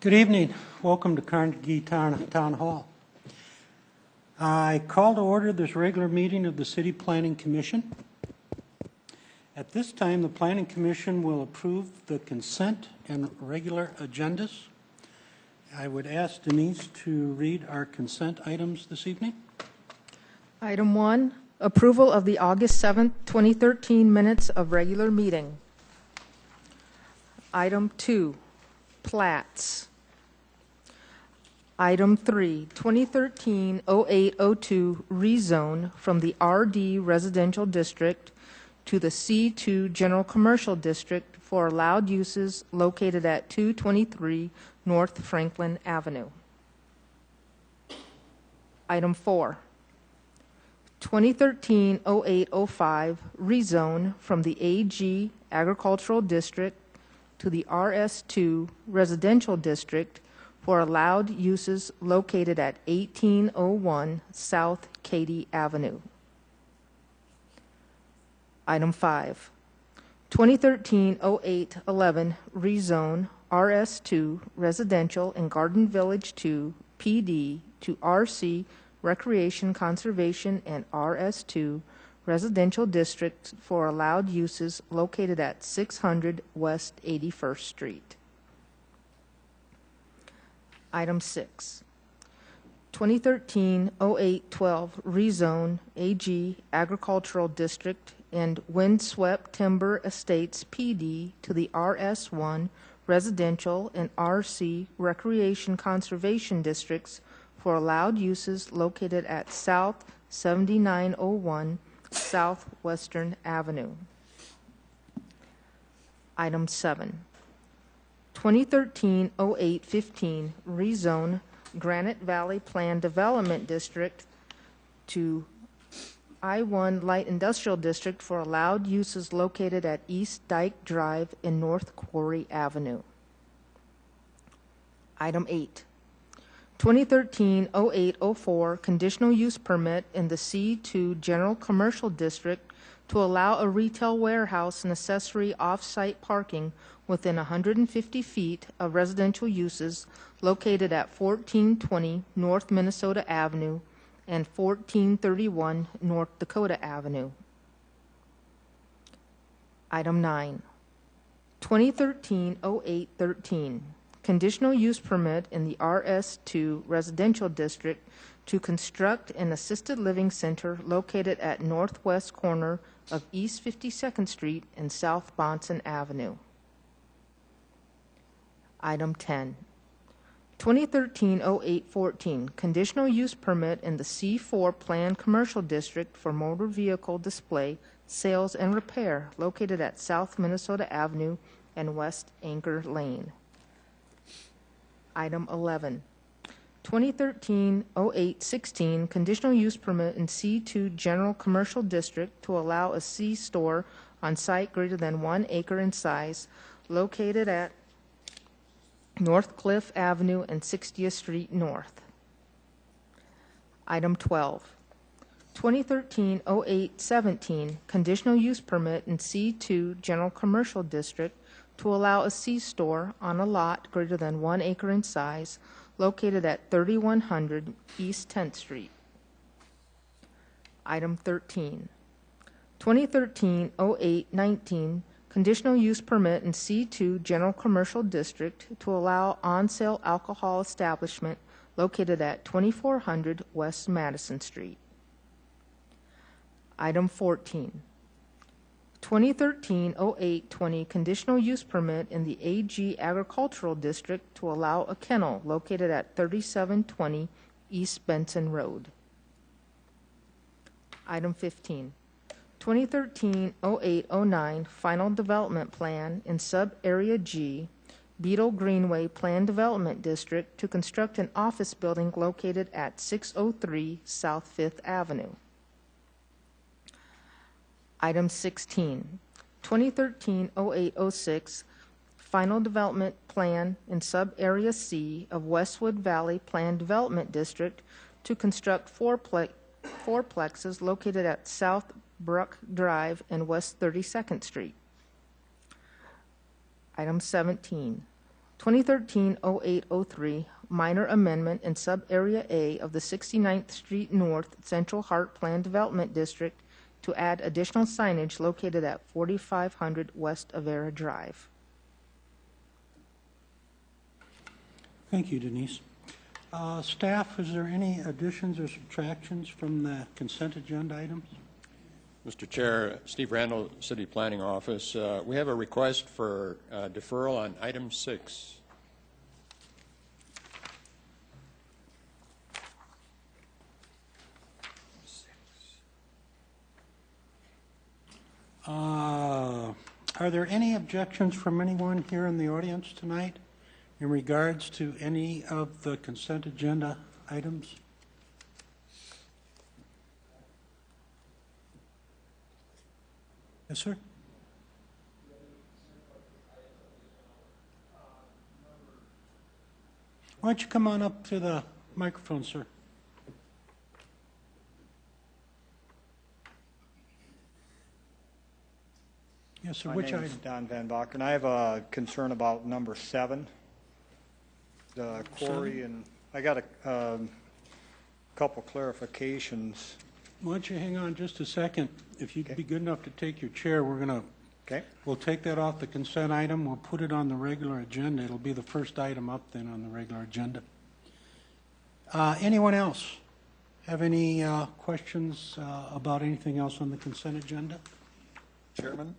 Good evening. Welcome to Carnegie Town Hall. I call to order this regular meeting of the City Planning Commission. At this time, the Planning Commission will approve the consent and regular agendas. I would ask Denise to read our consent items this evening. Item 1, approval of the August 7th, 2013 minutes of regular meeting. Item 2, plats. Item 3, 2013-0802 rezone from the RD Residential District to the C2 General Commercial District for allowed uses located at 223 North Franklin Avenue. Item 4, 2013-0805 rezone from the AG Agricultural District to the RS2 Residential District for allowed uses located at 1801 South Katy Avenue. Item 5, 2013-0811 rezone RS2 Residential and Garden Village 2 PD to RC Recreation Conservation and RS2 Residential District for allowed uses located at 600 West 81st Street. Item 6, 2013-0812 rezone AG Agricultural District and Windswept Timber Estates PD to the RS1 Residential and RC Recreation Conservation Districts for allowed uses located at South 7901 Southwestern Avenue. Item 7, 2013-0815 rezone Granite Valley Plan Development District to I-1 Light Industrial District for allowed uses located at East Dyke Drive and North Quarry Avenue. Item 8, 2013-0804 conditional use permit in the C2 General Commercial District to allow a retail warehouse and accessory off-site parking within 150 feet of residential uses located at 1420 North Minnesota Avenue and 1431 North Dakota Avenue. Item 9, 2013-0813 conditional use permit in the RS2 Residential District to construct an assisted living center located at northwest corner of East 52nd Street and South Bonson Avenue. Item 10, 2013-0814 conditional use permit in the C4 Planned Commercial District for motor vehicle display, sales, and repair located at South Minnesota Avenue and West Anchor Lane. Item 11, 2013-0816 conditional use permit in C2 General Commercial District to allow a C-store on site greater than 1 acre in size located at North Cliff Avenue and 60th Street North. Item 12, 2013-0817 conditional use permit in C2 General Commercial District to allow a C-store on a lot greater than 1 acre in size located at 3100 East 10th Street. Item 13, 2013-0819 conditional use permit in C2 General Commercial District to allow on-sale alcohol establishment located at 2400 West Madison Street. Item 14, 2013-0820 conditional use permit in the AG Agricultural District to allow a kennel located at 3720 East Benson Road. Item 15, 2013-0809 final development plan in sub-area G, Beetle Greenway Plan Development District to construct an office building located at 603 South 5th Avenue. Item 16, 2013-0806 final development plan in sub-area C of Westwood Valley Plan Development District to construct fourplexes located at South Brook Drive and West 32nd Street. Item 17, 2013-0803, minor amendment in sub-area A of the 69th Street North Central Heart Plan Development District to add additional signage located at 4500 West Avera Drive. Thank you, Denise. Staff, is there any additions or subtractions from the consent agenda items? Mr. Chair, Steve Randall, City Planning Office. We have a request for deferral on item 6. Are there any objections from anyone here in the audience tonight in regards to any of the consent agenda items? Yes, sir. Why don't you come on up to the microphone, sir? Yes, sir. Which My name is item? Don Van Bakker, and I have a concern about number 7, the quarry, and I got a couple clarifications. Why don't you hang on just a second? If you'd Okay. be good enough to take your chair, Okay. we'll take that off the consent item. We'll put it on the regular agenda. It'll be the first item up then on the regular agenda. Anyone else have any questions about anything else on the consent agenda? Chairman,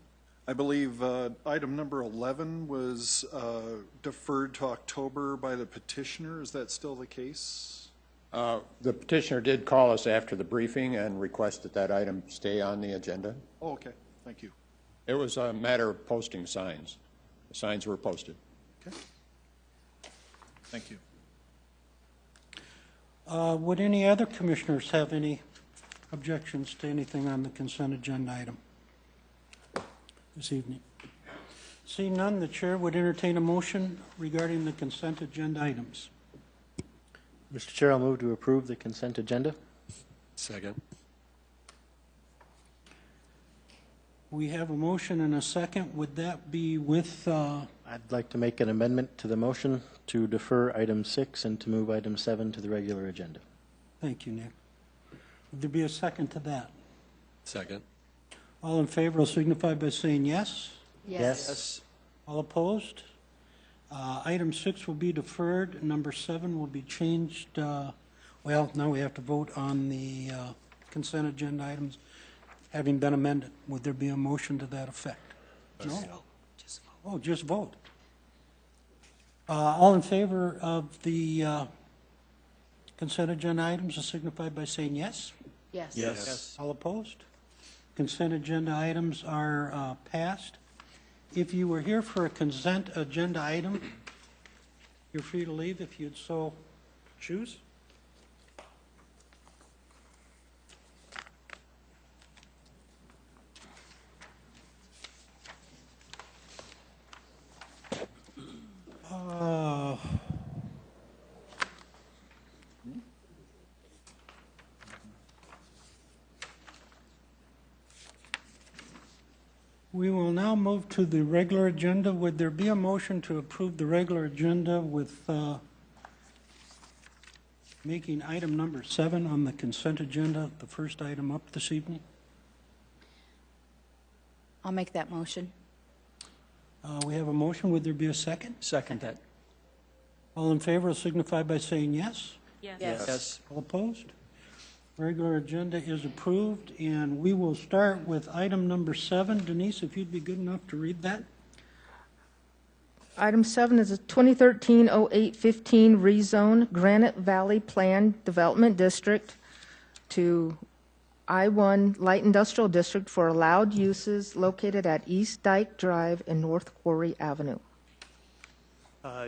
I believe item number 11 was deferred to October by the petitioner. Is that still the case? The petitioner did call us after the briefing and requested that item stay on the agenda. Oh, okay. Thank you. It was a matter of posting signs. The signs were posted. Okay. Thank you. Would any other commissioners have any objections to anything on the consent agenda item this evening? Seeing none, the chair would entertain a motion regarding the consent agenda items. Mr. Chair, I'll move to approve the consent agenda. Second. We have a motion and a second. Would that be with, I'd like to make an amendment to the motion to defer item 6 and to move item 7 to the regular agenda. thank you, Nick. Would there be a second to that? Second. All in favor will signify by saying yes. Yes. All opposed? Item 6 will be deferred. Number 7 will be changed. Well, now we have to vote on the consent agenda items having been amended. Would there be a motion to that effect? No? Oh, just vote. All in favor of the consent agenda items will signify by saying yes. Yes. Yes. All opposed? Consent agenda items are passed. If you were here for a consent agenda item, you're free to leave if you'd so choose. We will now move to the regular agenda. Would there be a motion to approve the regular agenda with making item number 7 on the consent agenda the first item up this evening? I'll make that motion. We have a motion. Would there be a second? Second that. All in favor will signify by saying yes. Yes. All opposed? Regular agenda is approved, and we will start with item number 7. Denise, if you'd be good enough to read that. Item 7 is a 2013-0815 rezone Granite Valley Plan Development District to I-1 Light Industrial District for allowed uses located at East Dyke Drive and North Quarry Avenue.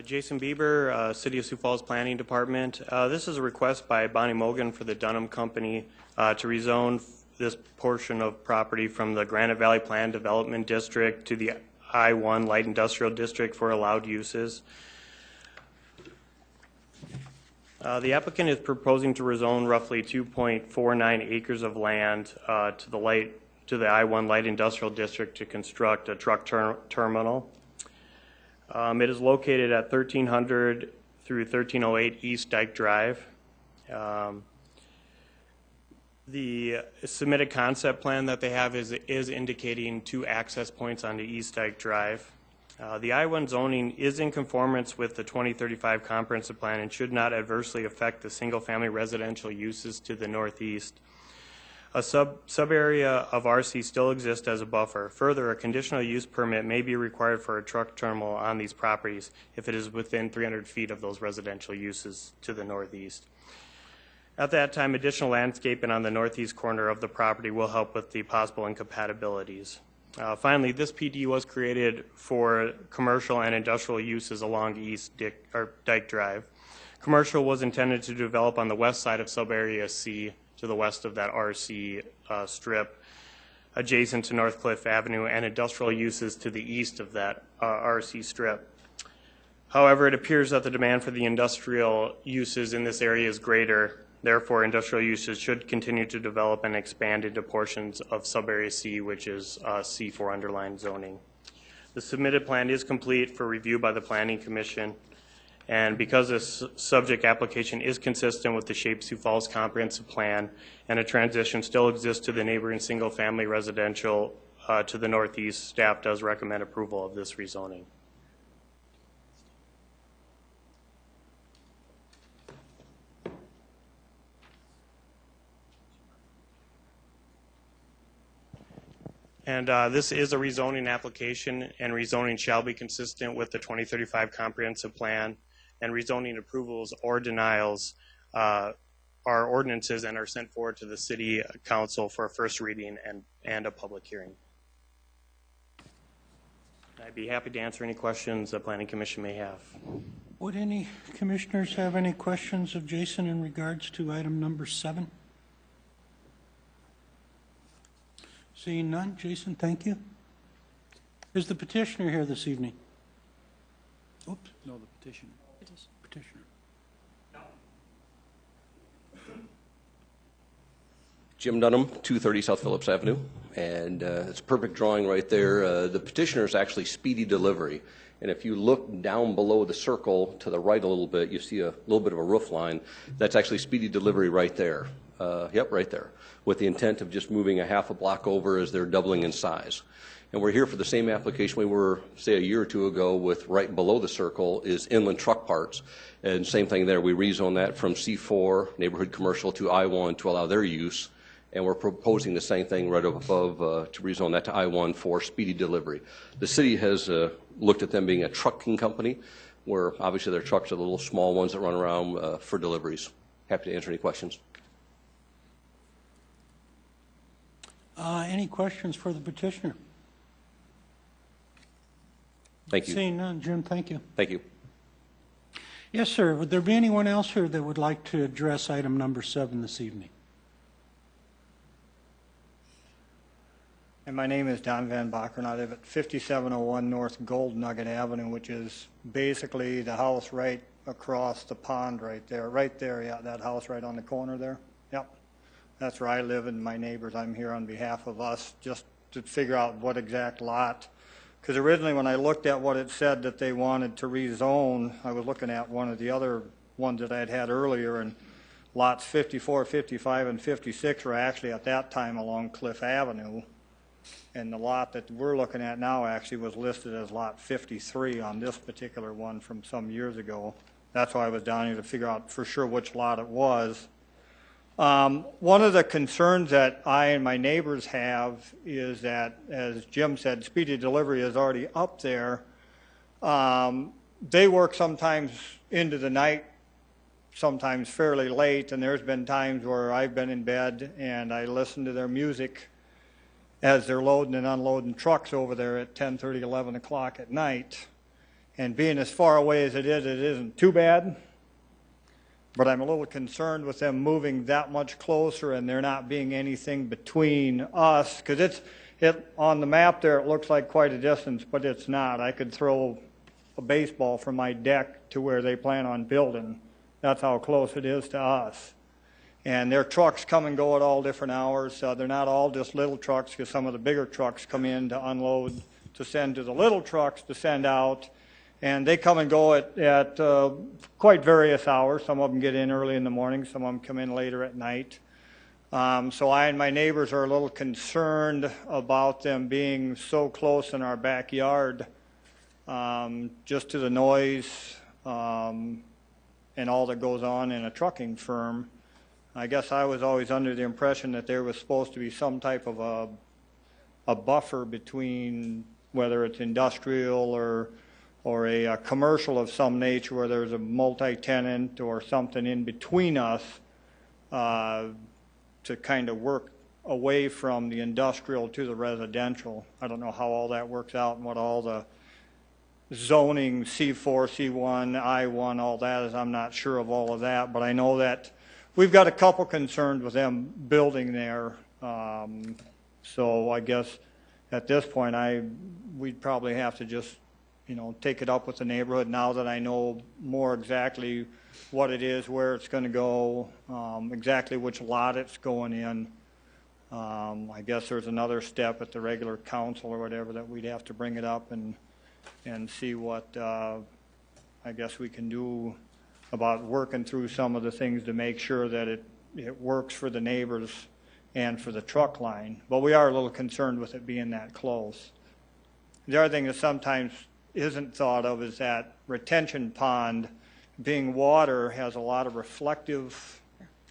Jason Bieber, City of Sioux Falls Planning Department. This is a request by Bonnie Mogan for the Dunham Company to rezone this portion of property from the Granite Valley Plan Development District to the I-1 Light Industrial District for allowed uses. The applicant is proposing to rezone roughly 2.49 acres of land to the I-1 Light Industrial District to construct a truck terminal. It is located at 1300 through 1308 East Dyke Drive. The submitted concept plan that they have is indicating 2 access points onto East Dyke Drive. The I-1 zoning is in conformance with the 2035 comprehensive plan and should not adversely affect the single-family residential uses to the northeast. A sub-area of RC still exists as a buffer. Further, a conditional use permit may be required for a truck terminal on these properties if it is within 300 feet of those residential uses to the northeast. At that time, additional landscaping on the northeast corner of the property will help with the possible incompatibilities. Finally, this PD was created for commercial and industrial uses along East Dyke Drive. Commercial was intended to develop on the west side of sub-area C to the west of that RC strip, adjacent to North Cliff Avenue, and industrial uses to the east of that RC strip. However, it appears that the demand for the industrial uses in this area is greater. Therefore, industrial uses should continue to develop and expand into portions of sub-area C, which is C4 underlined zoning. The submitted plan is complete for review by the Planning Commission, and because this subject application is consistent with the Sioux Falls Comprehensive Plan and a transition still exists to the neighboring single-family residential to the northeast, staff does recommend approval of this rezoning. And this is a rezoning application, and rezoning shall be consistent with the 2035 comprehensive plan, and rezoning approvals or denials are ordinances and are sent forward to the City Council for a first reading and a public hearing. I'd be happy to answer any questions the Planning Commission may have. Would any commissioners have any questions of Jason in regards to item number 7? Seeing none, Jason, thank you. Is the petitioner here this evening? Oops, no, the petitioner. Petitioner. Jim Dunham, 230 South Phillips Avenue, and it's a perfect drawing right there. The petitioner is actually Speedy Delivery, and if you look down below the circle to the right a little bit, you see a little bit of a roof line. That's actually Speedy Delivery right there. Yep, right there, with the intent of just moving a half a block over as they're doubling in size. And we're here for the same application we were, say, a year or two ago with right below the circle is Inland Truck Parts. And same thing there. We rezone that from C4, neighborhood commercial, to I1 to allow their use. And we're proposing the same thing right up above to rezone that to I1 for Speedy Delivery. The city has looked at them being a trucking company, where obviously their trucks are the little small ones that run around for deliveries. Happy to answer any questions. Any questions for the petitioner? Thank you. Seeing none, Jim, thank you. Thank you. Yes, sir. Would there be anyone else here that would like to address item number 7 this evening? And my name is Don Van Bakker, and I live at 5701 North Gold Nugget Avenue, which is basically the house right across the pond right there. Right there, yeah, that house right on the corner there. Yep. That's where I live, and my neighbors. I'm here on behalf of us just to figure out what exact lot. Because originally when I looked at what it said that they wanted to rezone, I was looking at one of the other ones that I had earlier, and lots 54, 55, and 56 were actually at that time along Cliff Avenue. And the lot that we're looking at now actually was listed as lot 53 on this particular one from some years ago. That's why I was down here to figure out for sure which lot it was. One of the concerns that I and my neighbors have is that, as Jim said, Speedy Delivery is already up there. They work sometimes into the night, sometimes fairly late, and there's been times where I've been in bed and I listen to their music as they're loading and unloading trucks over there at 10:30, 11 o'clock at night. And being as far away as it isn't too bad. But I'm a little concerned with them moving that much closer and there not being anything between us, because on the map there it looks like quite a distance, but it's not. I could throw a baseball from my deck to where they plan on building. That's how close it is to us. And their trucks come and go at all different hours. They're not all just little trucks, because some of the bigger trucks come in to unload, to send to the little trucks to send out. And they come and go at quite various hours. Some of them get in early in the morning, some of them come in later at night. So I and my neighbors are a little concerned about them being so close in our backyard, just to the noise and all that goes on in a trucking firm. I guess I was always under the impression that there was supposed to be some type of a buffer between whether it's industrial or a commercial of some nature where there's a multi-tenant or something in between us to kind of work away from the industrial to the residential. I don't know how all that works out and what all the zoning, C4, C1, I1, all that is. I'm not sure of all of that, but I know that we've got a couple concerns with them building there. So I guess at this point, we'd probably have to just, take it up with the neighborhood now that I know more exactly what it is, where it's going to go, exactly which lot it's going in. I guess there's another step at the regular council or whatever that we'd have to bring it up and see what I guess we can do about working through some of the things to make sure that it works for the neighbors and for the truck line. But we are a little concerned with it being that close. The other thing that sometimes isn't thought of is that retention pond, being water, has a lot of reflective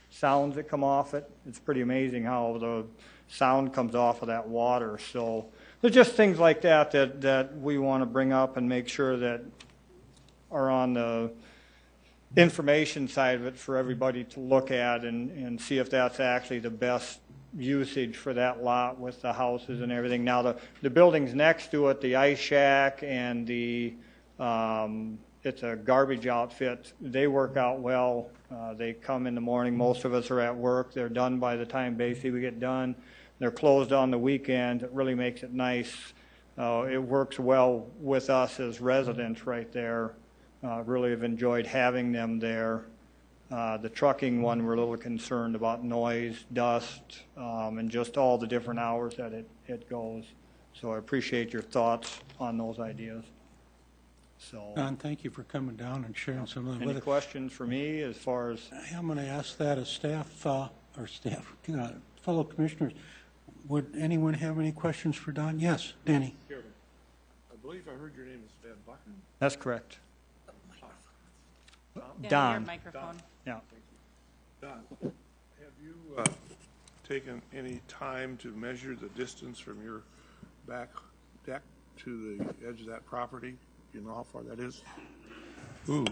sounds that come off it. It's pretty amazing how the sound comes off of that water. So there's just things like that we want to bring up and make sure that are on the information side of it for everybody to look at and see if that's actually the best usage for that lot with the houses and everything. Now the buildings next to it, the ice shack and the it's a garbage outfit, they work out well. They come in the morning. Most of us are at work. They're done by the time basically we get done. They're closed on the weekend. It really makes it nice. It works well with us as residents right there. Really have enjoyed having them there. The trucking one, we're a little concerned about noise, dust, and just all the different hours that it goes. So I appreciate your thoughts on those ideas. So, Don, thank you for coming down and sharing some of them with any us. questions for me as far as? I'm going to ask that as staff, fellow commissioners. Would anyone have any questions for Don? Yes, Danny. Chairman, I believe I heard your name is Van Buckner. That's correct. Don. Your Don. microphone. Yeah. Don, have you taken any time to measure the distance from your back deck to the edge of that property? You know how far that is? Ooh,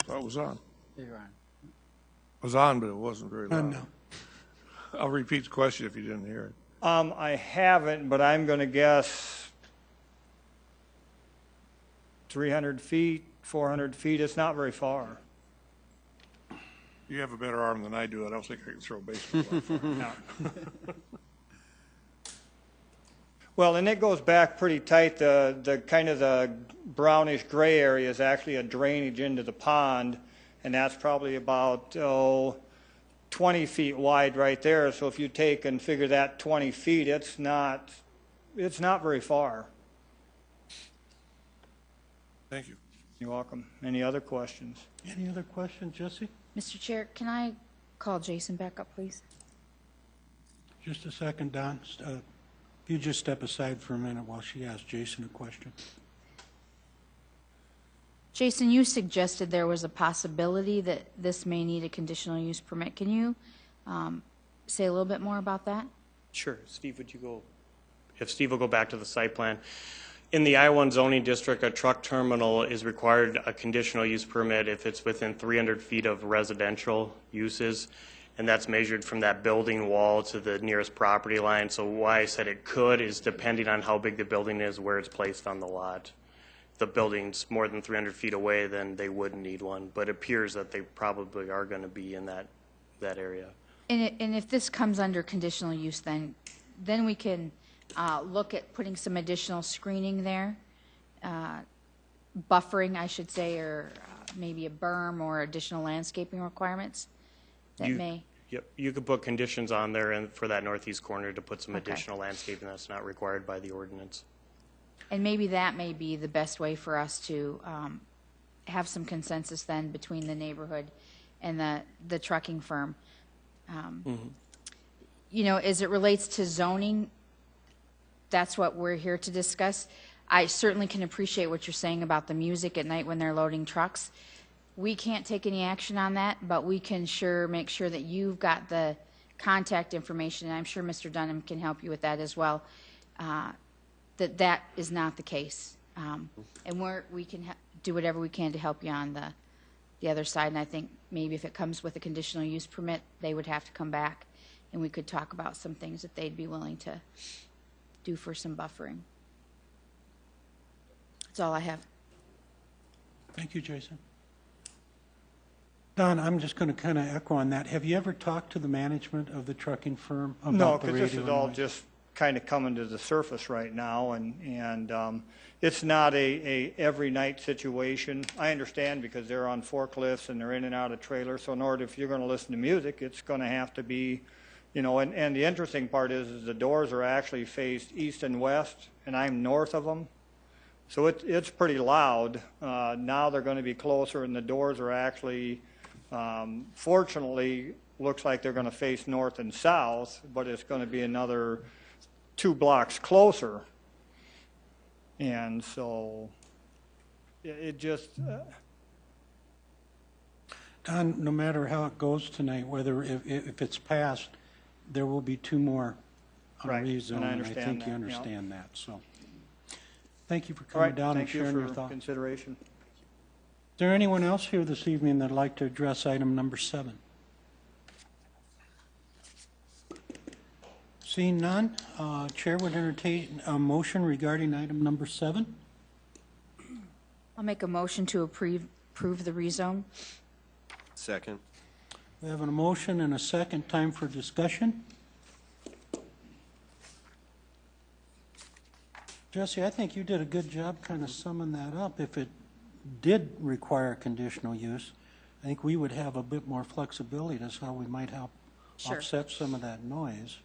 thought it was on. You're on. It was on, but it wasn't very loud. No. I'll repeat the question if you didn't hear it. I haven't, but I'm going to guess 300 feet, 400 feet. It's not very far. You have a better arm than I do. I don't think I can throw a baseball that far. No. Well, and it goes back pretty tight. The kind of the brownish gray area is actually a drainage into the pond, and that's probably about 20 feet wide right there. So if you take and figure that 20 feet, it's not very far. Thank you. You're welcome. Any other questions? Any other questions, Jesse? Mr. Chair, can I call Jason back up, please? Just a second, Don. If you just step aside for a minute while she asks Jason a question. Jason, you suggested there was a possibility that this may need a conditional use permit. Can you say a little bit more about that? Sure. Steve, would you go? If Steve will go back to the site plan. In the I-1 zoning district, a truck terminal is required a conditional use permit if it's within 300 feet of residential uses, and that's measured from that building wall to the nearest property line. So why I said it could is depending on how big the building is, where it's placed on the lot. If the building's more than 300 feet away, then they wouldn't need one, but it appears that they probably are going to be in that area. And if this comes under conditional use, then we can look at putting some additional screening there, buffering, I should say, or maybe a berm or additional landscaping requirements that may. Yep, you could put conditions on there and for that northeast corner to put some Okay. additional landscaping that's not required by the ordinance. And maybe that may be the best way for us to have some consensus then between the neighborhood and the trucking firm. You know, as it relates to zoning, that's what we're here to discuss. I certainly can appreciate what you're saying about the music at night when they're loading trucks. We can't take any action on that, but we can make sure that you've got the contact information, and I'm sure Mr. Dunham can help you with that as well, that is not the case. And we can do whatever we can to help you on the other side, and I think maybe if it comes with a conditional use permit, they would have to come back, and we could talk about some things that they'd be willing to do for some buffering. That's all I have. Thank you, Jason. Don, I'm just going to kind of echo on that. Have you ever talked to the management of the trucking firm about No, the because this radio is all noise? just kind of coming to the surface right now, and it's not a every night situation. I understand because they're on forklifts and they're in and out of trailers, so in order, if you're going to listen to music, it's going to have to be, you know, and the interesting part is the doors are actually faced east and west, and I'm north of them. So it's pretty loud. Now they're going to be closer, and the doors are actually, fortunately, looks like they're going to face north and south, but it's going to be another 2 blocks closer. And so it just... Don, no matter how it goes tonight, whether if it's passed, there will be 2 more on Right, rezone, and I and I understand think that, you yeah. understand that. So, thank you for All coming right, down and thank you sharing your for thoughts. consideration. Is there anyone else here this evening that'd like to address item number 7? Seeing none, Chair would entertain a motion regarding item number 7. I'll make a motion to approve the rezone. Second. We have a motion and a second. Time for discussion. Jesse, I think you did a good job kind of summing that up. If it did require conditional use, I think we would have a bit more flexibility as how we might help Sure. offset some of that noise.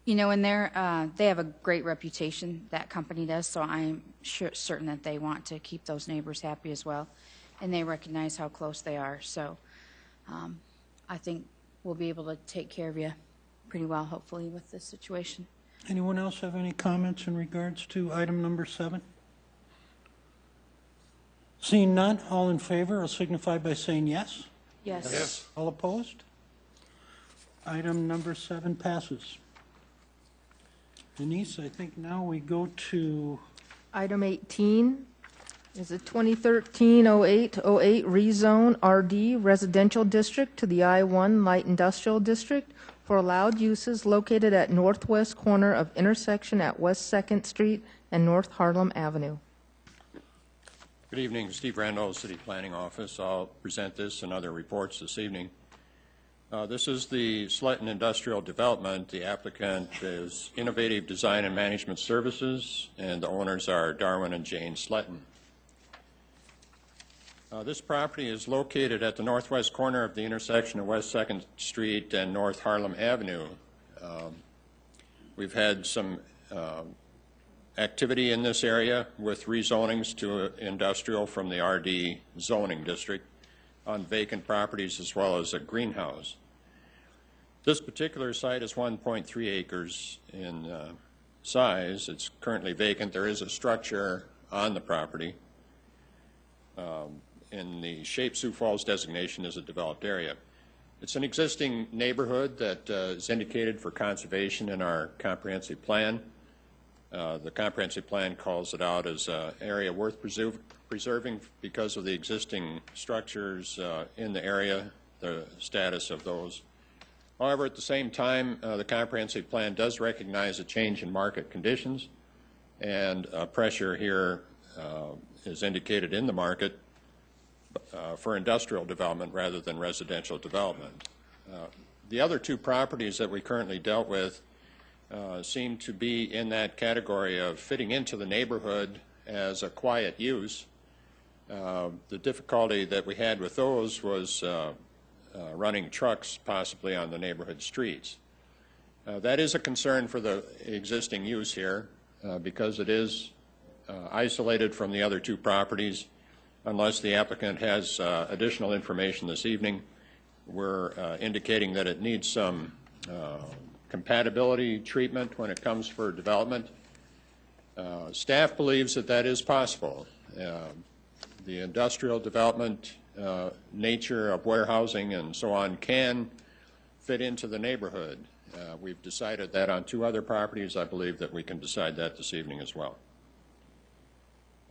You know, and they have a great reputation, that company does, so I'm certain that they want to keep those neighbors happy as well, and they recognize how close they are. So I think we'll be able to take care of you pretty well, hopefully, with this situation. Anyone else have any comments in regards to item number 7? Seeing none, all in favor will signify by saying yes. Yes. Yes. All opposed? Item number 7 passes. Denise, I think now we go to Item 18 is a 2013-08 rezone RD Residential District to the I-1 Light Industrial District for allowed uses located at northwest corner of intersection at West 2nd Street and North Harlem Avenue. Good evening, Steve Randall, City Planning Office. I'll present this and other reports this evening. This is the Sletton Industrial Development. The applicant is Innovative Design and Management Services, and the owners are Darwin and Jane Sletton. This property is located at the northwest corner of the intersection of West 2nd Street and North Harlem Avenue. We've had some activity in this area with rezonings to industrial from the RD zoning district on vacant properties as well as a greenhouse. This particular site is 1.3 acres in size. It's currently vacant. There is a structure on the property. In the shape Sioux Falls designation is a developed area. It's an existing neighborhood that is indicated for conservation in our comprehensive plan. The comprehensive plan calls it out as an area worth preserving because of the existing structures in the area, the status of those. However, at the same time, the comprehensive plan does recognize a change in market conditions, and pressure here is indicated in the market for industrial development rather than residential development. The other 2 properties that we currently dealt with seem to be in that category of fitting into the neighborhood as a quiet use. The difficulty that we had with those was running trucks possibly on the neighborhood streets. That is a concern for the existing use here. because it is isolated from the other two properties. Unless the applicant has additional information this evening, we're indicating that it needs some compatibility treatment when it comes for development. Staff believes that that is possible. The industrial development nature of warehousing and so on can fit into the neighborhood. We've decided that on two other properties. I believe that we can decide that this evening as well.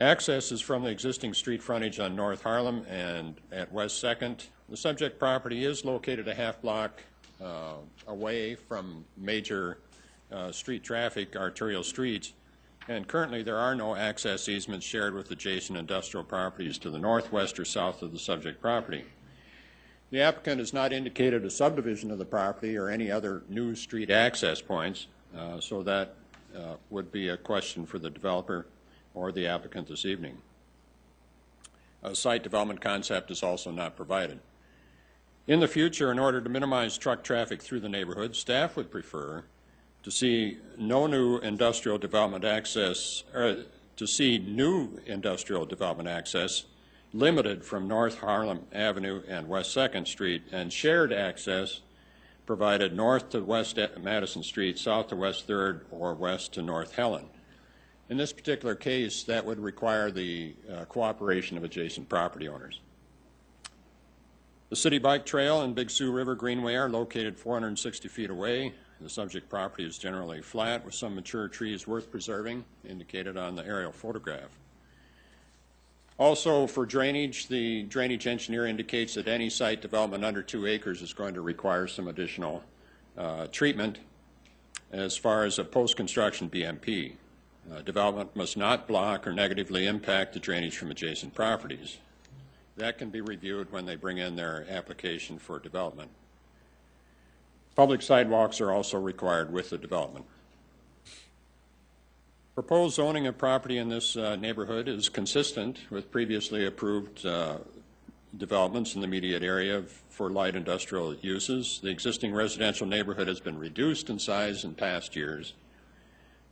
Access is from the existing street frontage on North Harlem and at West 2nd. The subject property is located a half block away from major street traffic, arterial streets, and currently there are no access easements shared with adjacent industrial properties to the northwest or south of the subject property. The applicant has not indicated a subdivision of the property or any other new street access points, so that would be a question for the developer or the applicant this evening. A site development concept is also not provided. In the future, in order to minimize truck traffic through the neighborhood, staff would prefer to see no new industrial development access, or to see new industrial development access limited from North Harlem Avenue and West 2nd Street, and shared access provided north to West Madison Street, south to West 3rd, or west to North Helen. In this particular case, that would require the cooperation of adjacent property owners. The City Bike Trail and Big Sioux River Greenway are located 460 feet away. The subject property is generally flat with some mature trees worth preserving, indicated on the aerial photograph. Also, for drainage, the drainage engineer indicates that any site development under 2 acres is going to require some additional treatment as far as a post-construction BMP. Development must not block or negatively impact the drainage from adjacent properties. That can be reviewed when they bring in their application for development. Public sidewalks are also required with the development. Proposed zoning of property in this neighborhood is consistent with previously approved developments in the immediate area for light industrial uses. The existing residential neighborhood has been reduced in size in past years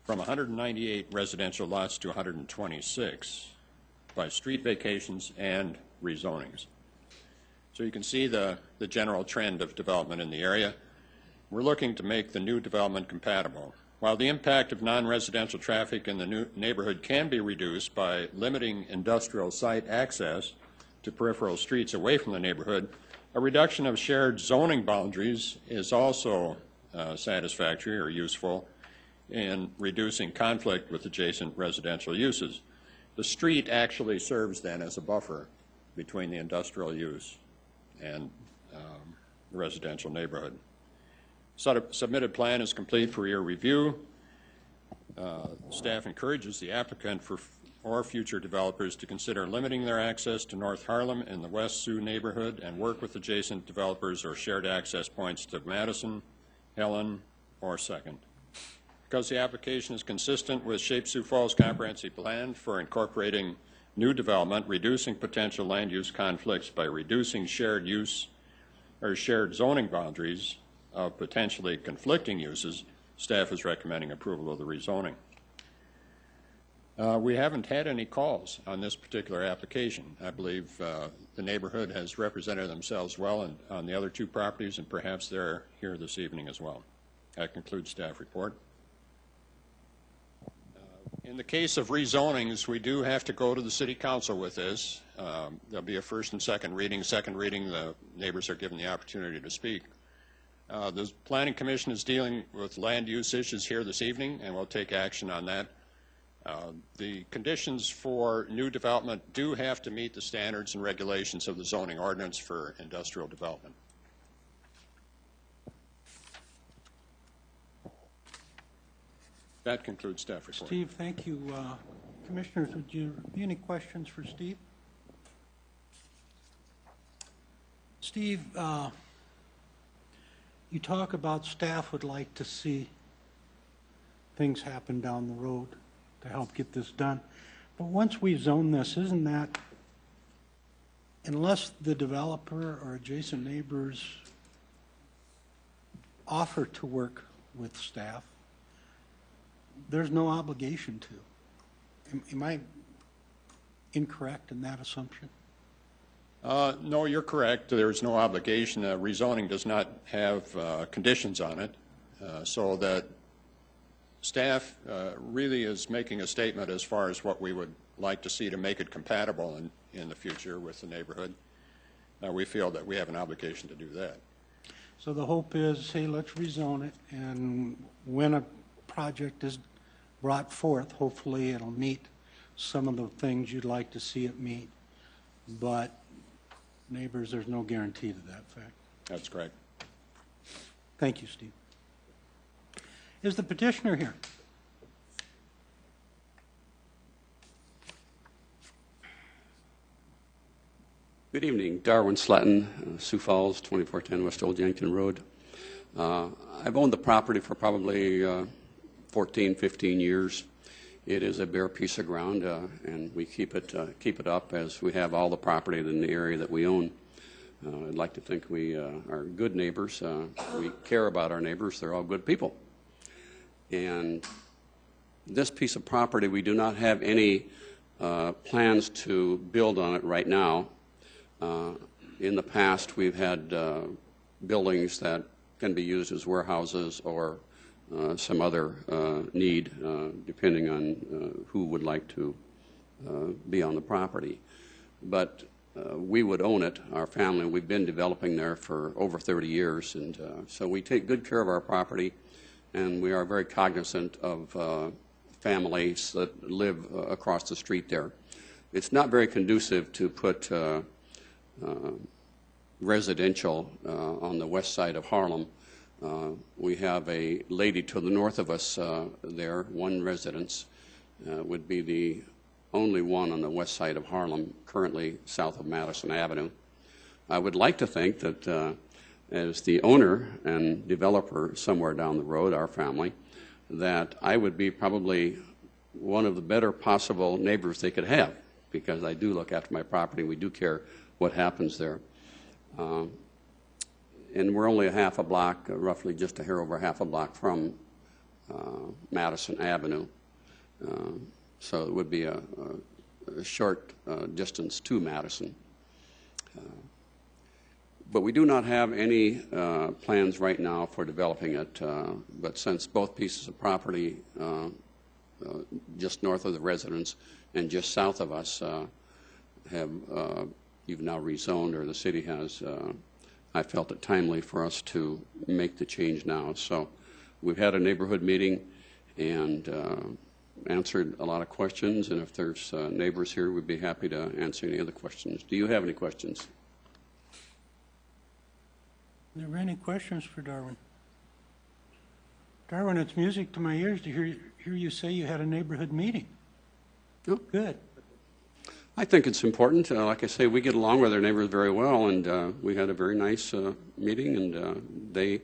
from 198 residential lots to 126 by street vacations and rezonings. So you can see the general trend of development in the area. We're looking to make the new development compatible. While the impact of non-residential traffic in the new neighborhood can be reduced by limiting industrial site access to peripheral streets away from the neighborhood, a reduction of shared zoning boundaries is also satisfactory or useful in reducing conflict with adjacent residential uses. The street actually serves then as a buffer between the industrial use and the residential neighborhood. Submitted plan is complete for your review. Staff encourages the applicant or future developers to consider limiting their access to North Harlem in the West Sioux neighborhood and work with adjacent developers or shared access points to Madison, Helen, or 2nd. Because the application is consistent with Sioux Falls Comprehensive Plan for incorporating new development, reducing potential land use conflicts by reducing shared use or shared zoning boundaries of potentially conflicting uses, staff is recommending approval of the rezoning. We haven't had any calls on this particular application. I believe the neighborhood has represented themselves well on the other two properties, and perhaps they're here this evening as well. That concludes staff report. In the case of rezonings, we do have to go to the City Council with this. There'll be a first and second reading. Second reading, the neighbors are given the opportunity to speak. The Planning Commission is dealing with land use issues here this evening, and we'll take action on that. The conditions for new development do have to meet the standards and regulations of the zoning ordinance for industrial development. That concludes staff report. Steve, thank you. Commissioners, would you have any questions for Steve? Steve, you talk about staff would like to see things happen down the road to help get this done. But once we zone this, isn't that, unless the developer or adjacent neighbors offer to work with staff, there's no obligation to. Am I incorrect in that assumption? No, you're correct. There's no obligation. Rezoning does not have conditions on it, so that staff really is making a statement as far as what we would like to see to make it compatible in the future with the neighborhood. We feel that we have an obligation to do that. So the hope is, hey, let's rezone it, and when a project is brought forth, hopefully it'll meet some of the things you'd like to see it meet. But neighbors, there's no guarantee to that fact. That's correct. Thank you, Steve. Is the petitioner here? Good evening. Darwin Slatton, Sioux Falls, 2410 West Old Yankton Road. I've owned the property for probably 14, 15 years. It is a bare piece of ground, and we keep it up as we have all the property in the area that we own. I'd like to think we are good neighbors. We care about our neighbors. They're all good people. And this piece of property, we do not have any plans to build on it right now. In the past, we've had buildings that can be used as warehouses or some other need, depending on who would like to be on the property. But we would own it, our family. We've been developing there for over 30 years, and so we take good care of our property, and we are very cognizant of families that live across the street there. It's not very conducive to put residential on the west side of Harlem. We have a lady to the north of us there, one residence, would be the only one on the west side of Harlem, currently south of Madison Avenue. I would like to think that as the owner and developer somewhere down the road, our family, that I would be probably one of the better possible neighbors they could have, because I do look after my property. We do care what happens there. And we're only a half a block, roughly just a hair over half a block from Madison Avenue. So it would be a short distance to Madison. But we do not have any plans right now for developing it. But since both pieces of property just north of the residence and just south of us have you've now rezoned, or the city has, I felt it timely for us to make the change now. So we've had a neighborhood meeting and answered a lot of questions, and if there's neighbors here, we'd be happy to answer any other questions. Do you have any questions? Are there any questions for Darwin? Darwin, it's music to my ears to hear you say you had a neighborhood meeting. Oh. Good. I think it's important. Like I say, we get along with our neighbors very well, and we had a very nice meeting, and they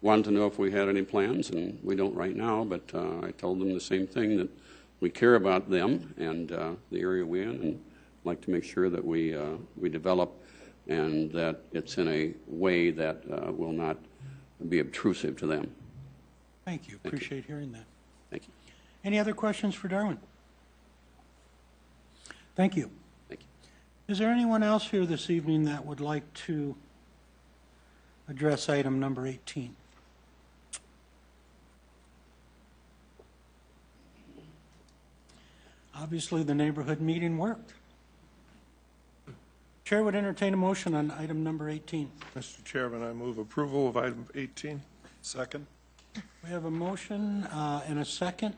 wanted to know if we had any plans, and we don't right now, but I told them the same thing, that we care about them and the area we're in, and like to make sure that we develop and that it's in a way that will not be obtrusive to them. Thank you. Appreciate hearing that. Thank you. Any other questions for Darwin? Thank you. Thank you. Is there anyone else here this evening that would like to address item number 18? Obviously, the neighborhood meeting worked. Chair would entertain a motion on item number 18. Mr. Chairman, I move approval of item 18. Second. We have a motion and a second.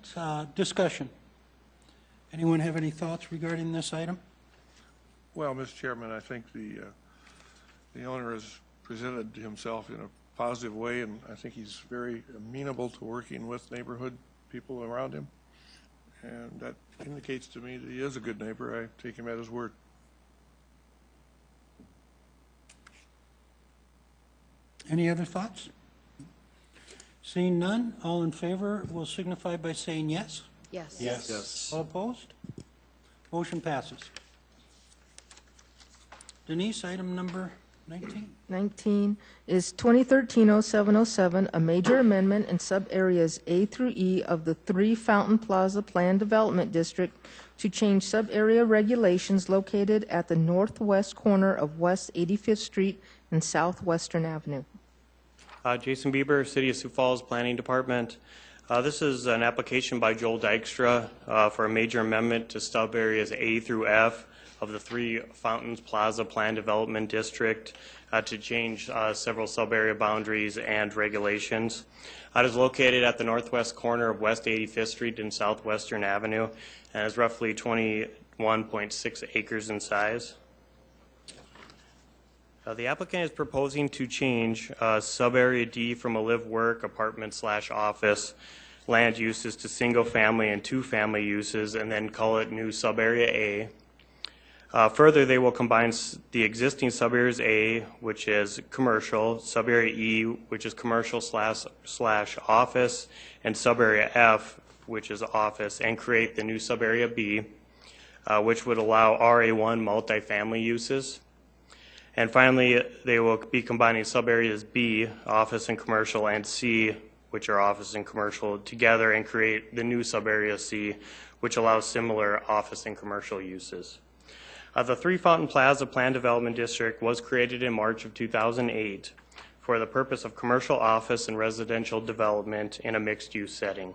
Discussion. Anyone have any thoughts regarding this item? Well, Mr. Chairman, I think the owner has presented himself in a positive way, and I think he's very amenable to working with neighborhood people around him. And that indicates to me that he is a good neighbor. I take him at his word. Any other thoughts? Seeing none, all in favor will signify by saying yes. Yes. Yes. All opposed? Motion passes. Denise, item number 19 is 2013-0707, a major amendment in sub-areas A through E of the 3 Fountain Plaza Plan Development District to change sub-area regulations located at the northwest corner of West 85th Street and Southwestern Avenue. Jason Bieber, City of Sioux Falls Planning Department. This is an application by Joel Dykstra for a major amendment to sub-areas A through F of the 3 Fountains Plaza Plan Development District to change several sub-area boundaries and regulations. It is located at the northwest corner of West 85th Street and Southwestern Avenue and is roughly 21.6 acres in size. The applicant is proposing to change sub-area D from a live-work apartment/office land uses to single-family and two-family uses and then call it new sub-area A. Further, they will combine the existing sub-areas A, which is commercial, sub-area E, which is commercial/office, and sub-area F, which is office, and create the new sub-area B, which would allow RA1 multifamily uses. And finally, they will be combining sub-areas B, office and commercial, and C, which are office and commercial, together and create the new sub-area C, which allows similar office and commercial uses. The 3 Fountain Plaza Plan Development District was created in March of 2008 for the purpose of commercial office and residential development in a mixed-use setting.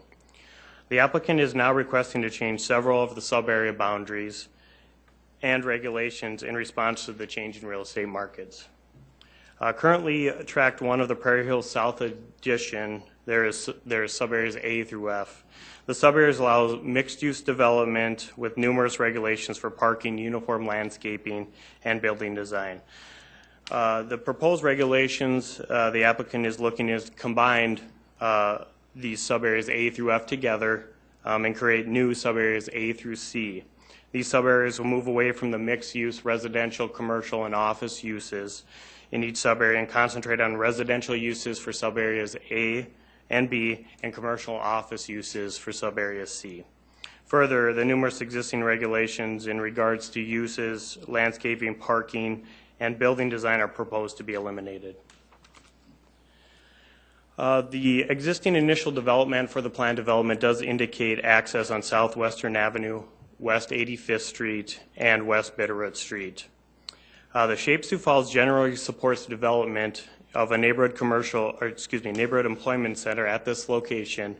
The applicant is now requesting to change several of the sub-area boundaries and regulations in response to the change in real estate markets. Currently, Tract 1 of the Prairie Hills South Addition, there is sub-areas A through F. The sub-areas allow mixed-use development with numerous regulations for parking, uniform landscaping, and building design. The proposed regulations, the applicant is looking to combine these sub-areas A through F together and create new sub-areas A through C. These sub-areas will move away from the mixed-use residential, commercial, and office uses in each sub-area and concentrate on residential uses for sub-areas A and B and commercial office uses for sub-area C. Further, the numerous existing regulations in regards to uses, landscaping, parking, and building design are proposed to be eliminated. The existing initial development for the planned development does indicate access on Southwestern Avenue, West 85th Street, and West Bitterroot Street. The Shape Sioux Falls generally supports the development of a neighborhood employment center at this location,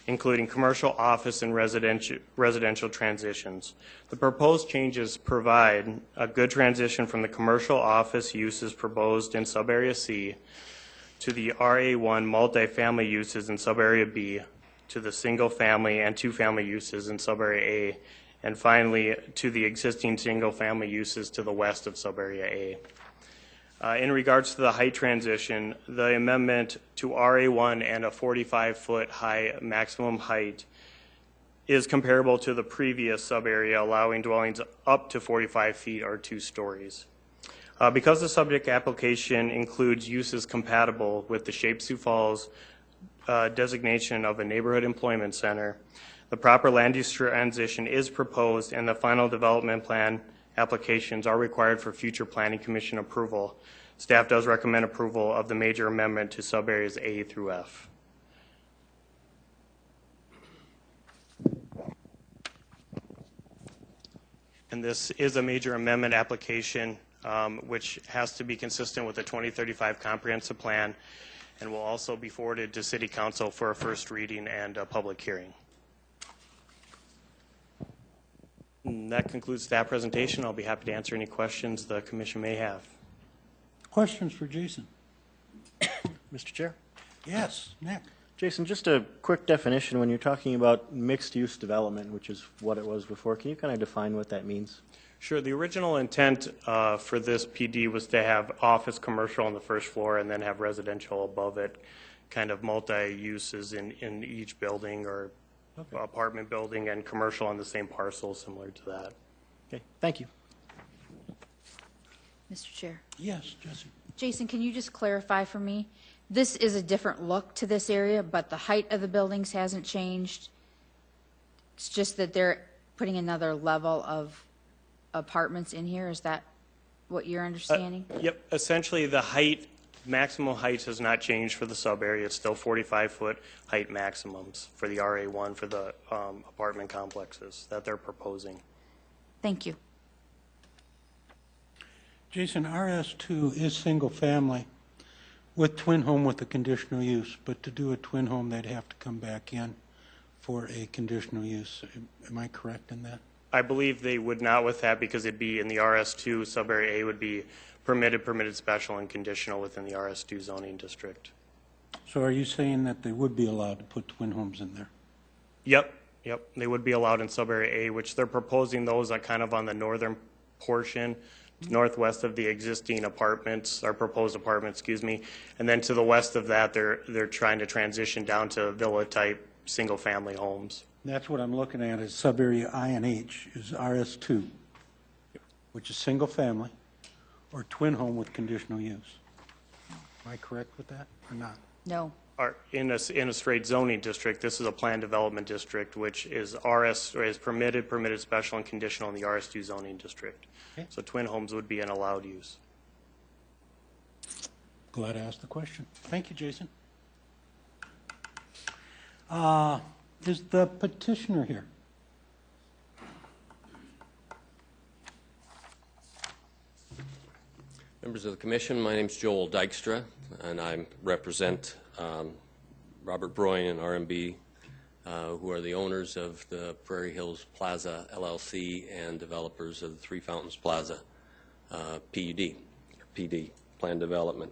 including commercial, office, and residential transitions. The proposed changes provide a good transition from the commercial office uses proposed in sub-area C to the RA1 multifamily uses in sub-area B, to the single-family and two-family uses in sub-area A, and finally to the existing single-family uses to the west of sub-area A. In regards to the height transition, the amendment to RA1 and a 45-foot high maximum height is comparable to the previous sub-area, allowing dwellings up to 45 feet or 2 stories. Because the subject application includes uses compatible with the Shape Sioux Falls designation of a neighborhood employment center, the proper land use transition is proposed and the final development plan applications are required for future Planning Commission approval. Staff does recommend approval of the major amendment to sub-areas A through F. And this is a major amendment application which has to be consistent with the 2035 comprehensive plan and will also be forwarded to City Council for a first reading and a public hearing. And that concludes that presentation. I'll be happy to answer any questions the Commission may have. Questions for Jason? Mr. Chair? Yes, Nick. Jason, just a quick definition. When you're talking about mixed-use development, which is what it was before, can you kind of define what that means? Sure. The original intent for this PD was to have office commercial on the first floor and then have residential above it, kind of multi-uses in each building or apartment building and commercial on the same parcel, similar to that. Okay, thank you. Mr. Chair. Yes, Jesse. Jason, can you just clarify for me? This is a different look to this area, but the height of the buildings hasn't changed. It's just that they're putting another level of apartments in here. Is that what you're understanding? Yep, essentially the height, maximum height has not changed for the sub-area. It's still 45-foot height maximums for the RA1 for the apartment complexes that they're proposing. Thank you. Jason, RS2 is single family with twin home with a conditional use, but to do a twin home, they'd have to come back in for a conditional use. Am I correct in that? I believe they would not with that because it'd be in the RS2, sub-area A would be permitted, permitted special, and conditional within the RS2 zoning district. So are you saying that they would be allowed to put twin homes in there? Yep, yep. They would be allowed in sub-area A, which they're proposing those are kind of on the northern portion, northwest of the existing apartments, or proposed apartments, excuse me. And then to the west of that, they're trying to transition down to villa-type single-family homes. That's what I'm looking at is sub-area I and H is RS2, which is single family or twin home with conditional use. Am I correct with that or not? No. In a straight zoning district, this is a planned development district, which is RS, or is permitted, permitted special, and conditional in the RS2 zoning district. Okay. So twin homes would be an allowed use. Glad I asked the question. Thank you, Jason. Is the petitioner here? Members of the Commission, my name is Joel Dykstra, and I represent Robert Broyne and RMB, who are the owners of the Prairie Hills Plaza LLC and developers of the Three Fountains Plaza PUD, or PD, Planned Development.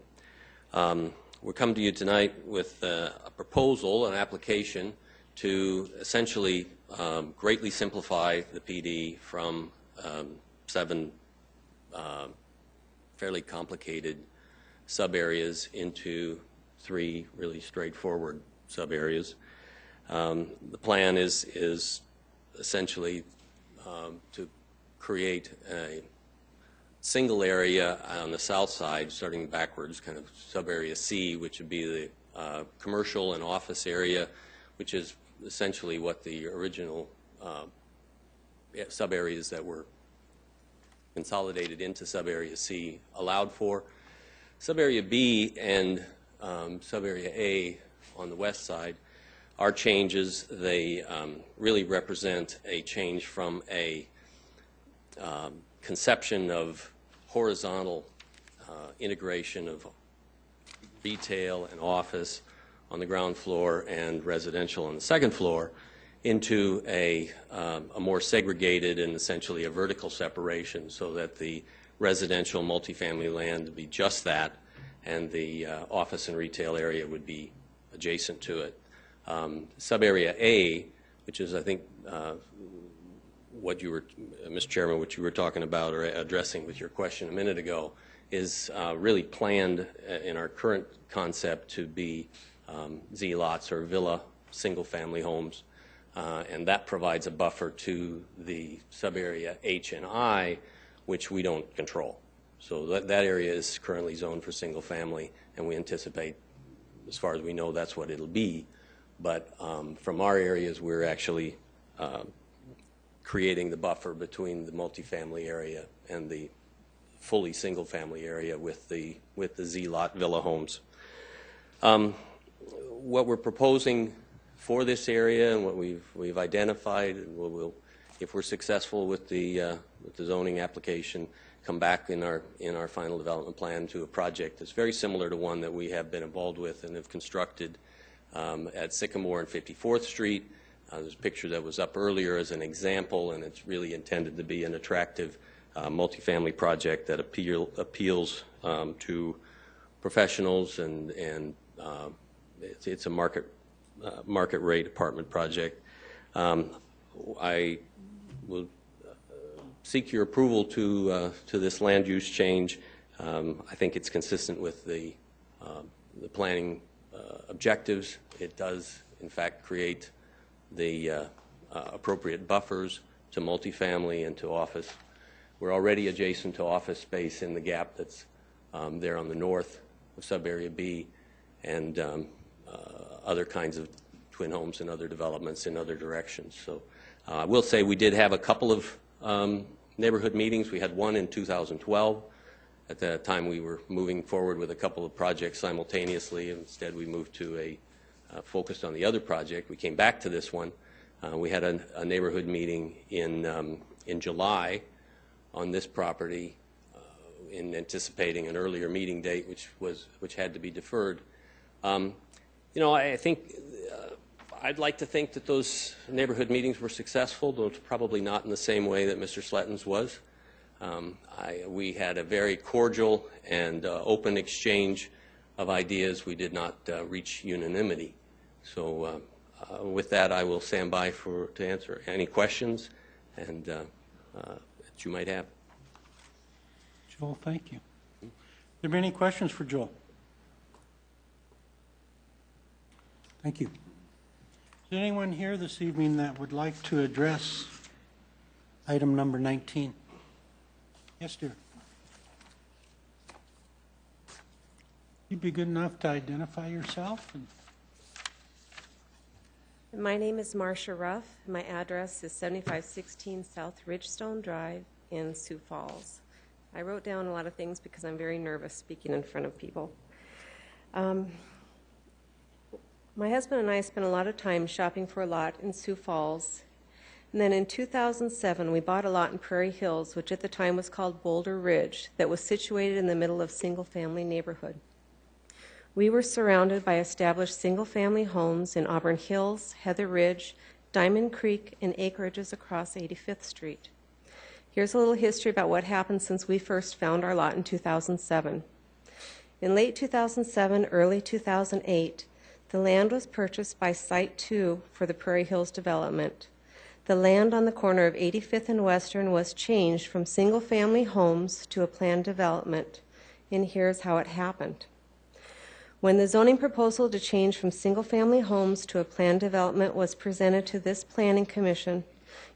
We're coming to you tonight with a proposal, an application to essentially greatly simplify the PD from 7 fairly complicated sub-areas into 3 really straightforward sub-areas. The plan is essentially to create a single area on the south side, starting backwards, kind of sub-area C, which would be the commercial and office area, which is essentially what the original sub-areas that were consolidated into sub-area C allowed for. Sub-area B and sub-area A on the west side are changes. They really represent a change from a conception of horizontal integration of retail and office on the ground floor and residential on the second floor into a more segregated and essentially a vertical separation, so that the residential multifamily land would be just that, and the office and retail area would be adjacent to it. Sub-area A, which is, I think, what you were, Mr. Chairman, what you were talking about or addressing with your question a minute ago, is really planned in our current concept to be Z-lots or villa single-family homes, and that provides a buffer to the sub-area H and I, which we don't control. So that area is currently zoned for single-family, and we anticipate, as far as we know, that's what it'll be. But from our areas, we're actually creating the buffer between the multifamily area and the fully single-family area with the Z-lot villa homes. What we're proposing for this area and what we've identified, and we'll, if we're successful with the zoning application, come back in our final development plan to a project that's very similar to one that we have been involved with and have constructed at Sycamore and 54th Street. There's a picture that was up earlier as an example, and it's really intended to be an attractive multifamily project that appeals to professionals, and it's a market rate apartment project. I will seek your approval to this land use change. I think it's consistent with the planning objectives. It does, in fact, create the appropriate buffers to multifamily and to office. We're already adjacent to office space in the gap that's there on the north of sub-area B, and other kinds of twin homes and other developments in other directions. So I will say we did have a couple of neighborhood meetings. We had one in 2012 At that time, we were moving forward with a couple of projects simultaneously. Instead, we moved to a focused on the other project. We came back to this one. We had a neighborhood meeting in July on this property in anticipating an earlier meeting date, which had to be deferred. You know, I think I'd like to think that those neighborhood meetings were successful, though it's probably not in the same way that Mr. Sletton's was. We had a very cordial and open exchange of ideas. We did not reach unanimity. So with that, I will stand by to answer any questions and that you might have. Joel, thank you. Are there any questions for Joel? Thank you. Is there anyone here this evening that would like to address item number 19? Yes, dear. You'd be good enough to identify yourself. My name is Marcia Ruff. My address is 7516 South Ridgestone Drive in Sioux Falls. I wrote down a lot of things because I'm very nervous speaking in front of people. My husband and I spent a lot of time shopping for a lot in Sioux Falls. And then in 2007, we bought a lot in Prairie Hills, which at the time was called Boulder Ridge, that was situated in the middle of single-family neighborhood. We were surrounded by established single-family homes in Auburn Hills, Heather Ridge, Diamond Creek, and acreages across 85th Street. Here's a little history about what happened since we first found our lot in 2007. In late 2007, early 2008, the land was purchased by Site 2 for the Prairie Hills development. The land on the corner of 85th and Western was changed from single-family homes to a planned development, and here's how it happened. When the zoning proposal to change from single-family homes to a planned development was presented to this planning commission,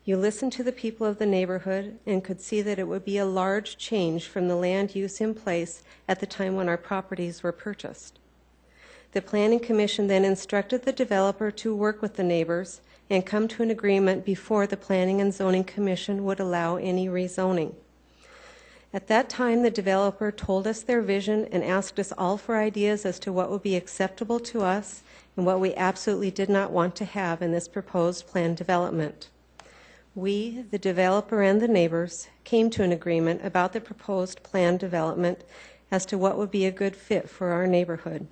you listened to the people of the neighborhood and could see that it would be a large change from the land use in place at the time when our properties were purchased. The Planning Commission then instructed the developer to work with the neighbors and come to an agreement before the Planning and Zoning Commission would allow any rezoning. At that time, the developer told us their vision and asked us all for ideas as to what would be acceptable to us and what we absolutely did not want to have in this proposed planned development. We, the developer and the neighbors, came to an agreement about the proposed planned development as to what would be a good fit for our neighborhood.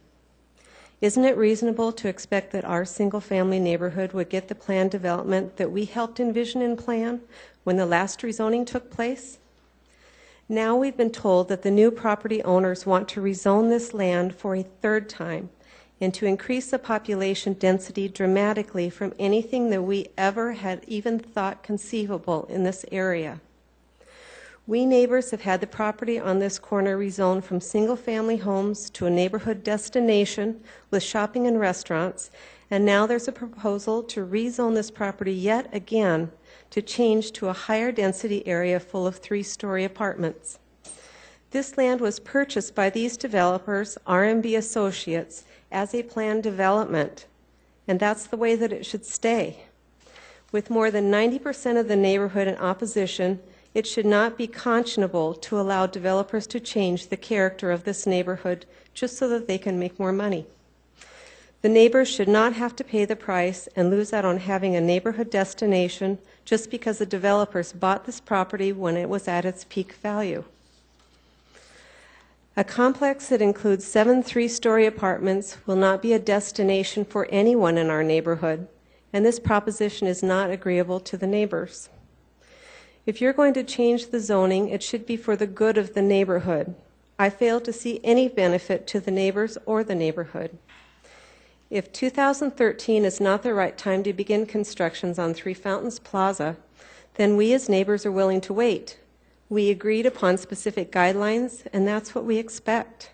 Isn't it reasonable to expect that our single-family neighborhood would get the planned development that we helped envision and plan when the last rezoning took place? Now we've been told that the new property owners want to rezone this land for a third time and to increase the population density dramatically from anything that we ever had even thought conceivable in this area. We neighbors have had the property on this corner rezoned from single-family homes to a neighborhood destination with shopping and restaurants, and now there's a proposal to rezone this property yet again to change to a higher density area full of 3-story apartments. This land was purchased by these developers, RMB Associates, as a planned development, and that's the way that it should stay. With more than 90% of the neighborhood in opposition, it should not be conscionable to allow developers to change the character of this neighborhood just so that they can make more money. The neighbors should not have to pay the price and lose out on having a neighborhood destination just because the developers bought this property when it was at its peak value. A complex that includes 7 3-story apartments will not be a destination for anyone in our neighborhood, and this proposition is not agreeable to the neighbors. If you're going to change the zoning, it should be for the good of the neighborhood. I fail to see any benefit to the neighbors or the neighborhood. If 2013 is not the right time to begin constructions on Three Fountains Plaza, then we as neighbors are willing to wait. We agreed upon specific guidelines, and that's what we expect.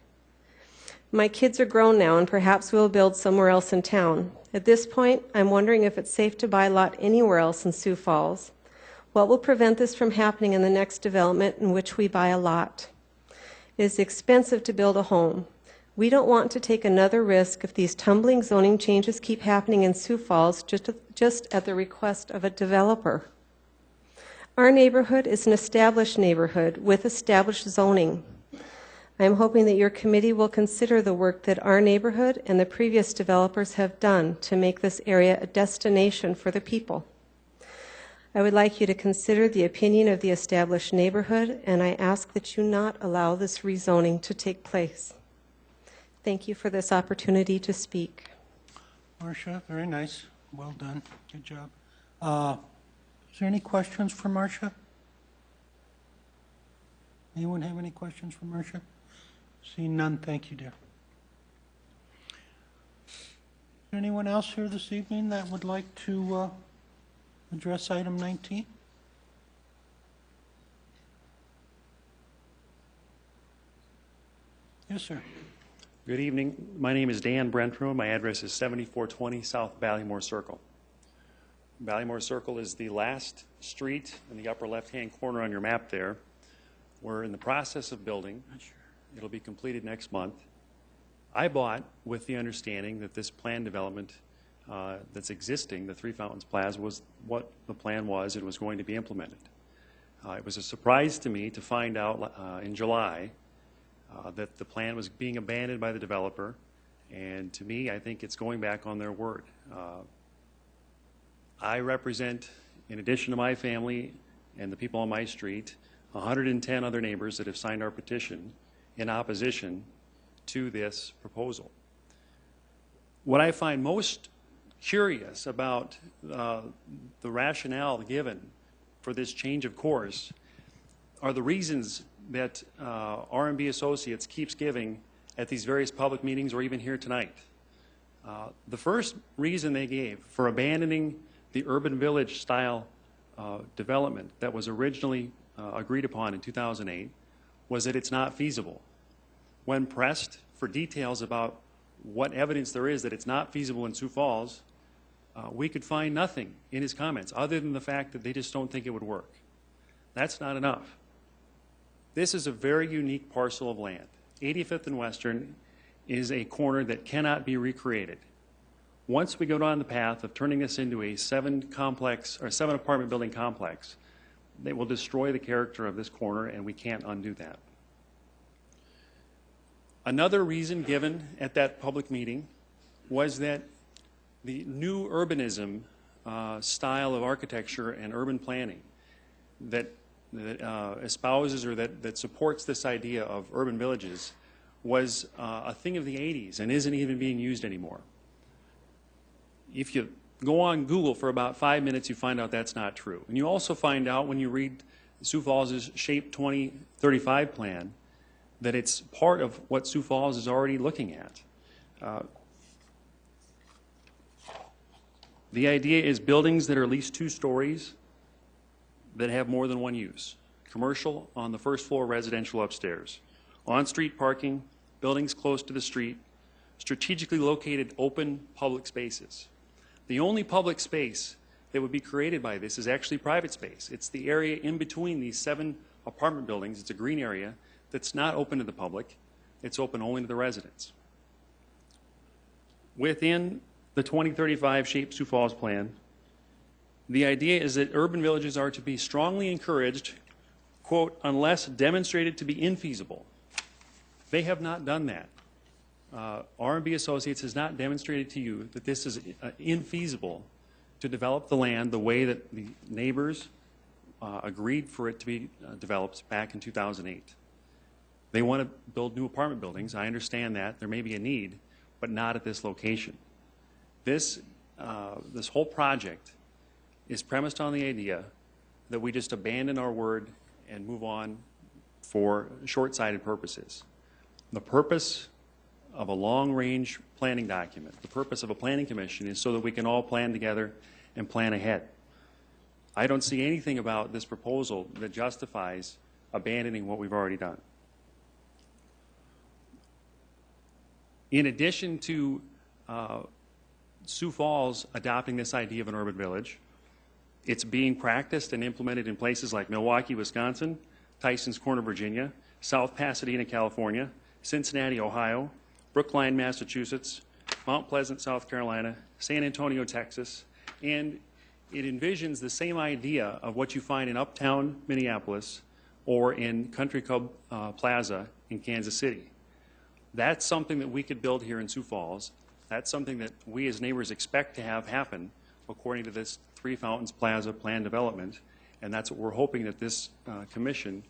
My kids are grown now, and perhaps we'll build somewhere else in town. At this point, I'm wondering if it's safe to buy a lot anywhere else in Sioux Falls. What will prevent this from happening in the next development in which we buy a lot? It is expensive to build a home. We don't want to take another risk if these tumbling zoning changes keep happening in Sioux Falls just at the request of a developer. Our neighborhood is an established neighborhood with established zoning. I am hoping that your committee will consider the work that our neighborhood and the previous developers have done to make this area a destination for the people. I would like you to consider the opinion of the established neighborhood, and I ask that you not allow this rezoning to take place. Thank you for this opportunity to speak. Marcia, very nice. Well done. Good job. Is there any questions for Marcia? Anyone have any questions for Marcia? Seeing none, thank you, dear. Is there anyone else here this evening that would like to address item 19? Yes, sir. Good evening. My name is Dan Brentrum. My address is 7420 South Ballymore Circle. Ballymore Circle is the last street in the upper left-hand corner on your map there. We're in the process of building. It'll be completed next month. I bought with the understanding that this plan development that's existing, the Three Fountains Plaza, was what the plan was. It was going to be implemented. It was a surprise to me to find out in July that the plan was being abandoned by the developer, and to me, I think it's going back on their word. I represent, in addition to my family and the people on my street, 110 other neighbors that have signed our petition in opposition to this proposal. What I find most curious about the rationale given for this change of course are the reasons that R&B Associates keeps giving at these various public meetings or even here tonight. The first reason they gave for abandoning the urban village style development that was originally agreed upon in 2008 was that it's not feasible. When pressed for details about what evidence there is that it's not feasible in Sioux Falls, we could find nothing in his comments other than the fact that they just don't think it would work. That's not enough. This is a very unique parcel of land. 85th and Western is a corner that cannot be recreated. Once we go down the path of turning this into a 7 apartment building complex, they will destroy the character of this corner, and we can't undo that. Another reason given at that public meeting was that the new urbanism style of architecture and urban planning that espouses or that supports this idea of urban villages was a thing of the 80s and isn't even being used anymore. If you go on Google for about 5 minutes, you find out that's not true. And you also find out when you read Sioux Falls' Shape 2035 plan that it's part of what Sioux Falls is already looking at. The idea is buildings that are at least 2 stories that have more than one use. Commercial on the first floor, residential upstairs. On-street parking, buildings close to the street, strategically located open public spaces. The only public space that would be created by this is actually private space. It's the area in between these 7 apartment buildings. It's a green area that's not open to the public. It's open only to the residents. Within the 2035 Shape Sioux Falls plan, the idea is that urban villages are to be strongly encouraged, quote, unless demonstrated to be infeasible. They have not done that. R&B Associates has not demonstrated to you that this is infeasible to develop the land the way that the neighbors agreed for it to be developed back in 2008. They want to build new apartment buildings. I understand that. There may be a need, but not at this location. This whole project is premised on the idea that we just abandon our word and move on for short-sighted purposes. The purpose of a long-range planning document, the purpose of a planning commission is so that we can all plan together and plan ahead. I don't see anything about this proposal that justifies abandoning what we've already done. In addition to Sioux Falls adopting this idea of an urban village, it's being practiced and implemented in places like Milwaukee, Wisconsin, Tysons Corner, Virginia, South Pasadena, California, Cincinnati, Ohio, Brookline, Massachusetts, Mount Pleasant, South Carolina, San Antonio, Texas, and it envisions the same idea of what you find in uptown Minneapolis, or in Country Club Plaza in Kansas City. That's something that we could build here in Sioux Falls. That's something that we as neighbors expect to have happen according to this Three Fountains Plaza plan development, and that's what we're hoping that this commission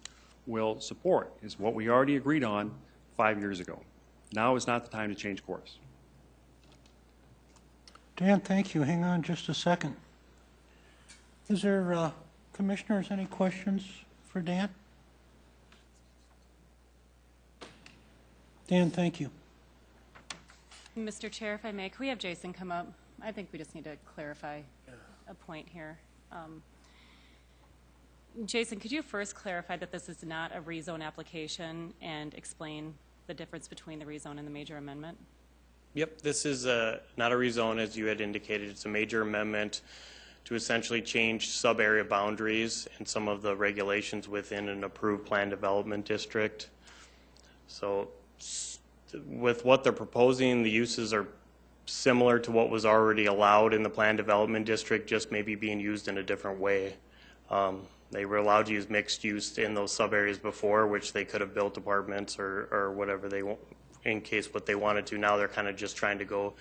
will support, is what we already agreed on 5 years ago. Now is not the time to change course. Dan, thank you. Hang on just a second. Is there, commissioners, any questions for Dan? Dan, thank you. Mr. Chair, if I may, can we have Jason come up? I think we just need to clarify a point here. Jason, could you first clarify that this is not a rezone application and explain the difference between the rezone and the major amendment? Yep, this is not a rezone, as you had indicated. It's a major amendment to essentially change sub-area boundaries and some of the regulations within an approved plan development district. So with what they're proposing, the uses are similar to what was already allowed in the plan development district, just maybe being used in a different way. They were allowed to use mixed use in those sub-areas before, which they could have built apartments or whatever they want, in case what they wanted to. Now they're kind of just trying to go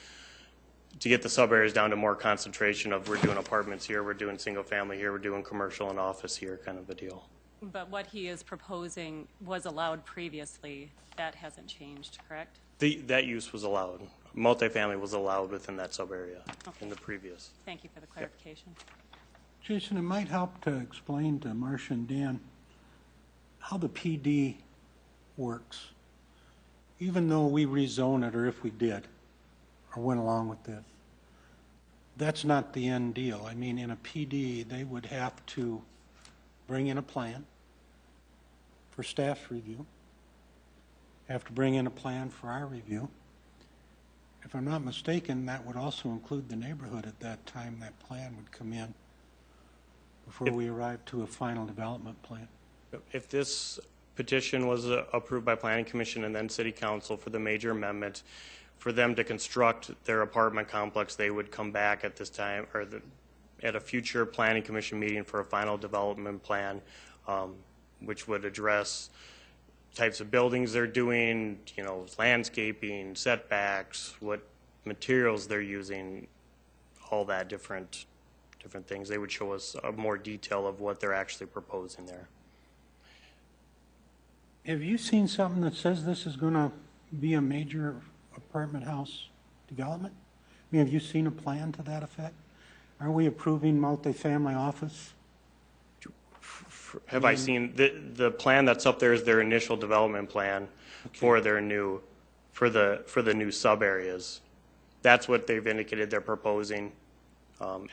to get the sub-areas down to more concentration of, we're doing apartments here, we're doing single family here, we're doing commercial and office here, kind of a deal. But what he is proposing was allowed previously. That hasn't changed, correct? That use was allowed. Multifamily was allowed within that sub-area in the previous. Thank you for the clarification. Jason, it might help to explain to Marcia and Dan how the PD works. Even though we rezone it, or if we did, or went along with this, that's not the end deal. I mean, in a PD, they would have to bring in a plan for staff's review, have to bring in a plan for our review. If I'm not mistaken, that would also include the neighborhood at that time. That plan would come in before we arrive to a final development plan. If this petition was approved by Planning Commission and then City Council for the major amendment, for them to construct their apartment complex, they would come back at this time, or at a future Planning Commission meeting for a final development plan, which would address types of buildings they're doing, you know, landscaping, setbacks, what materials they're using, all that different things. They would show us more detail of what they're actually proposing there. Have you seen something that says this is going to be a major apartment house development? I mean, have you seen a plan to that effect? Are we approving multifamily office? Have I seen the plan that's up there is their initial development plan for their new for the new sub areas. That's what they've indicated they're proposing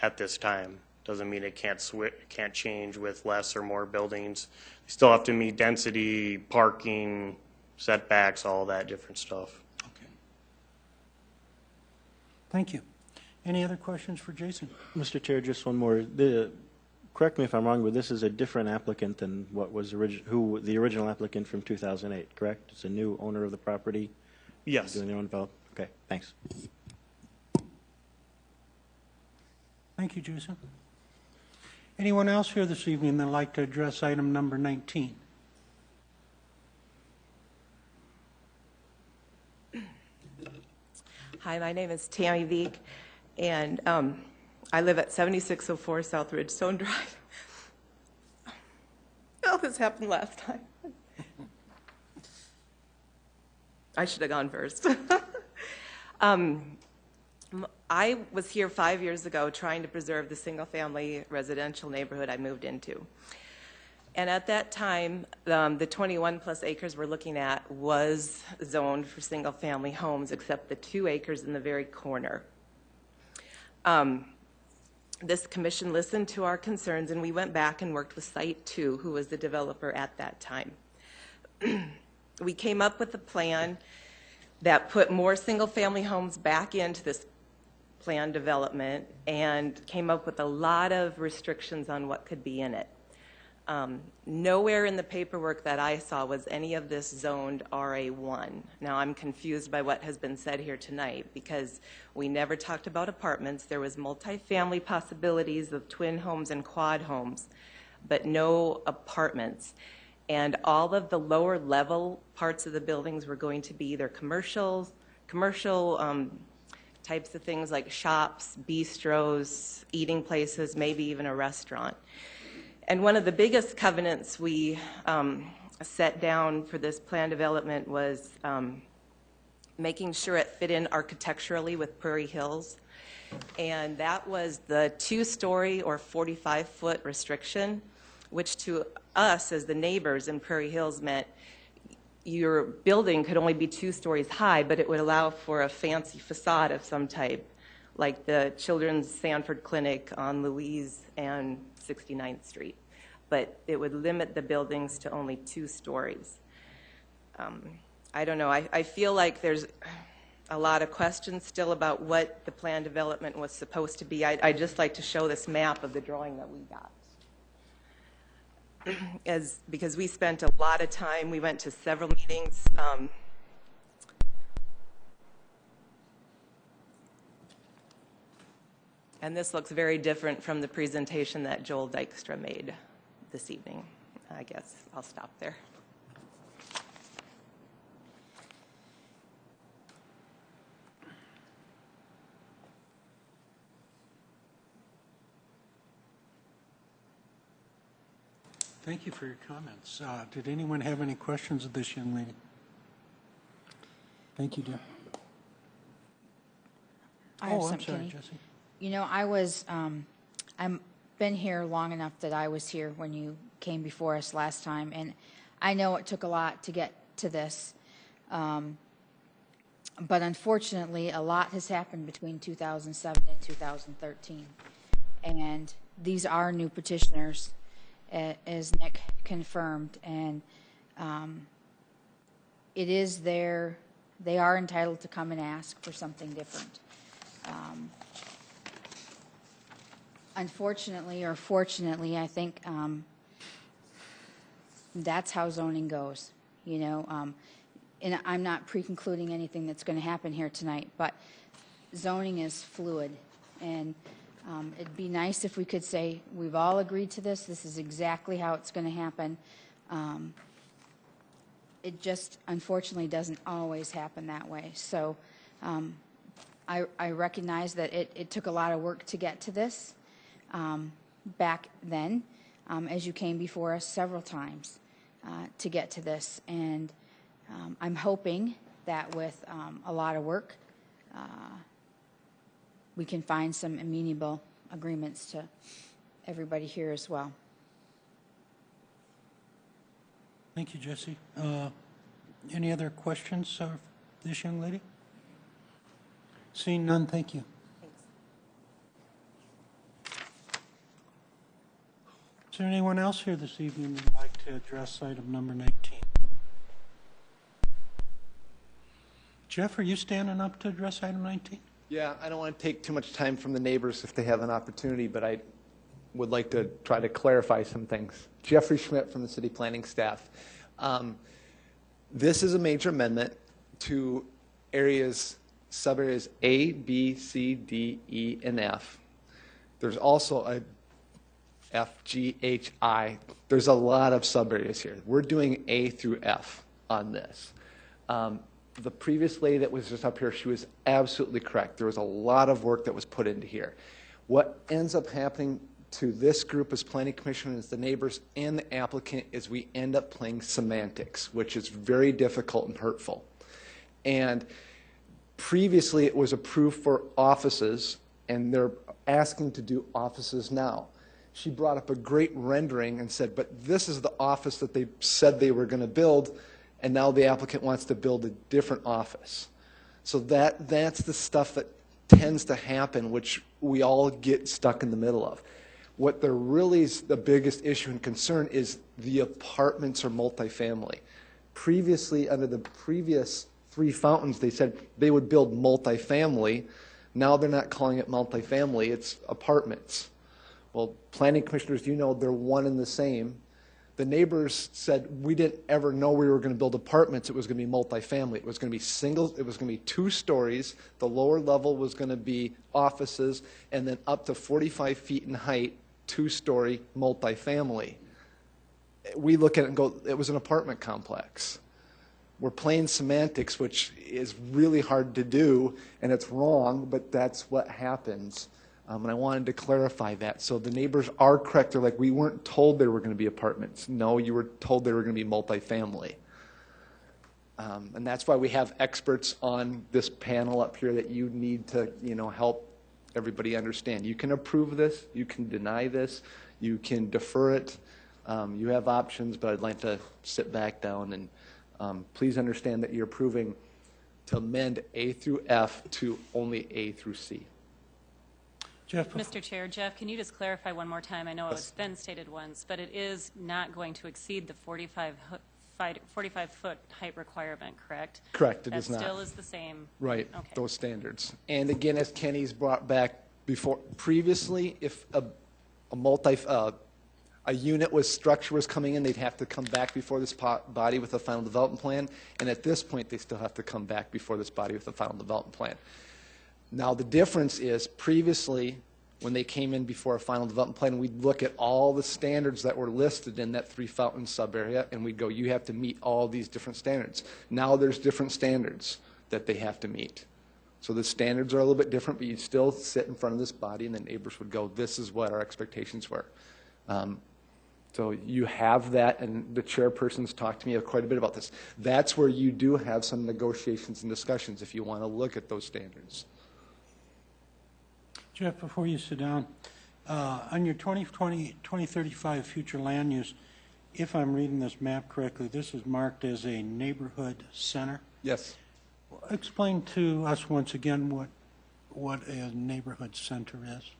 at this time. Doesn't mean it can't change with less or more buildings. They still have to meet density, parking, setbacks, all that different stuff. Okay. Thank you. Any other questions for Jason? Mr. Chair, just one more. Correct me if I'm wrong, but this is a different applicant than what was the original applicant from 2008, correct? It's a new owner of the property? Yes. Doing their own development? Okay, thanks. Thank you, Jason. Anyone else here this evening that'd like to address item number 19? Hi, my name is Tammy Veek, and I live at 7604 South Ridgestone Drive. Oh, this happened last time. I should have gone first. I was here 5 years ago trying to preserve the single-family residential neighborhood I moved into. And at that time, the 21-plus acres we're looking at was zoned for single-family homes, except the 2 acres in the very corner. This commission listened to our concerns, and we went back and worked with Site 2, who was the developer at that time. We came up with a plan that put more single-family homes back into this plan development and came up with a lot of restrictions on what could be in it. Nowhere in the paperwork that I saw was any of this zoned RA1. Now, I'm confused by what has been said here tonight because we never talked about apartments. There was multifamily possibilities of twin homes and quad homes, but no apartments. And all of the lower level parts of the buildings were going to be either commercial types of things like shops, bistros, eating places, maybe even a restaurant. And one of the biggest covenants we set down for this plan development was making sure it fit in architecturally with Prairie Hills. And that was the 2-story or 45-foot restriction, which to us as the neighbors in Prairie Hills meant your building could only be 2 stories high, but it would allow for a fancy facade of some type, like the Children's Sanford Clinic on Louise and 69th Street. But it would limit the buildings to only 2 stories. I don't know, I feel like there's a lot of questions still about what the plan development was supposed to be. I'd just like to show this map of the drawing that we got. Because we spent a lot of time, we went to several meetings. And this looks very different from the presentation that Joel Dykstra made this evening. I guess I'll stop there. Thank you for your comments. Did anyone have any questions of this young lady? Thank you, dear. I'm sorry, Kenny. Jesse. You know, I'm been here long enough that I was here when you came before us last time, and I know it took a lot to get to this. But unfortunately, a lot has happened between 2007 and 2013. And these are new petitioners, as Nick confirmed, and it is they are entitled to come and ask for something different. Unfortunately or fortunately, I think that's how zoning goes, you know. And I'm not pre-concluding anything that's going to happen here tonight, but zoning is fluid, and it'd be nice if we could say, we've all agreed to this, this is exactly how it's going to happen. It just unfortunately doesn't always happen that way. So I recognize that it took a lot of work to get to this back then, as you came before us several times to get to this. And I'm hoping that with a lot of work, we can find some amenable agreements to everybody here as well. Thank you, Jesse. Any other questions of this young lady? Seeing none, thank you. Is there anyone else here this evening who would like to address item number 19? Jeff, are you standing up to address item 19? Yeah, I don't want to take too much time from the neighbors if they have an opportunity, but I would like to try to clarify some things. Jeffrey Schmidt from the city planning staff. This is a major amendment to sub-areas A, B, C, D, E, and F. There's also a F, G, H, I. There's a lot of sub-areas here. We're doing A through F on this. The previous lady that was just up here, she was absolutely correct. There was a lot of work that was put into here. What ends up happening to this group as planning commission, as the neighbors and the applicant, is we end up playing semantics, which is very difficult and hurtful. And previously it was approved for offices, and they're asking to do offices now. She brought up a great rendering and said, but this is the office that they said they were going to build, and now the applicant wants to build a different office. So that's the stuff that tends to happen, which we all get stuck in the middle of. What there really is the biggest issue and concern is the apartments or multifamily. Previously, under the previous 3 fountains, they said they would build multifamily. Now they're not calling it multifamily, it's apartments. Well, planning commissioners, you know, they're one and the same. The neighbors said we didn't ever know we were going to build apartments. It was going to be multifamily. It was going to be single. It was going to be 2 stories. The lower level was going to be offices, and then up to 45 feet in height, 2-story multifamily. we look at it and go, it was an apartment complex. We're playing semantics, which is really hard to do, and it's wrong, but that's what happens. And I wanted to clarify that. So the neighbors are correct. They're like, we weren't told there were going to be apartments. No, you were told there were going to be multifamily. And that's why we have experts on this panel up here that you need to, help everybody understand. You can approve this, you can deny this, you can defer it. You have options, but I'd like to sit back down and please understand that you're approving to amend A through F to only A through C. Jeff. Mr. Chair, Jeff, can you just clarify one more time? I know it's been stated once, but it is not going to exceed the 45-foot height requirement, correct? Correct, it is not. That still is the same? Right, Okay. those standards. And again, as Kenny's brought back before, previously, if a unit structure was coming in, they'd have to come back before this body with a final development plan, and at this point, they still have to come back before this body with a final development plan. Now, the difference is previously, when they came in before a final development plan, we'd look at all the standards that were listed in that Three Fountains sub-area, and we'd go, you have to meet all these different standards. Now there's different standards that they have to meet. So the standards are a little bit different, but you'd still sit in front of this body, and the neighbors would go, this is what our expectations were. So you have that, and the chairperson's talked to me quite a bit about this. That's where you do have some negotiations and discussions if you want to look at those standards. Jeff, before you sit down, on your 2035 future land use, if I'm reading this map correctly, this is marked as a neighborhood center? Yes. Explain to us once again what a neighborhood center is.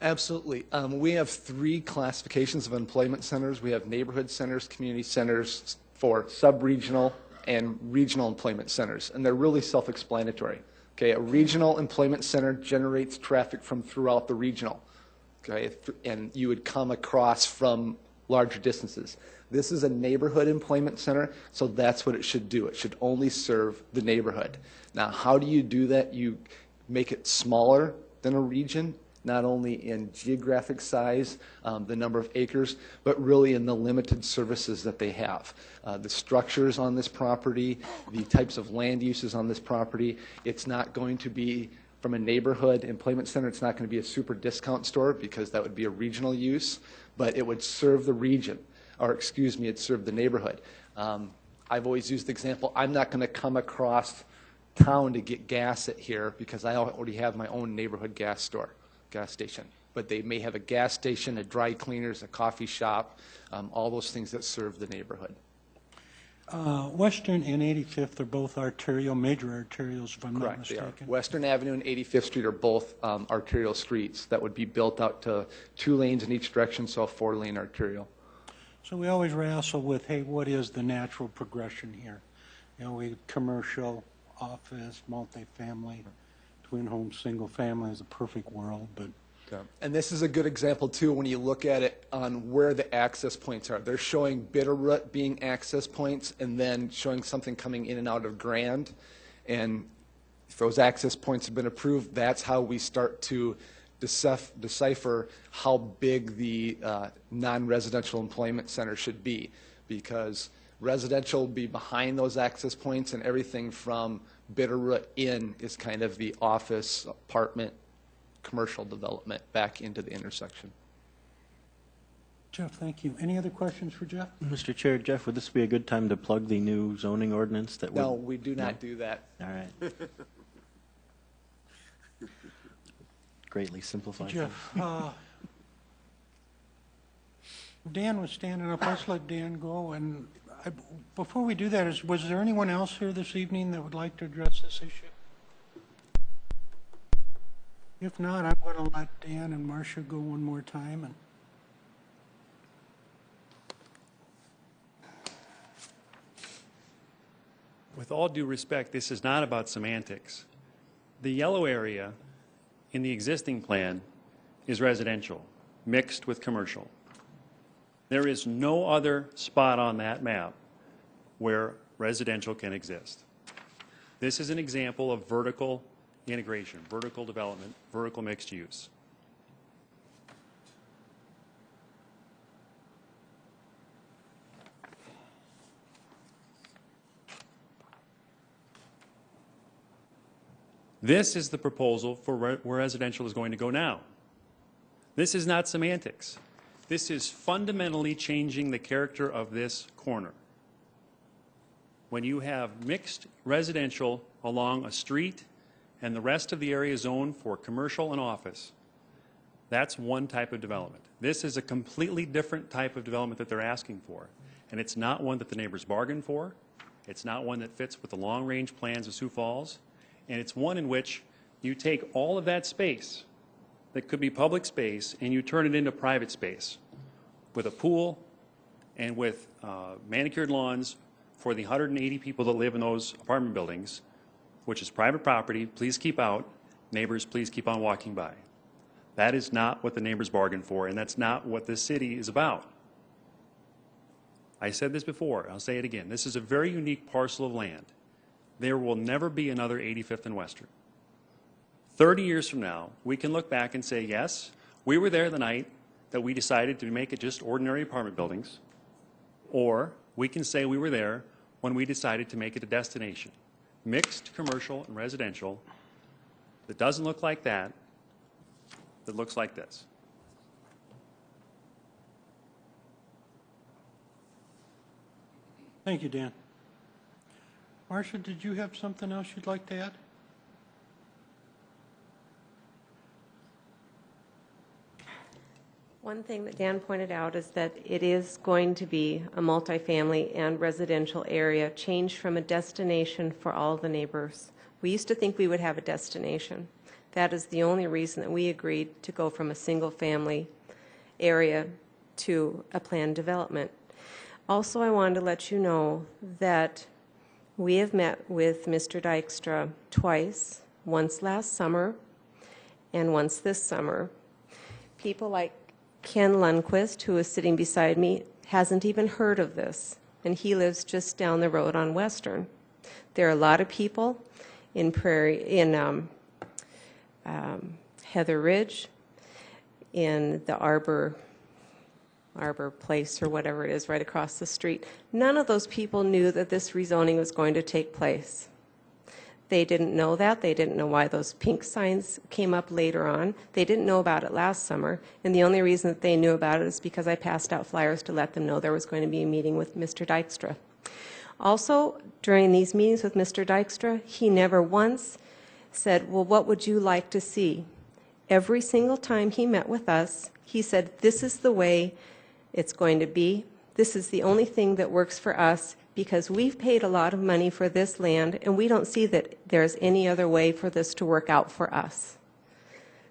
Absolutely. We have three classifications of employment centers. We have neighborhood centers, community centers for sub-regional and regional employment centers, and they're really self-explanatory. Okay, a regional employment center generates traffic from throughout the regional, okay, and you would come across from larger distances. This is a neighborhood employment center, so that's what it should do. It should only serve the neighborhood. Now, how do you do that? You make it smaller than a region, not only in geographic size, the number of acres, but really in the limited services that they have. The structures on this property, the types of land uses on this property. It's not going to be, from a neighborhood employment center, it's not going to be a super discount store because that would be a regional use, but it would serve the region, or excuse me, it'd serve the neighborhood. I've always used the example, I'm not going to come across town to get gas at here because I already have my own neighborhood gas station. But they may have a gas station, a dry cleaners, a coffee shop, all those things that serve the neighborhood. Western and 85th are both major arterials, if I'm not Correct, mistaken. they are. Western Avenue and 85th Street are both arterial streets that would be built out to 2 lanes in each direction, so a 4-lane arterial. So we always wrestle with, hey, what is the natural progression here? We commercial, office, multifamily, twin home, single family is a perfect world, but. Yeah. And this is a good example too when you look at it on where the access points are. They're showing Bitterroot being access points and then showing something coming in and out of Grand. And if those access points have been approved, that's how we start to decipher how big the non-residential employment center should be, because residential will be behind those access points, and everything from Bitterroot in is kind of the office, apartment, commercial development back into the intersection. Jeff, thank you. Any other questions for Jeff? Mr. Chair, Jeff, would this be a good time to plug the new zoning ordinance that No, we do not do that. All right. Greatly simplified. Jeff, Dan was standing up. Let's let Dan go. And before we do that, was there anyone else here this evening that would like to address this issue? If not, I'm going to let Dan and Marcia go one more time. And with all due respect, this is not about semantics. The yellow area in the existing plan is residential, mixed with commercial. There is no other spot on that map where residential can exist. This is an example of vertical integration, vertical development, vertical mixed use. This is the proposal for where residential is going to go now. This is not semantics. This is fundamentally changing the character of this corner. When you have mixed residential along a street and the rest of the area zoned for commercial and office, that's one type of development. This is a completely different type of development that they're asking for. And it's not one that the neighbors bargained for. It's not one that fits with the long-range plans of Sioux Falls. And it's one in which you take all of that space that could be public space and you turn it into private space with a pool and with manicured lawns for the 180 people that live in those apartment buildings, which is private property. Please keep out. Neighbors, please keep on walking by. That is not what the neighbors bargained for, and that's not what this city is about. I said this before. I'll say it again. This is a very unique parcel of land. There will never be another 85th and Western. 30 years from now, we can look back and say, yes, we were there the night that we decided to make it just ordinary apartment buildings, or we can say we were there when we decided to make it a destination. Mixed commercial and residential that doesn't look like that, that looks like this. Thank you, Dan. Marcia, did you have something else you'd like to add? One thing that Dan pointed out is that it is going to be a multifamily and residential area, changed from a destination for all the neighbors. We used to think we would have a destination. That is the only reason that we agreed to go from a single-family area to a planned development. Also, I wanted to let you know that we have met with Mr. Dykstra twice, once last summer and once this summer. People like Ken Lundquist, who is sitting beside me, hasn't even heard of this, and he lives just down the road on Western. There are a lot of people in Heather Ridge, in the Arbor Place or whatever it is right across the street. None of those people knew that this rezoning was going to take place. They didn't know that. They didn't know why those pink signs came up later on. They didn't know about it last summer, and the only reason that they knew about it is because I passed out flyers to let them know there was going to be a meeting with Mr. Dykstra. Also, during these meetings with Mr. Dykstra, he never once said, well, what would you like to see? Every single time he met with us, he said, this is the way it's going to be. This is the only thing that works for us because we've paid a lot of money for this land and we don't see that there's any other way for this to work out for us.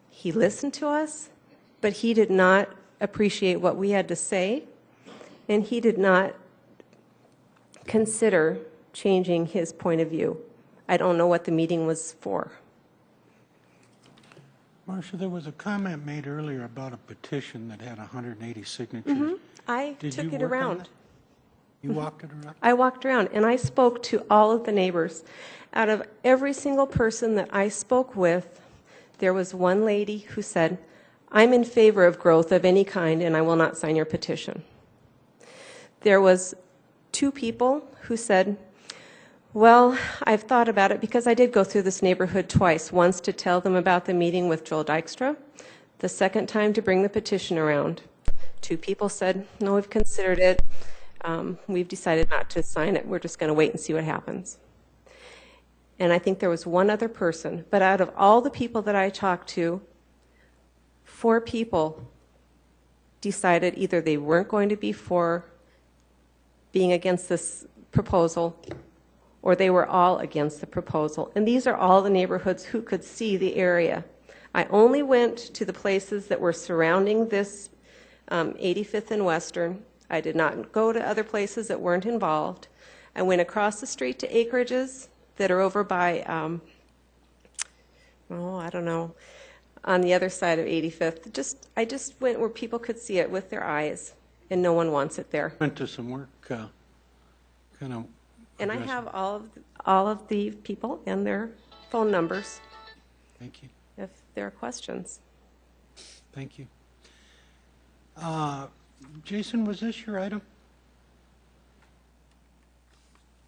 He listened to us, but he did not appreciate what we had to say, and he did not consider changing his point of view. I don't know what the meeting was for. Marcia, there was a comment made earlier about a petition that had 180 signatures. I took it around. You walked it around? I walked around, and I spoke to all of the neighbors. Out of every single person that I spoke with, there was one lady who said, I'm in favor of growth of any kind, and I will not sign your petition. There was two people who said, well, I've thought about it because I did go through this neighborhood twice, once to tell them about the meeting with Joel Dykstra, the second time to bring the petition around. Two people said, no, we've considered it. We've decided not to sign it. We're just going to wait and see what happens. And I think there was one other person, but out of all the people that I talked to, 4 people decided either they weren't going to be for being against this proposal, or they were all against the proposal. And these are all the neighborhoods who could see the area. I only went to the places that were surrounding this 85th and Western. I did not go to other places that weren't involved. I went across the street to acreages that are over by, I don't know, on the other side of 85th. I just went where people could see it with their eyes, and no one wants it there. Went to some work, kind of. And I have all of the people and their phone numbers. Thank you. If there are questions. Thank you. Jason, was this your item?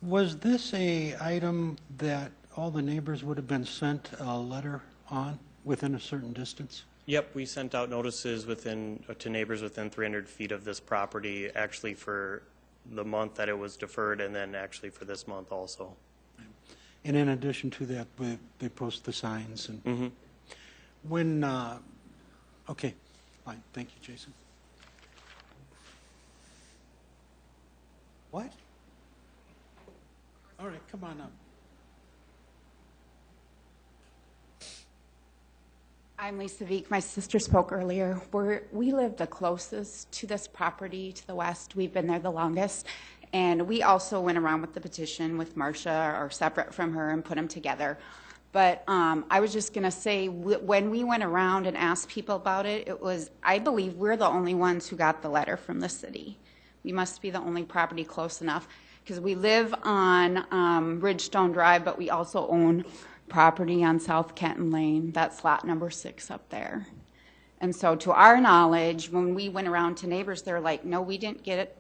Was this a item that all the neighbors would have been sent a letter on within a certain distance? Yep, we sent out notices to neighbors within 300 feet of this property, actually for the month that it was deferred, and then actually for this month also. And in addition to that, they post the signs and Mm-hmm. when, okay, fine, thank you, Jason. What? All right, come on up. I'm Lisa Veek. My sister spoke earlier. We live the closest to this property to the west. We've been there the longest. And we also went around with the petition with Marcia, or separate from her, and put them together. But I was just going to say, when we went around and asked people about it, I believe we're the only ones who got the letter from the city. We must be the only property close enough, because we live on Ridgestone Drive, but we also own property on South Kenton Lane. That's lot number 6 up there. And so to our knowledge, when we went around to neighbors, they're like, no, we didn't get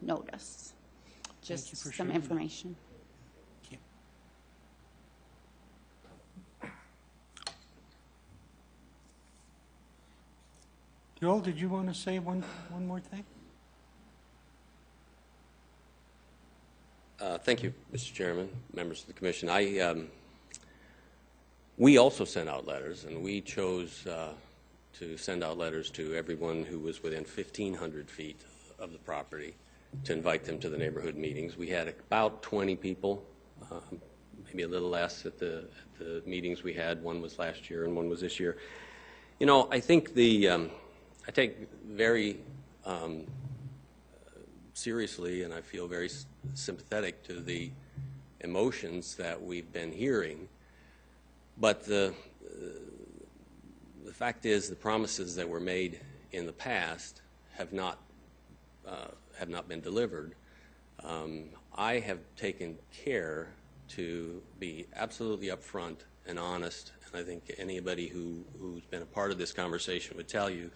notice. Just some information. Joel, did you want to say one more thing? Thank you, Mr. Chairman, members of the commission. We also sent out letters, and we chose to send out letters to everyone who was within 1,500 feet of the property to invite them to the neighborhood meetings. We had about 20 people, maybe a little less at the meetings we had. One was last year and one was this year. You know, I think I take very seriously, and I feel very sympathetic to the emotions that we've been hearing. But the fact is, the promises that were made in the past have not been delivered. I have taken care to be absolutely upfront and honest, and I think anybody who's been a part of this conversation would tell you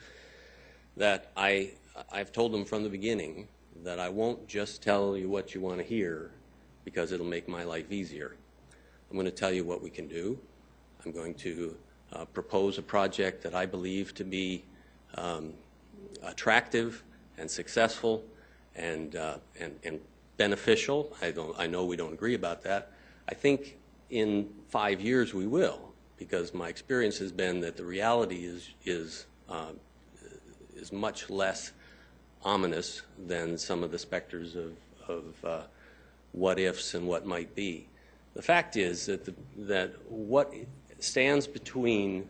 that I've told them from the beginning that I won't just tell you what you want to hear because it'll make my life easier. I'm going to tell you what we can do. I'm going to propose a project that I believe to be attractive and successful and beneficial. I know we don't agree about that. I think in 5 years we will, because my experience has been that the reality is much less ominous than some of the specters of what ifs and what might be. The fact is that what stands between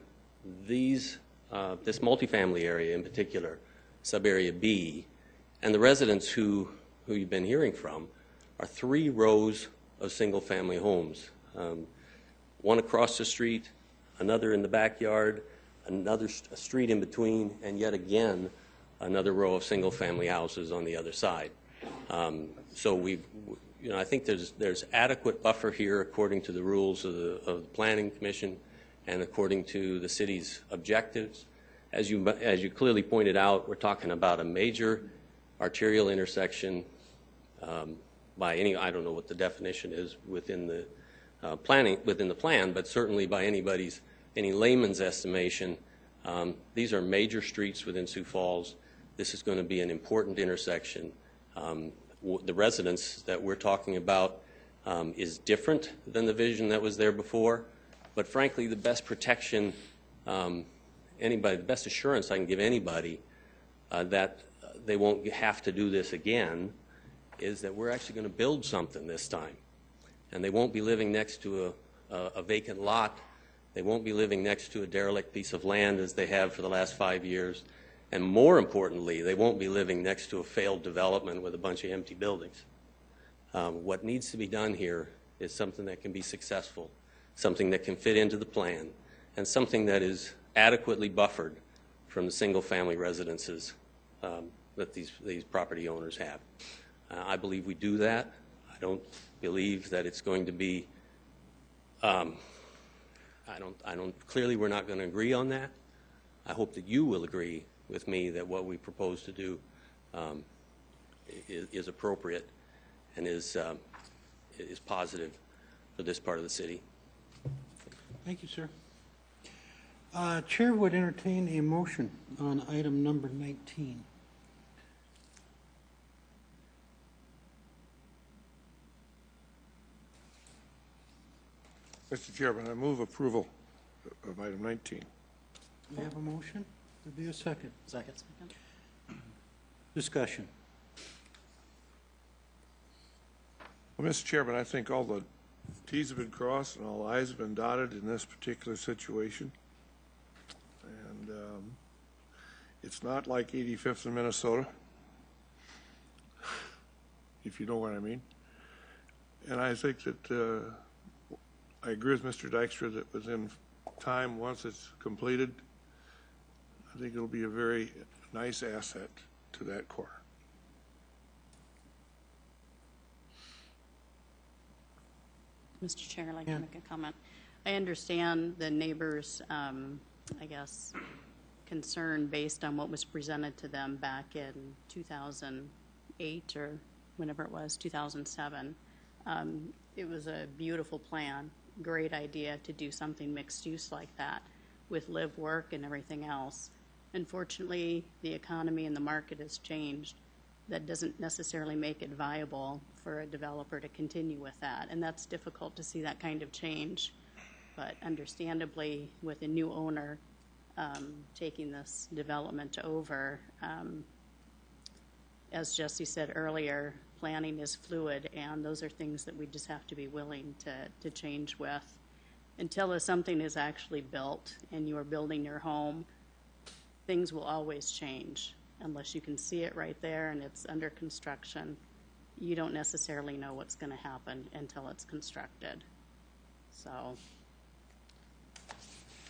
this multifamily area in particular, sub-area B, and the residents who you've been hearing from are 3 rows of single-family homes. One across the street, another in the backyard, another street in between, and yet again another row of single-family houses on the other side. So I think there's adequate buffer here according to the rules of the Planning Commission and according to the city's objectives. As you clearly pointed out, we're talking about a major arterial intersection by any, I don't know what the definition is within the plan, but certainly by any layman's estimation, these are major streets within Sioux Falls. This is going to be an important intersection. The residence that we're talking about is different than the vision that was there before, but frankly, the best protection, the best assurance I can give anybody that they won't have to do this again is that we're actually going to build something this time. And they won't be living next to a vacant lot. They won't be living next to a derelict piece of land as they have for the last 5 years. And more importantly, they won't be living next to a failed development with a bunch of empty buildings. What needs to be done here is something that can be successful, something that can fit into the plan, and something that is adequately buffered from the single-family residences that these property owners have. I believe we do that. I don't believe that it's going to be, clearly we're not going to agree on that. I hope that you will agree with me that what we propose to do is appropriate and is positive for this part of the city. Thank you, sir. Chair would entertain a motion on item number 19. Mr. Chairman, I move approval of item 19. We have a motion. There'll be a second. Second. Discussion. Well, Mr. Chairman, I think all the T's have been crossed and all the I's have been dotted in this particular situation. And it's not like 85th in Minnesota, if you know what I mean. And I think that I agree with Mr. Dykstra that within time, once it's completed, I think it'll be a very nice asset to that corner. Mr. Chair, I'd like to make a comment. I understand the neighbors, I guess, concern based on what was presented to them back in 2008 or whenever it was, 2007. It was a beautiful plan, great idea to do something mixed use like that with live, work, and everything else. Unfortunately, the economy and the market has changed. That doesn't necessarily make it viable for a developer to continue with that, and that's difficult to see that kind of change. But understandably, with a new owner taking this development over, as Jesse said earlier, planning is fluid, and those are things that we just have to be willing to change with. Until something is actually built and you are building your home, things will always change. Unless you can see it right there and it's under construction, you don't necessarily know what's going to happen until it's constructed. So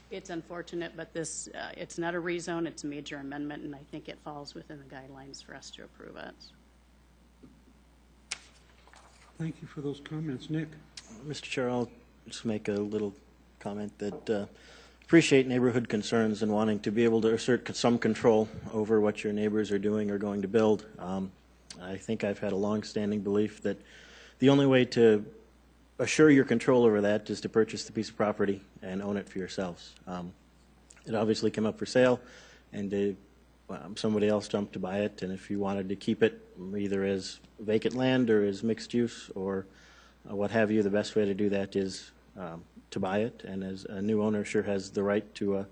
it's unfortunate, but this it's not a rezone, it's a major amendment, and I think it falls within the guidelines for us to approve it. Thank you for those comments. Nick? Mr. Chair, I'll just make a little comment that appreciate neighborhood concerns and wanting to be able to assert some control over what your neighbors are doing or going to build. I think I've had a long-standing belief that the only way to assure your control over that is to purchase the piece of property and own it for yourselves. It obviously came up for sale, and somebody else jumped to buy it, and if you wanted to keep it either as vacant land or as mixed use or what have you, the best way to do that is to buy it, and as a new owner sure has the right to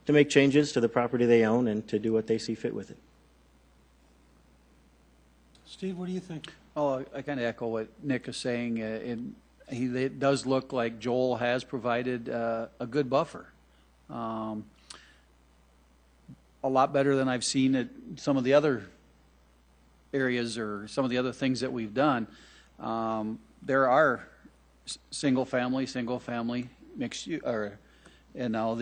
make changes to the property they own and to do what they see fit with it. Steve, what do you think? Well, I kind of echo what Nick is saying. It does look like Joel has provided a good buffer. A lot better than I've seen at some of the other areas or some of the other things that we've done. There are single family, mixed use, and now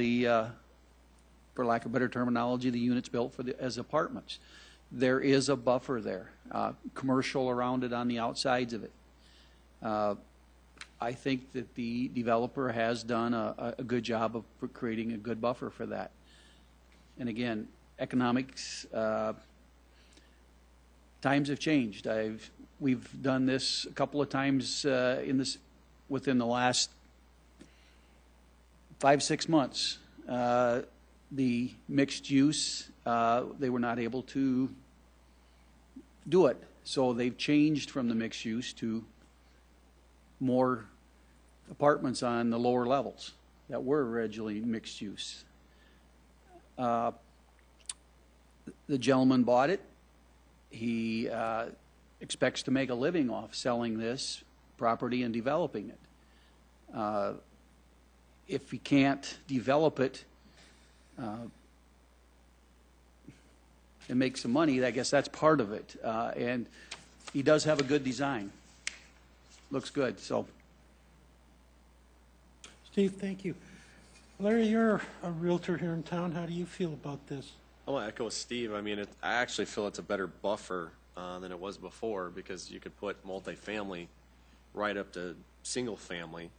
for lack of better terminology, the units built as apartments. There is a buffer there, commercial around it on the outsides of it. I think that the developer has done a good job of creating a good buffer for that. And again, economics, times have changed. We've done this a couple of times within the last 5-6 months. The mixed use, they were not able to do it. So they've changed from the mixed use to more apartments on the lower levels that were originally mixed use. The gentleman bought it. He expects to make a living off selling this property and developing it. If he can't develop it and make some money, I guess that's part of it. And he does have a good design. Looks good. So, Steve, thank you. Larry, you're a realtor here in town. How do you feel about this? I want to echo Steve. I mean, I actually feel it's a better buffer than it was before, because you could put multifamily right up to single family,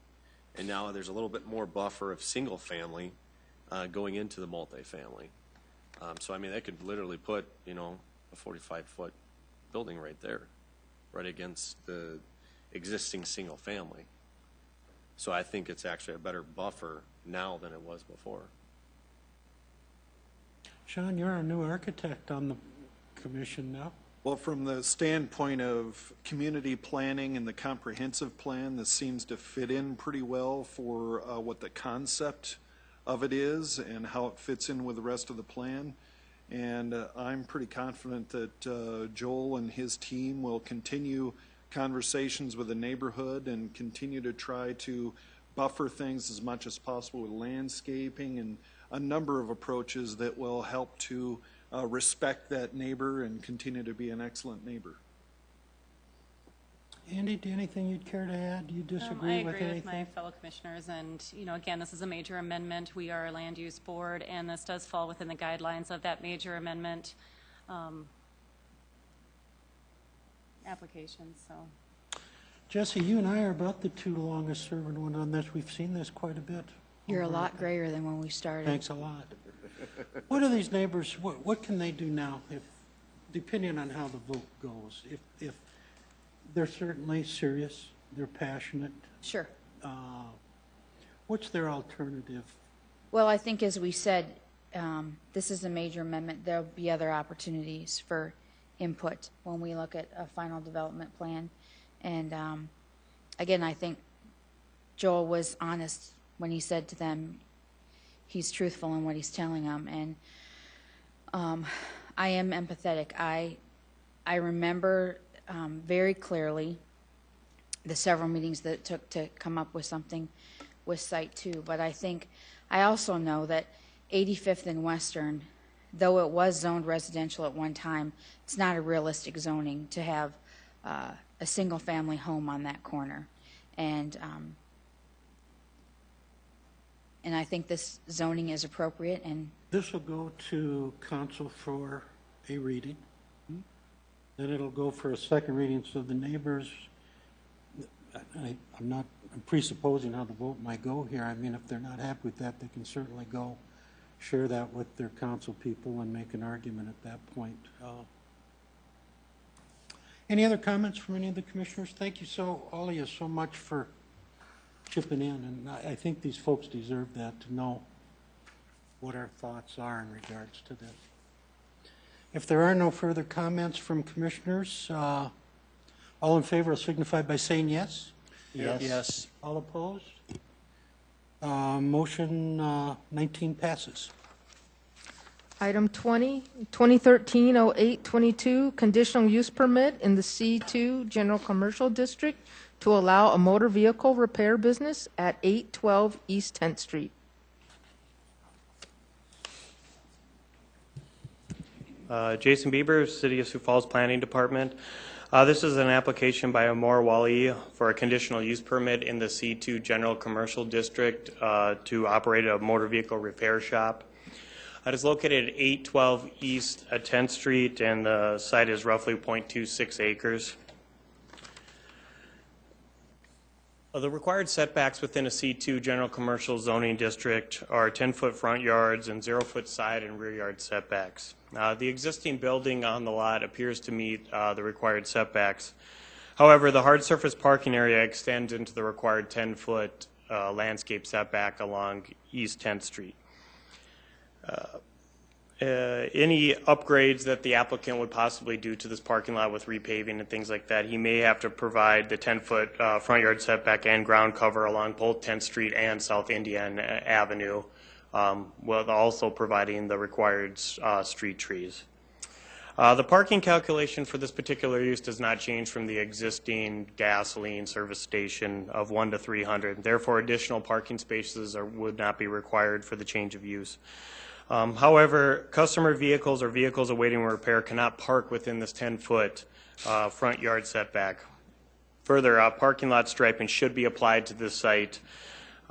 and now there's a little bit more buffer of single family going into the multifamily. So I mean, they could literally put, a 45-foot building right there, right against the existing single family. So I think it's actually a better buffer now than it was before. Sean, you're a new architect on the commission now. Well, from the standpoint of community planning and the comprehensive plan, this seems to fit in pretty well for what the concept of it is and how it fits in with the rest of the plan. And I'm pretty confident that Joel and his team will continue conversations with the neighborhood and continue to try to buffer things as much as possible with landscaping and a number of approaches that will help to respect that neighbor and continue to be an excellent neighbor. Andy, anything you'd care to add? Do you disagree with anything? I agree with my fellow commissioners, and again, this is a major amendment. We are a land use board, and this does fall within the guidelines of that major amendment application. So, Jesse, you and I are about the two longest serving one on this. We've seen this quite a bit. You're a lot grayer than when we started. Thanks a lot. What are these neighbors, what can they do now, if, depending on how the vote goes? If they're certainly serious, they're passionate. Sure. What's their alternative? Well, I think as we said, this is a major amendment. There'll be other opportunities for input when we look at a final development plan. And again, I think Joel was honest when he said to them, he's truthful in what he's telling them. And I am empathetic. I remember very clearly the several meetings that it took to come up with something with Site 2. But I also know that 85th and Western, though it was zoned residential at one time, it's not a realistic zoning to have a single family home on that corner. And I think this zoning is appropriate. And this will go to council for a reading. Then it'll go for a second reading, so the neighbors, I'm presupposing how the vote might go here. I mean, if they're not happy with that, they can certainly go share that with their council people and make an argument at that point. Any other comments from any of the commissioners? Thank you all of you so much for chipping in, and I think these folks deserve that, to know what our thoughts are in regards to this. If there are no further comments from commissioners, all in favor will signify by saying yes. Yes. Yes. All opposed? Motion 19 passes. Item 20, 2013-0822, conditional use permit in the C2 General Commercial District to allow a motor vehicle repair business at 812 East 10th Street. Jason Bieber, City of Sioux Falls Planning Department. This is an application by Amor Wali for a conditional use permit in the C2 General Commercial District to operate a motor vehicle repair shop. It is located at 812 East 10th Street, and the site is roughly 0.26 acres. The required setbacks within a C2 General Commercial Zoning District are 10-foot front yards and 0-foot side and rear yard setbacks. The existing building on the lot appears to meet the required setbacks. However, the hard surface parking area extends into the required 10-foot landscape setback along East 10th Street. Any upgrades that the applicant would possibly do to this parking lot with repaving and things like that, he may have to provide the 10-foot front yard setback and ground cover along both 10th Street and South Indiana Avenue, while also providing the required street trees. The parking calculation for this particular use does not change from the existing gasoline service station of 1 to 300. Therefore, additional parking spaces would not be required for the change of use. However, customer vehicles or vehicles awaiting repair cannot park within this 10-foot front yard setback. Further, parking lot striping should be applied to this site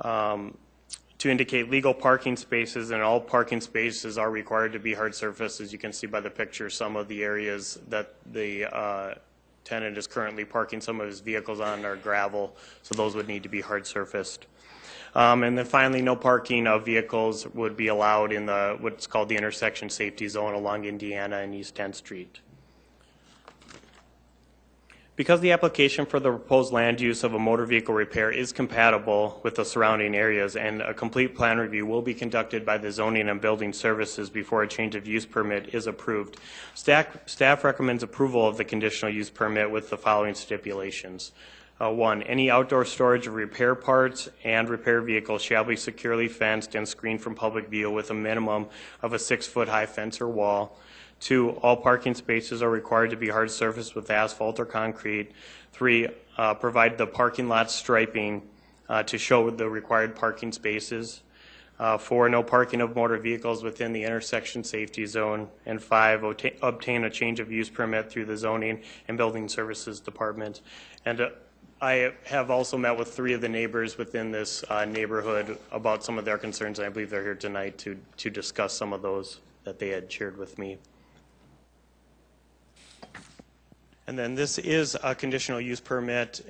to indicate legal parking spaces, and all parking spaces are required to be hard surface. As you can see by the picture, some of the areas that the tenant is currently parking some of his vehicles on are gravel, so those would need to be hard surfaced. And then finally, no parking of vehicles would be allowed in the what's called the intersection safety zone along Indiana and East 10th Street. Because the application for the proposed land use of a motor vehicle repair is compatible with the surrounding areas, and a complete plan review will be conducted by the Zoning and Building Services before a change of use permit is approved, staff recommends approval of the conditional use permit with the following stipulations. 1, any outdoor storage of repair parts and repair vehicles shall be securely fenced and screened from public view with a minimum of a 6-foot high fence or wall. 2, all parking spaces are required to be hard surfaced with asphalt or concrete. 3, provide the parking lot striping to show the required parking spaces. 4, no parking of motor vehicles within the intersection safety zone. And 5, obtain a change of use permit through the Zoning and Building Services Department. And I have also met with 3 of the neighbors within this neighborhood about some of their concerns, and I believe they're here tonight to discuss some of those that they had shared with me. And then this is a conditional use permit.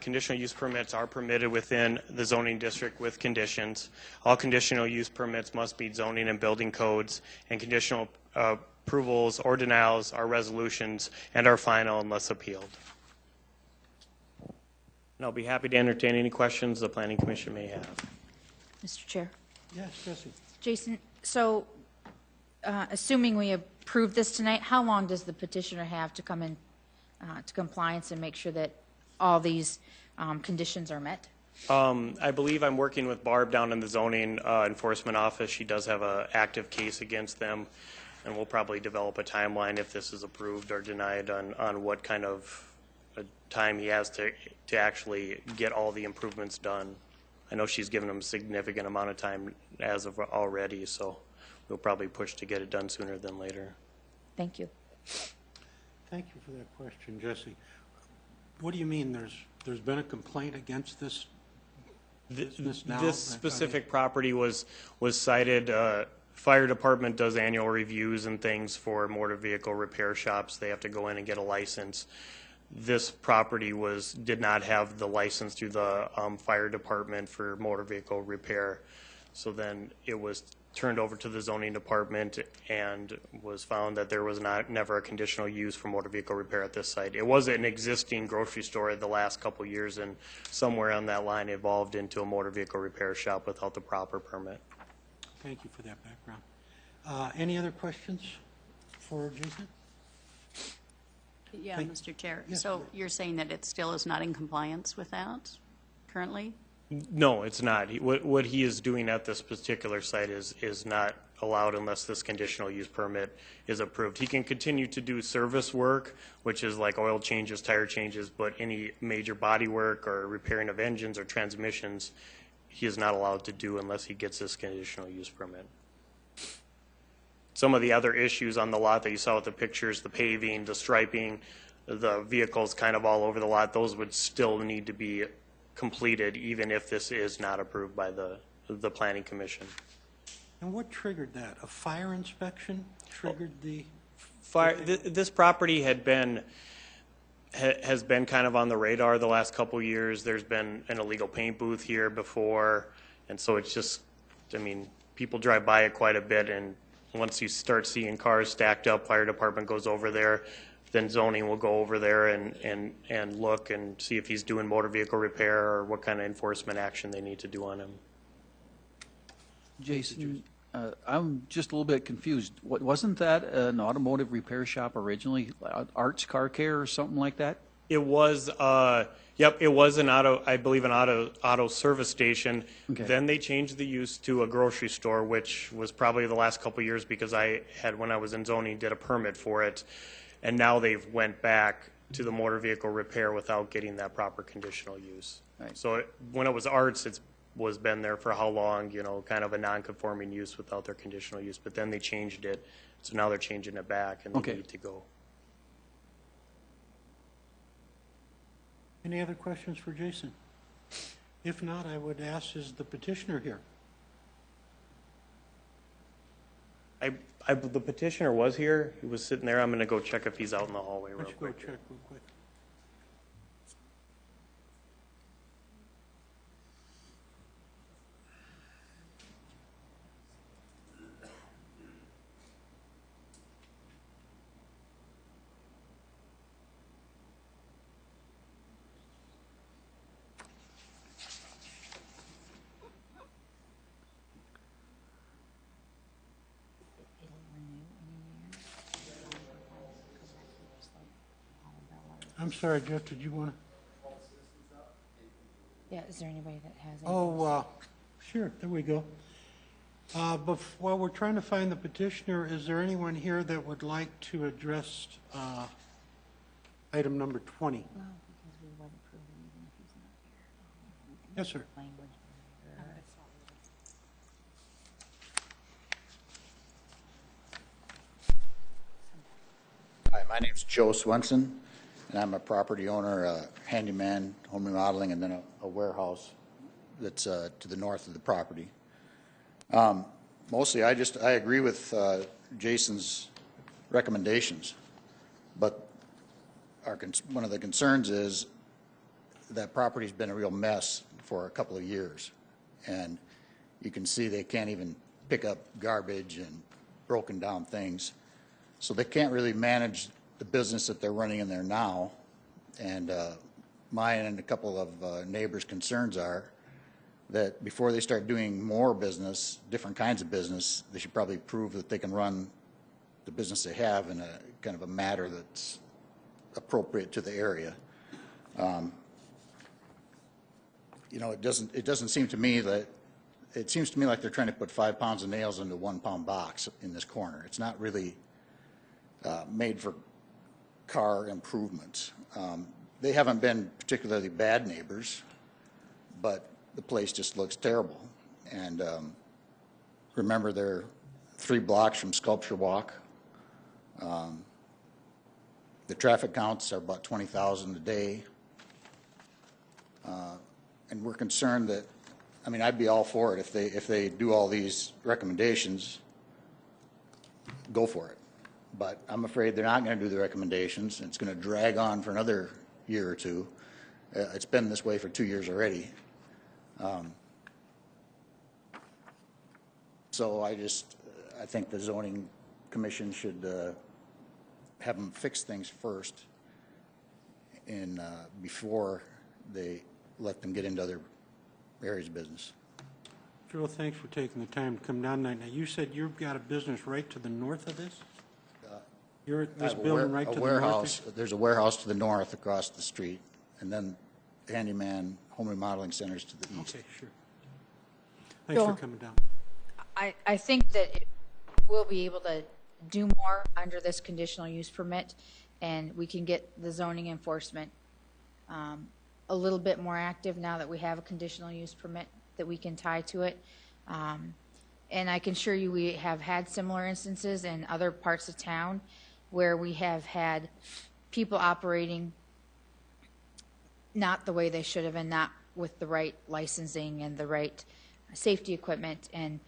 Conditional use permits are permitted within the zoning district with conditions. All conditional use permits must meet zoning and building codes, and conditional approvals or denials are resolutions and are final unless appealed. And I'll be happy to entertain any questions the Planning Commission may have. Mr. Chair. Yes, Jesse. Jason, so assuming we approve this tonight, how long does the petitioner have to come in to compliance and make sure that all these conditions are met? I believe I'm working with Barb down in the zoning enforcement office. She does have an active case against them, and we'll probably develop a timeline if this is approved or denied on what kind of time he has to actually get all the improvements done. I know she's given him a significant amount of time as of already, so we'll probably push to get it done sooner than later. Thank you. Thank you for that question, Jesse. What do you mean there's been a complaint against this business now? This specific property was cited. Fire department does annual reviews and things for motor vehicle repair shops. They have to go in and get a license. This property did not have the license through the fire department for motor vehicle repair. So then it was turned over to the zoning department and was found that there was never a conditional use for motor vehicle repair at this site. It was an existing grocery store the last couple of years, and somewhere on that line evolved into a motor vehicle repair shop without the proper permit. Thank you for that background. Any other questions for Jason? Yeah, Mr. Chair. Yes, so you're saying that it still is not in compliance with that currently? No, it's not. What he is doing at this particular site is not allowed unless this conditional use permit is approved. He can continue to do service work, which is like oil changes, tire changes, but any major body work or repairing of engines or transmissions, he is not allowed to do unless he gets this conditional use permit. Some of the other issues on the lot that you saw with the pictures, the paving, the striping, the vehicles kind of all over the lot, those would still need to be completed even if this is not approved by the Planning Commission. And what triggered that? A fire inspection triggered the fire? This property has been kind of on the radar the last couple of years. There's been an illegal paint booth here before, and so it's just, I mean, people drive by it quite a bit, and once you start seeing cars stacked up, fire department goes over there, then zoning will go over there and look and see if he's doing motor vehicle repair or what kind of enforcement action they need to do on him. Jason, I'm just a little bit confused. Wasn't that an automotive repair shop originally, Arts Car Care or something like that? It was, yep, it was I believe an auto service station. Okay. Then they changed the use to a grocery store, which was probably the last couple of years because when I was in zoning, did a permit for it. And now they've went back to the motor vehicle repair without getting that proper conditional use. Right. So when it was Arts, it was been there for how long, you know, kind of a non-conforming use without their conditional use. But then they changed it, so now they're changing it back and they need to go. Any other questions for Jason? If not, I would ask, is the petitioner here? The petitioner was here. He was sitting there. I'm going to go check if he's out in the hallway real quick. Let's go check real quick. I'm sorry, Jeff, did you want to? Yeah, is there anybody that has any? Sure, there we go. But while we're trying to find the petitioner, is there anyone here that would like to address item number 20? Yes, sir. Hi, my name's Joe Swenson, and I'm a property owner, handyman, home remodeling, and then a warehouse that's to the north of the property. Mostly, I agree with Jason's recommendations, but one of the concerns is that property's been a real mess for a couple of years, and you can see they can't even pick up garbage and broken down things, so they can't really manage the business that they're running in there now. And mine and a couple of neighbors' concerns are that before they start doing more business, different kinds of business, they should probably prove that they can run the business they have in a kind of a manner that's appropriate to the area. You know, it doesn't seem to me that, it seems to me like they're trying to put 5 pounds of nails into a 1 pound box in this corner. It's not really made for car improvements. They haven't been particularly bad neighbors, but the place just looks terrible. And remember, they're 3 blocks from Sculpture Walk. The traffic counts are about 20,000 a day. And we're concerned that, I mean, I'd be all for it if they do all these recommendations, go for it. But I'm afraid they're not going to do the recommendations. It's going to drag on for another year or two. It's been this way for 2 years already. So I think the zoning commission should have them fix things first and before they let them get into other areas of business. Joe, thanks for taking the time to come down tonight. Now, you said you've got a business right to the north of this? You're at this building right to the north? There's a warehouse to the north across the street, and then handyman home remodeling centers to the east. Okay, sure. Thanks for coming down. I think that we'll be able to do more under this conditional use permit, and we can get the zoning enforcement a little bit more active now that we have a conditional use permit that we can tie to it. And I can assure you we have had similar instances in other parts of town where we have had people operating not the way they should have and not with the right licensing and the right safety equipment, and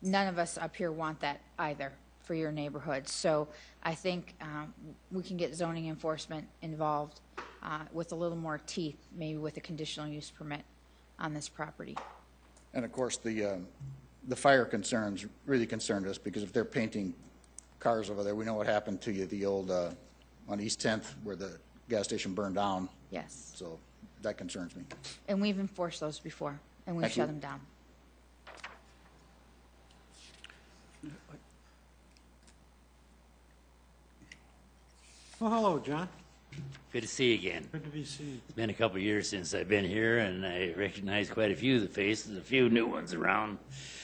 none of us up here want that either for your neighborhood. So I think we can get zoning enforcement involved with a little more teeth, maybe with a conditional use permit on this property. And of course, the fire concerns really concerned us, because if they're painting cars over there, we know what happened to the old on East 10th where the gas station burned down. Yes. So that concerns me. And we've enforced those before, and we've shut them down. Well, hello, John. Good to see you again. Good to be seen. It's been a couple of years since I've been here, and I recognize quite a few of the faces, a few new ones around.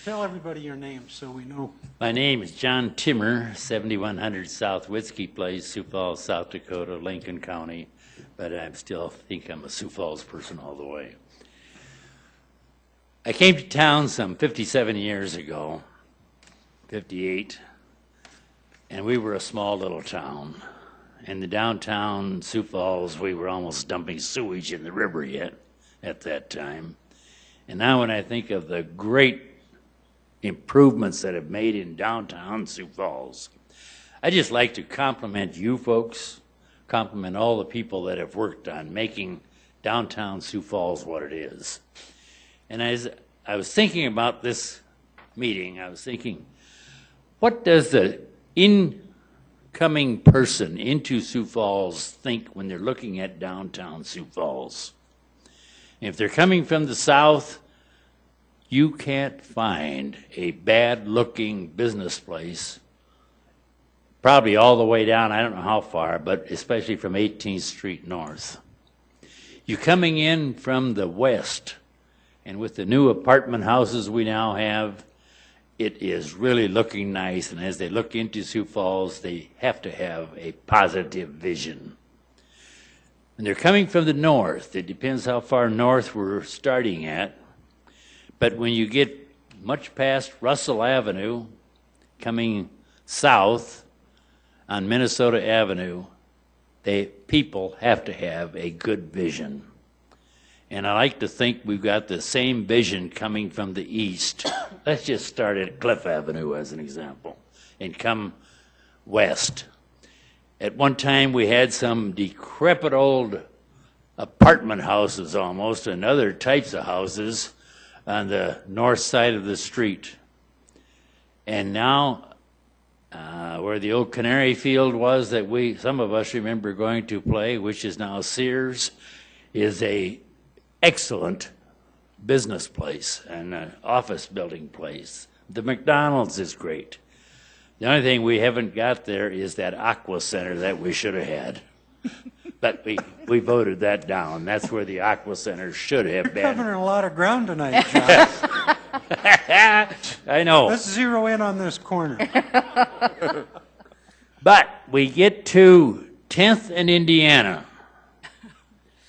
Tell everybody your name so we know. My name is John Timmer, 7100 South Whiskey Place, Sioux Falls, South Dakota, Lincoln County, but I still think I'm a Sioux Falls person all the way. I came to town some 57 years ago, 58, and we were a small little town. In the downtown Sioux Falls, we were almost dumping sewage in the river yet at that time. And now when I think of the great improvements that have made in downtown Sioux Falls, I just like to compliment you folks, compliment all the people that have worked on making downtown Sioux Falls what it is. And as I was thinking about this meeting, I was thinking, what does the incoming person into Sioux Falls think when they're looking at downtown Sioux Falls? If they're coming from the south, you can't find a bad-looking business place probably all the way down, I don't know how far, but especially from 18th Street north. You're coming in from the west, and with the new apartment houses we now have, it is really looking nice, and as they look into Sioux Falls, they have to have a positive vision. And they're coming from the north. It depends how far north we're starting at. But when you get much past Russell Avenue, coming south on Minnesota Avenue, people have to have a good vision. And I like to think we've got the same vision coming from the east. Let's just start at Cliff Avenue as an example and come west. At one time, we had some decrepit old apartment houses almost, and other types of houses on the north side of the street. And now, where the old canary field was that some of us remember going to play, which is now Sears, is a excellent business place and an office building place. The McDonald's is great. The only thing we haven't got there is that Aqua Center that we should have had. But we voted that down. That's where the Aqua Center should have been. You're covering a lot of ground tonight, John. I know. Let's zero in on this corner. But we get to 10th and Indiana,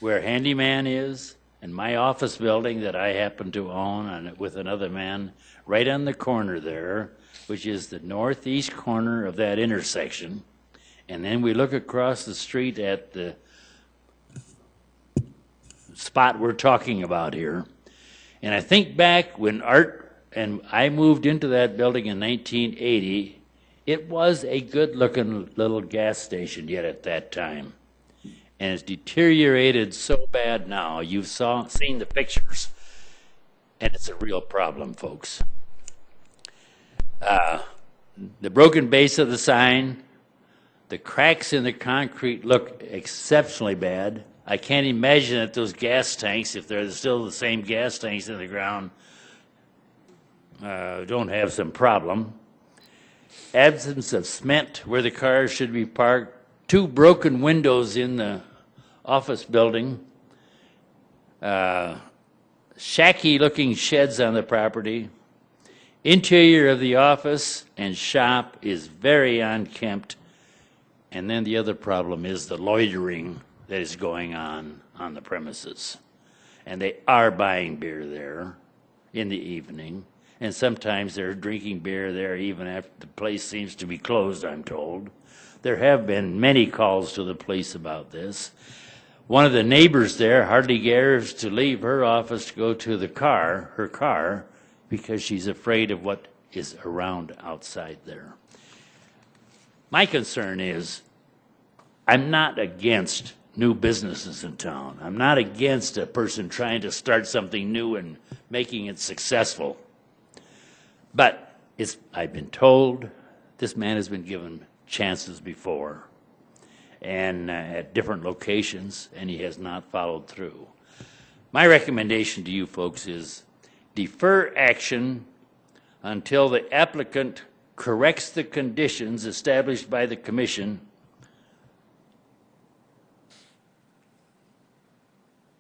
where Handyman is, and my office building that I happen to own with another man, right on the corner there, which is the northeast corner of that intersection. And then we look across the street at the spot we're talking about here. And I think back when Art and I moved into that building in 1980, it was a good-looking little gas station yet at that time. And it's deteriorated so bad now. You've seen the pictures, and it's a real problem, folks. The broken base of the sign, the cracks in the concrete look exceptionally bad. I can't imagine that those gas tanks, if they're still the same gas tanks in the ground, don't have some problem. Absence of cement where the cars should be parked. 2 broken windows in the office building. Shacky-looking sheds on the property. Interior of the office and shop is very unkempt. And then the other problem is the loitering that is going on the premises. And they are buying beer there in the evening. And sometimes they're drinking beer there even after the place seems to be closed, I'm told. There have been many calls to the police about this. One of the neighbors there hardly dares to leave her office to go to her car, because she's afraid of what is around outside there. My concern is, I'm not against new businesses in town. I'm not against a person trying to start something new and making it successful. But I've been told this man has been given chances before and at different locations, and he has not followed through. My recommendation to you folks is defer action until the applicant corrects the conditions established by the commission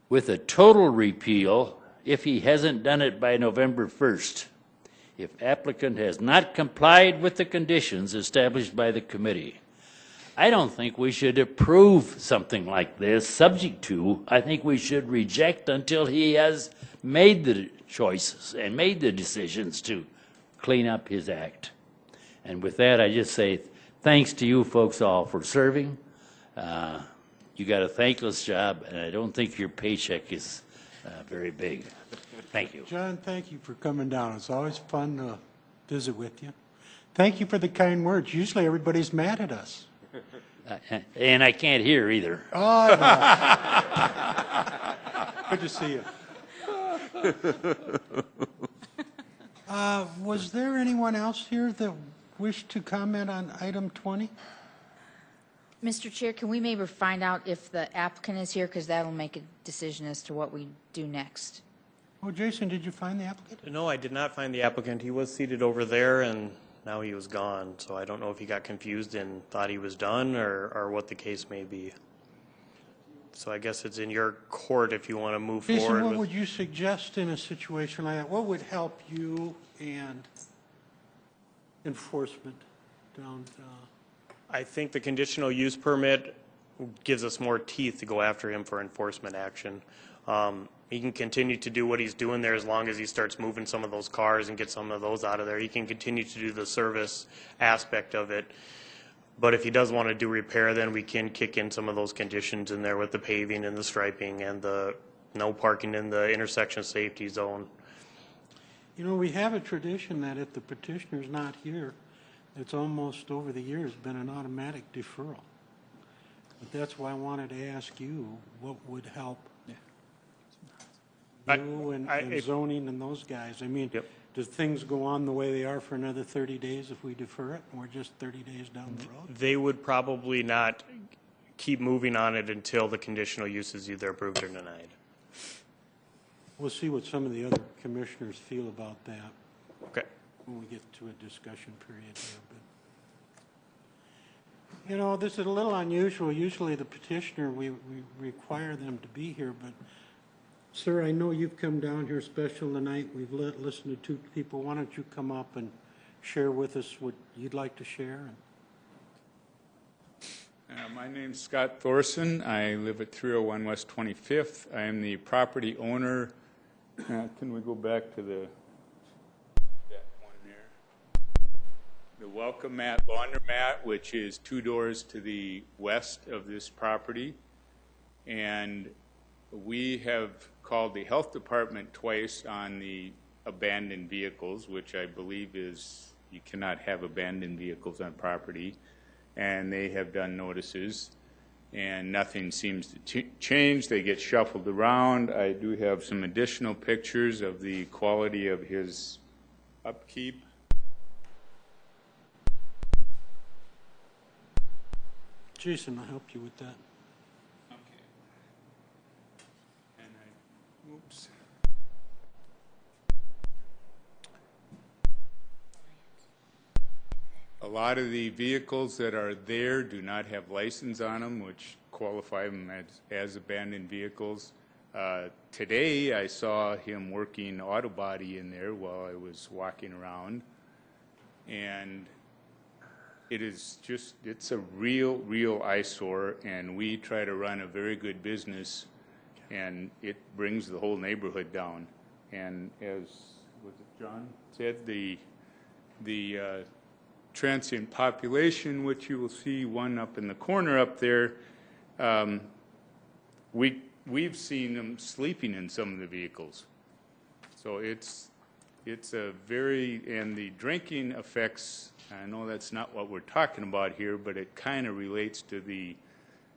with a total repeal if he hasn't done it by November 1st. If applicant has not complied with the conditions established by the committee. I don't think we should approve something like this subject to. I think we should reject until he has made the choices and made the decisions to clean up his act. And with that, I just say thanks to you folks all for serving. You got a thankless job, and I don't think your paycheck is very big. Thank you. John, thank you for coming down. It's always fun to visit with you. Thank you for the kind words. Usually everybody's mad at us. And I can't hear either. Oh, no. Good to see you. Was there anyone else here that wished to comment on item 20? Mr. Chair, can we maybe find out if the applicant is here, because that'll make a decision as to what we do next. Oh, Jason, did you find the applicant? No, I did not find the applicant. He was seated over there, and now he was gone. So I don't know if he got confused and thought he was done or what the case may be. So I guess it's in your court if you want to move Jason, forward. what would you suggest in a situation like that? What would help you and enforcement down? I think the conditional use permit gives us more teeth to go after him for enforcement action. He can continue to do what he's doing there as long as he starts moving some of those cars and get some of those out of there. He can continue to do the service aspect of it. But if he does want to do repair, then we can kick in some of those conditions in there with the paving and the striping and the no parking in the intersection safety zone. You know, we have a tradition that if the petitioner's not here, it's almost over the years been an automatic deferral. But that's why I wanted to ask you what would help you and zoning and those guys. I mean, does things go on the way they are for another 30 days if we defer it, and we're just 30 days down the road? They would probably not keep moving on it until the conditional use is either approved or denied. We'll see what some of the other commissioners feel about that. Okay. When we get to a discussion period here. But, you know, this is a little unusual. Usually the petitioner, we require them to be here, but sir, I know you've come down here special tonight. We've listened to two people. Why don't you come up and share with us what you'd like to share? My name's Scott Thorson. I live at 301 West 25th. I am the property owner. Can we go back to that one there? The Welcome Mat Laundromat, which is 2 doors to the west of this property. And we have called the health department twice on the abandoned vehicles, which I believe is you cannot have abandoned vehicles on property. And they have done notices, and nothing seems to change. They get shuffled around. I do have some additional pictures of the quality of his upkeep. Jason, I'll help you with that. Okay. And oops. A lot of the vehicles that are there do not have license on them, which qualify them as abandoned vehicles. Today, I saw him working auto body in there while I was walking around. And it's a real eyesore, and we try to run a very good business, and it brings the whole neighborhood down. And as was it John said, the transient population, which you will see one up in the corner up there, we've seen them sleeping in some of the vehicles. So it's a and the drinking affects, I know that's not what we're talking about here, but it kind of relates to the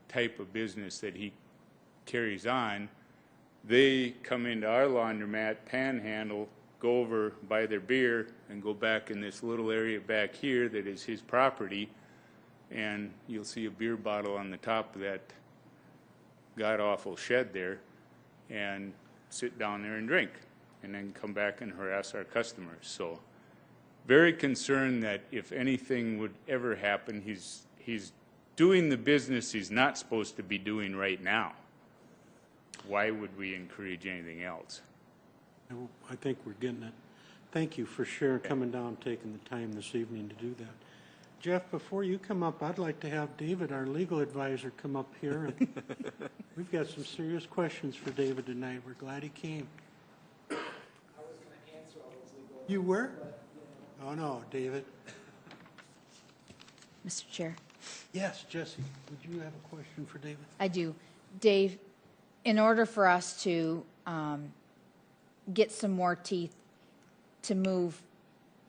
type of business that he carries on. They come into our laundromat, panhandle, go over, buy their beer, and go back in this little area back here that is his property, and you'll see a beer bottle on the top of that god-awful shed there, and sit down there and drink, and then come back and harass our customers. So very concerned that if anything would ever happen, he's doing the business he's not supposed to be doing right now. Why would we encourage anything else? I think we're getting it. Thank you for coming down, taking the time this evening to do that. Jeff, before you come up, I'd like to have David, our legal advisor, come up here. And we've got some serious questions for David tonight. We're glad he came. I was going to answer all those legal. You were? Oh, no, David. Mr. Chair. Yes, Jesse, would you have a question for David? I do. Dave, in order for us to get some more teeth to move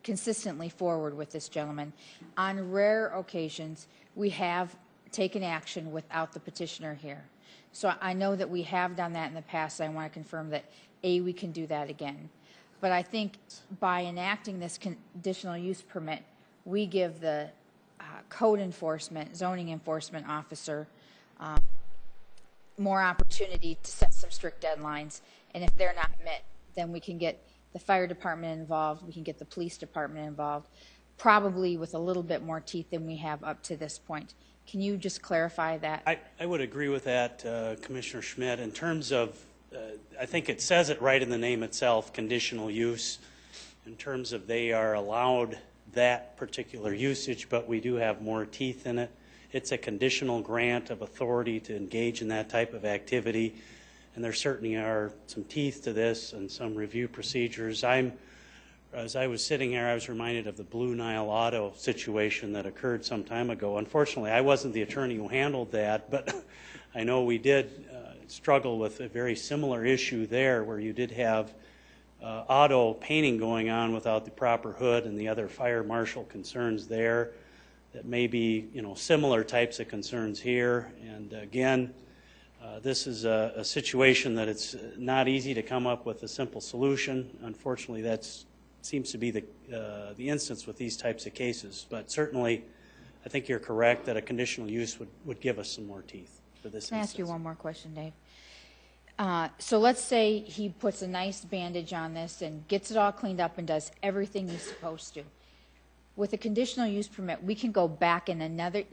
consistently forward with this gentleman, on rare occasions, we have taken action without the petitioner here. So I know that we have done that in the past. I want to confirm that, A, we can do that again. But I think by enacting this conditional use permit, we give the code enforcement, zoning enforcement officer more opportunity to set some strict deadlines. And if they're not met, then we can get the fire department involved, we can get the police department involved. probably with a little bit more teeth than we have up to this point. Can you just clarify that? I would agree with that, Commissioner Schmidt. In terms of, I think it says it right in the name itself, conditional use, in terms of they are allowed that particular usage, but we do have more teeth in it. It's a conditional grant of authority to engage in that type of activity, and there certainly are some teeth to this and some review procedures. As I was sitting here, I was reminded of the Blue Nile Auto situation that occurred some time ago. Unfortunately, I wasn't the attorney who handled that, but I know we did struggle with a very similar issue there, where you did have auto painting going on without the proper hood and the other fire marshal concerns there. That may be, similar types of concerns here. And again, this is a situation that it's not easy to come up with a simple solution. Unfortunately, that seems to be the instance with these types of cases. But certainly, I think you're correct that a conditional use would give us some more teeth for this instance. Can I ask you one more question, Dave? So let's say he puts a nice bandage on this and gets it all cleaned up and does everything he's supposed to. With a conditional use permit, we can go back in at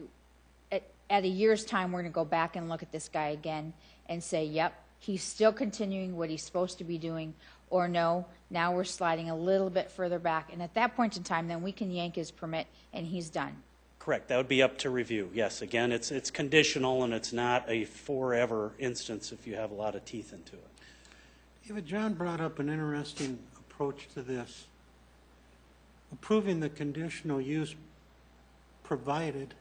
a year's time, we're going to go back and look at this guy again and say, yep, he's still continuing what he's supposed to be doing, or no, now we're sliding a little bit further back. And at that point in time, then we can yank his permit and he's done. Correct. That would be up to review. Yes. Again, it's conditional, and it's not a forever instance if you have a lot of teeth into it. David, John brought up an interesting approach to this. Approving the conditional use provided,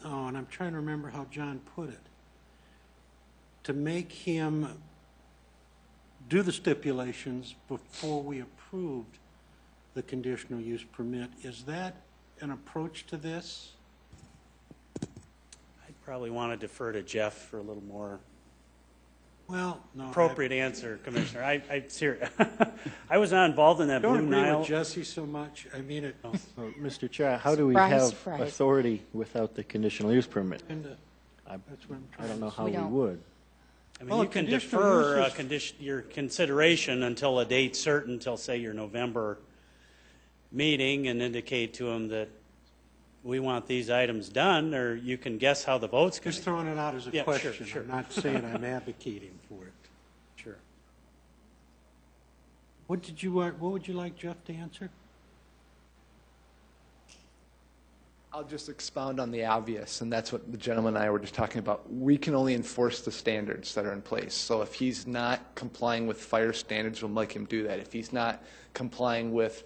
and I'm trying to remember how John put it, to make him do the stipulations before we approved the conditional use permit. Is that an approach to this? I'd probably want to defer to Jeff for a little more appropriate answer, Commissioner. I was not involved in that Blue Nile. Don't agree with Jesse so much. I mean it. Well, Mr. Chair, how do we have authority without the conditional use permit? I don't know how we would. I mean, you can defer your consideration until a date certain, until, say, your November meeting, and indicate to him that we want these items done, or you can guess how the vote's going to be. Just throwing it out as a question. Sure. I'm not saying I'm advocating for it. Sure. What would you like Jeff to answer? I'll just expound on the obvious, and that's what the gentleman and I were just talking about. We can only enforce the standards that are in place. So if he's not complying with fire standards, we'll make him do that. If he's not complying with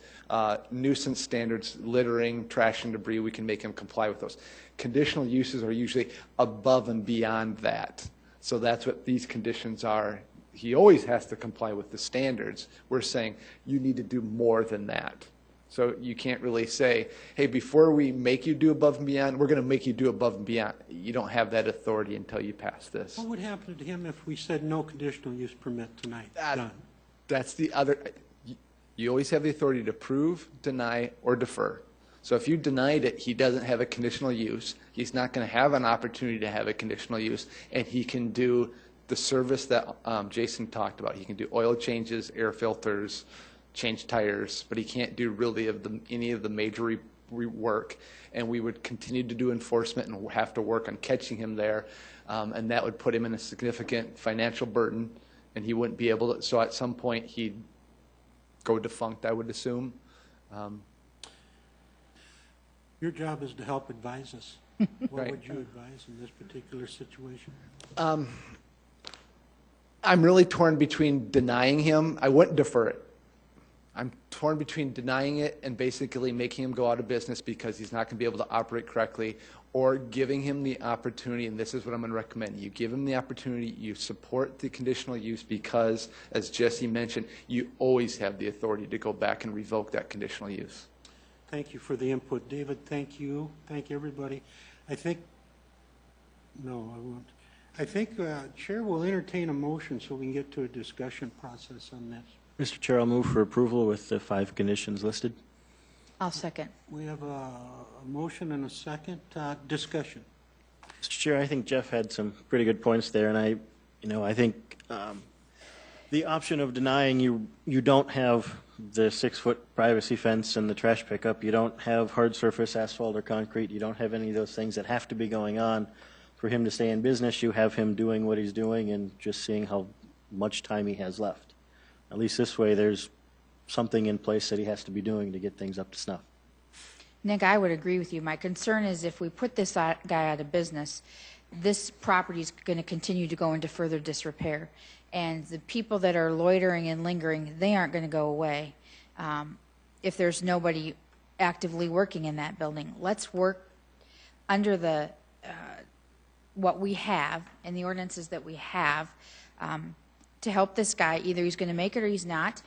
nuisance standards, littering, trash and debris, we can make him comply with those. Conditional uses are usually above and beyond that. So that's what these conditions are. He always has to comply with the standards. We're saying you need to do more than that. So you can't really say, hey, before we make you do above and beyond, we're going to make you do above and beyond. You don't have that authority until you pass this. What would happen to him if we said no conditional use permit tonight? Done. That's the other. You always have the authority to approve, deny, or defer. So if you denied it, he doesn't have a conditional use. He's not going to have an opportunity to have a conditional use, and he can do the service that Jason talked about. He can do oil changes, air filters, change tires, but he can't do really any of the major work. And we would continue to do enforcement and have to work on catching him there, and that would put him in a significant financial burden, and he wouldn't be able to. So at some point he'd go defunct, I would assume. Your job is to help advise us. What would you advise in this particular situation? I'm really torn between denying him. I wouldn't defer it. I'm torn between denying it and basically making him go out of business because he's not going to be able to operate correctly, or giving him the opportunity, and this is what I'm going to recommend. You give him the opportunity, you support the conditional use because, as Jesse mentioned, you always have the authority to go back and revoke that conditional use. Thank you for the input. David, thank you. Thank you, everybody. I think Chair will entertain a motion so we can get to a discussion process on this. Mr. Chair, I'll move for approval with the 5 conditions listed. I'll second. We have a motion and a second. Discussion. Mr. Chair, I think Jeff had some pretty good points there, and I think the option of denying you don't have the 6-foot privacy fence and the trash pickup. You don't have hard surface asphalt or concrete. You don't have any of those things that have to be going on for him to stay in business. You have him doing what he's doing and just seeing how much time he has left. At least this way, there's something in place that he has to be doing to get things up to snuff. Nick, I would agree with you. My concern is if we put this guy out of business, this property is going to continue to go into further disrepair. And the people that are loitering and lingering, they aren't going to go away if there's nobody actively working in that building. Let's work under the what we have and the ordinances that we have to help this guy. Either he's going to make it or he's not.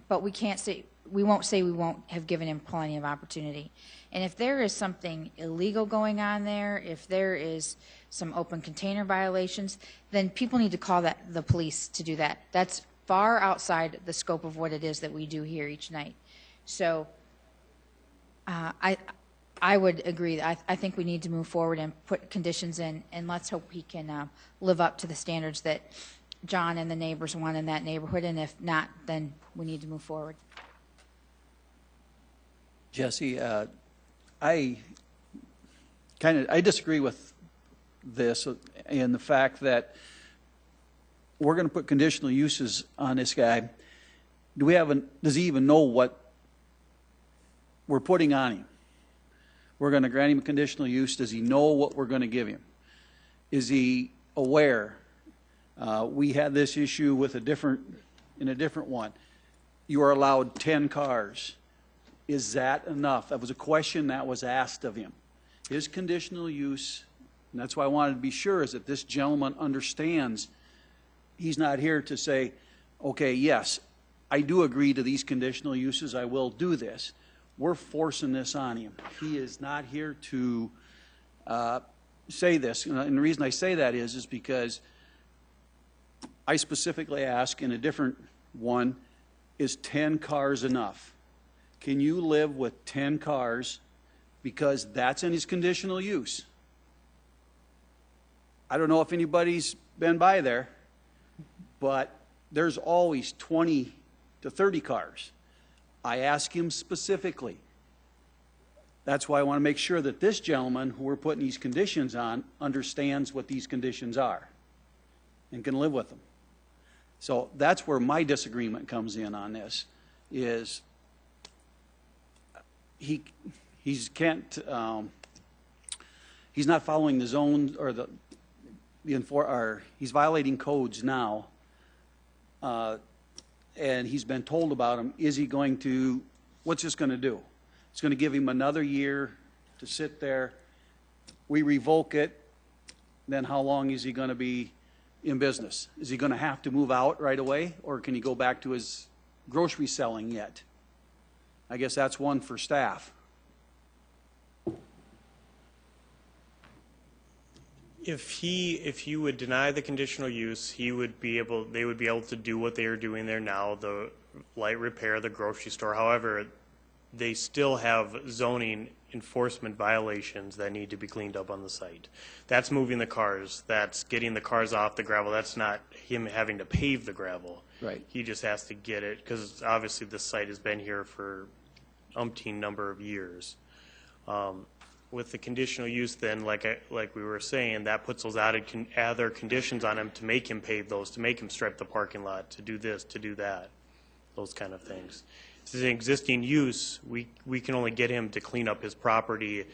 But we can't say we won't have given him plenty of opportunity. And if there is something illegal going on there, if there is some open container violations, then people need to call the police to do that. That's far outside the scope of what it is that we do here each night. So I would agree. I think we need to move forward and put conditions in, and let's hope he can live up to the standards that John and the neighbors want in that neighborhood. And if not, then we need to move forward. Jesse, I disagree with this in the fact that we're going to put conditional uses on this guy. Does he even know what we're putting on him? We're going to grant him a conditional use. Does he know what we're going to give him? Is he aware? We had this issue with a different one. You are allowed 10 cars. Is that enough? That was a question that was asked of him. His conditional use, and that's why I wanted to be sure, is that this gentleman understands he's not here to say, okay, yes, I do agree to these conditional uses, I will do this. We're forcing this on him. He is not here to say this. And the reason I say that is because I specifically ask in a different one, is 10 cars enough? Can you live with 10 cars because that's in his conditional use? I don't know if anybody's been by there, but there's always 20 to 30 cars. I ask him specifically. That's why I want to make sure that this gentleman who we're putting these conditions on understands what these conditions are and can live with them. So that's where my disagreement comes in on this, is he's not following the zone or he's violating codes now, and he's been told about them. Is he going to? What's this going to do? It's going to give him another year to sit there. We revoke it. Then how long is he going to be in business? Is he going to have to move out right away, or can he go back to his grocery selling yet? I guess that's one for staff. If you would deny the conditional use, they would be able to do what they are doing there now, the light repair, the grocery store. However, they still have zoning enforcement violations that need to be cleaned up on the site. That's moving the cars. That's getting the cars off the gravel. That's not him having to pave the gravel. Right. He just has to get it, because obviously this site has been here for umpteen number of years. With the conditional use, then, like we were saying, that puts those other conditions on him to make him pave those, to make him stripe the parking lot, to do this, to do that, those kind of things. This is an existing use. We can only get him to clean up his property,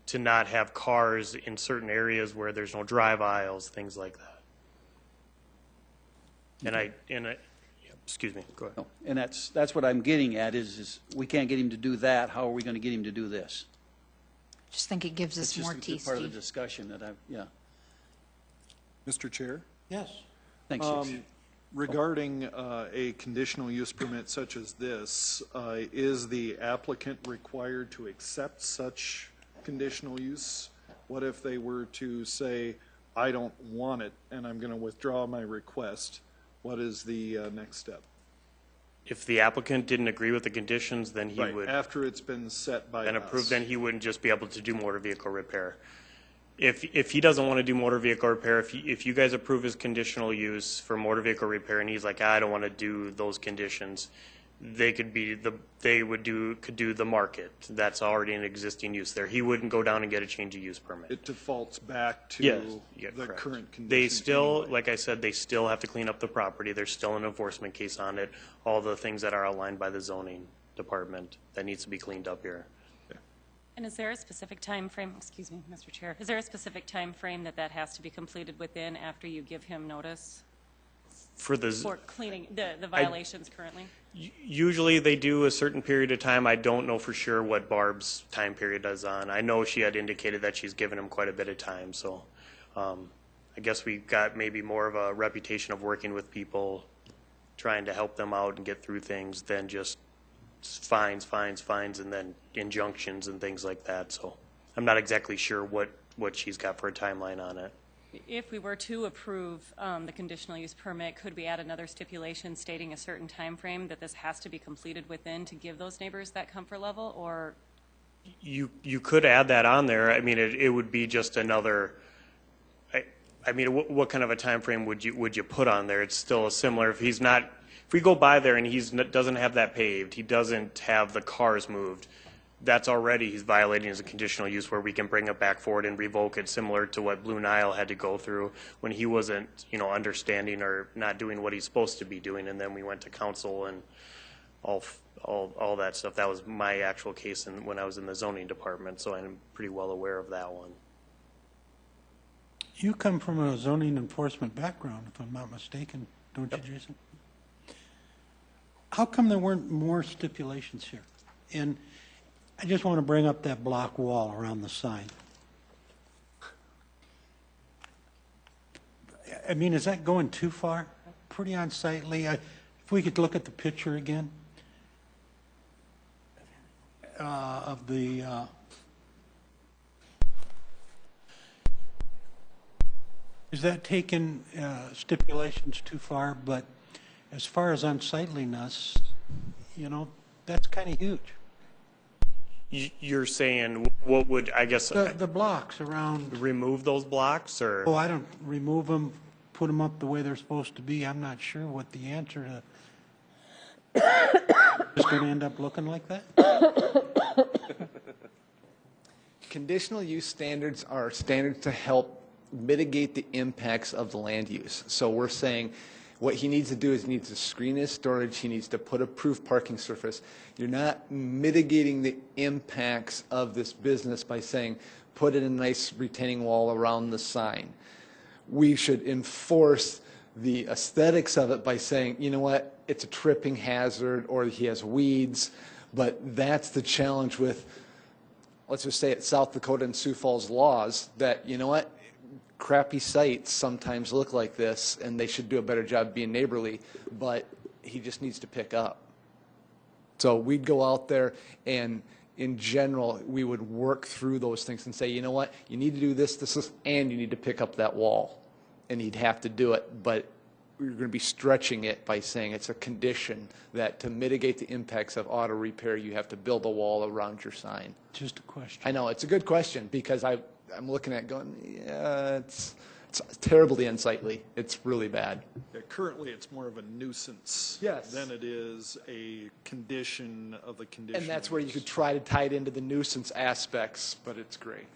to not have cars in certain areas where there's no drive aisles, things like that. Excuse me, go ahead. No, and that's what I'm getting at is we can't get him to do that. How are we going to get him to do this? Just think it gives us more teeth. It's part of the discussion that Mr. Chair? Yes. Thanks. Regarding a conditional use permit such as this, is the applicant required to accept such conditional use? What if they were to say, I don't want it and I'm going to withdraw my request? What is the next step? If the applicant didn't agree with the conditions, then he would. After it's been set by and us. approved, then he wouldn't just be able to do motor vehicle repair. If he doesn't want to do motor vehicle repair, if you guys approve his conditional use for motor vehicle repair and he's like, I don't want to do those conditions, could do the market. That's already an existing use there. He wouldn't go down and get a change of use permit. It defaults back to the correct. current condition. They still, like I said, they still have to clean up the property. There's still an enforcement case on it. All the things that are outlined by the zoning department that needs to be cleaned up here. And is there a specific time frame, excuse me, Mr. Chair, is there a specific time frame that has to be completed within after you give him notice For cleaning the violations currently? Usually they do a certain period of time. I don't know for sure what Barb's time period is on. I know she had indicated that she's given him quite a bit of time, so I guess we got maybe more of a reputation of working with people, trying to help them out and get through things than just fines, and then injunctions and things like that. So I'm not exactly sure what she's got for a timeline on it. If we were to approve the conditional use permit, could we add another stipulation stating a certain time frame that this has to be completed within to give those neighbors that comfort level, or? You could add that on there. I mean, it would be just another. I mean, what kind of a time frame would you put on there? It's still a similar. If we go by there and doesn't have that paved, he doesn't have the cars moved, that's already, he's violating as a conditional use where we can bring it back forward and revoke it, similar to what Blue Nile had to go through when he wasn't, understanding or not doing what he's supposed to be doing. And then we went to council and all that stuff. That was my actual case when I was in the zoning department, so I'm pretty well aware of that one. You come from a zoning enforcement background, if I'm not mistaken, don't you, Jason? How come there weren't more stipulations here? And I just want to bring up that block wall around the sign. I mean, is that going too far? Pretty unsightly. If we could look at the picture again of the is that taking stipulations too far? But as far as unsightliness, that's kind of huge. You're saying what would, I guess... The blocks around... Remove those blocks, or... Oh, I don't remove them, put them up the way they're supposed to be. I'm not sure what the answer to... It's going to end up looking like that? Conditional use standards are standards to help mitigate the impacts of the land use. So we're saying what he needs to do is he needs to screen his storage, he needs to put a proof parking surface. You're not mitigating the impacts of this business by saying put in a nice retaining wall around the sign. We should enforce the aesthetics of it by saying, you know what, it's a tripping hazard or he has weeds, but that's the challenge with, let's just say it's South Dakota and Sioux Falls laws that, you know what, crappy sites sometimes look like this and they should do a better job being neighborly, but he just needs to pick up. So we'd go out there and in general, we would work through those things and say, you know what, you need to do this, and you need to pick up that wall. And he'd have to do it, but we're going to be stretching it by saying it's a condition that to mitigate the impacts of auto repair, you have to build a wall around your sign. Just a question. I know, it's a good question because I'm looking at it going, yeah, it's terribly unsightly. It's really bad. Yeah, currently, it's more of a nuisance than it is a condition of the condition. And that's where you could try to tie it into the nuisance aspects, but it's great.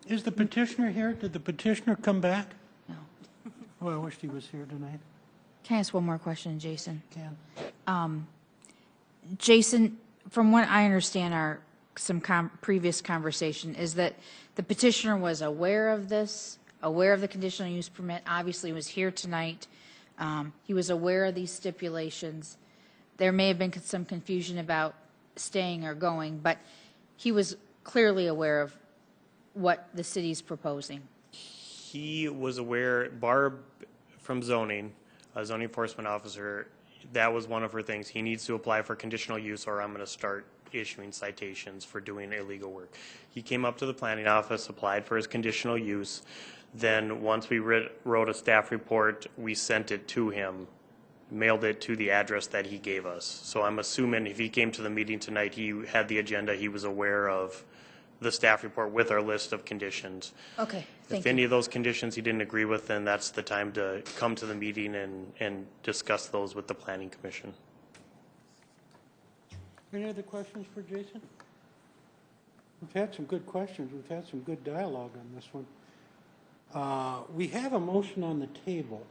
Is the petitioner here? Did the petitioner come back? No. Oh, I wished he was here tonight. Can I ask one more question, Jason? Can. Jason, from what I understand some previous conversation is that the petitioner was aware of this, aware of the conditional use permit, obviously was here tonight. He was aware of these stipulations. There may have been some confusion about staying or going, but he was clearly aware of what the city's proposing. He was aware, Barb from zoning, a zoning enforcement officer, that was one of her things. He needs to apply for conditional use or I'm going to start issuing citations for doing illegal work. He came up to the planning office, applied for his conditional use. Then once we wrote a staff report, we sent it to him, mailed it to the address that he gave us. So I'm assuming if he came to the meeting tonight, he had the agenda, he was aware of the staff report with our list of conditions. Okay, thank If you. any of those conditions he didn't agree with, then that's the time to come to the meeting and discuss those with the Planning Commission. Any other questions for Jason? We've had some good questions. We've had some good dialogue on this one. We have a motion on the table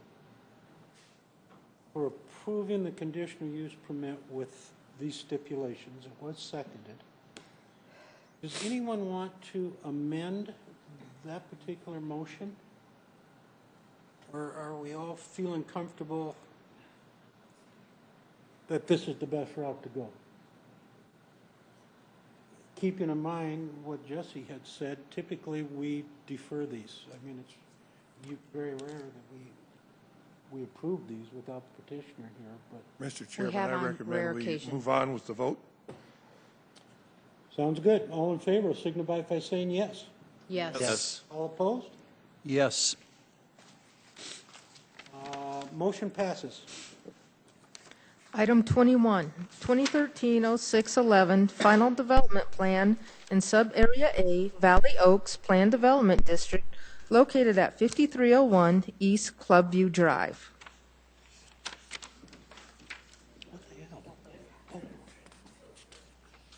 for approving the conditional use permit with these stipulations. It was seconded. Does anyone want to amend that particular motion? Or are we all feeling comfortable that this is the best route to go? Keeping in mind what Jesse had said, typically we defer these. I mean, it's very rare that we approve these without the petitioner here, but. Mr. Chairman, have I on rare recommend we occasion. move on with the vote. Sounds good. All in favor, signify by saying yes. Yes. Yes. All opposed? Yes. Motion passes. Item 21, 2013-0611, Final Development Plan in Sub-Area A, Valley Oaks Plan Development District, located at 5301 East Clubview Drive.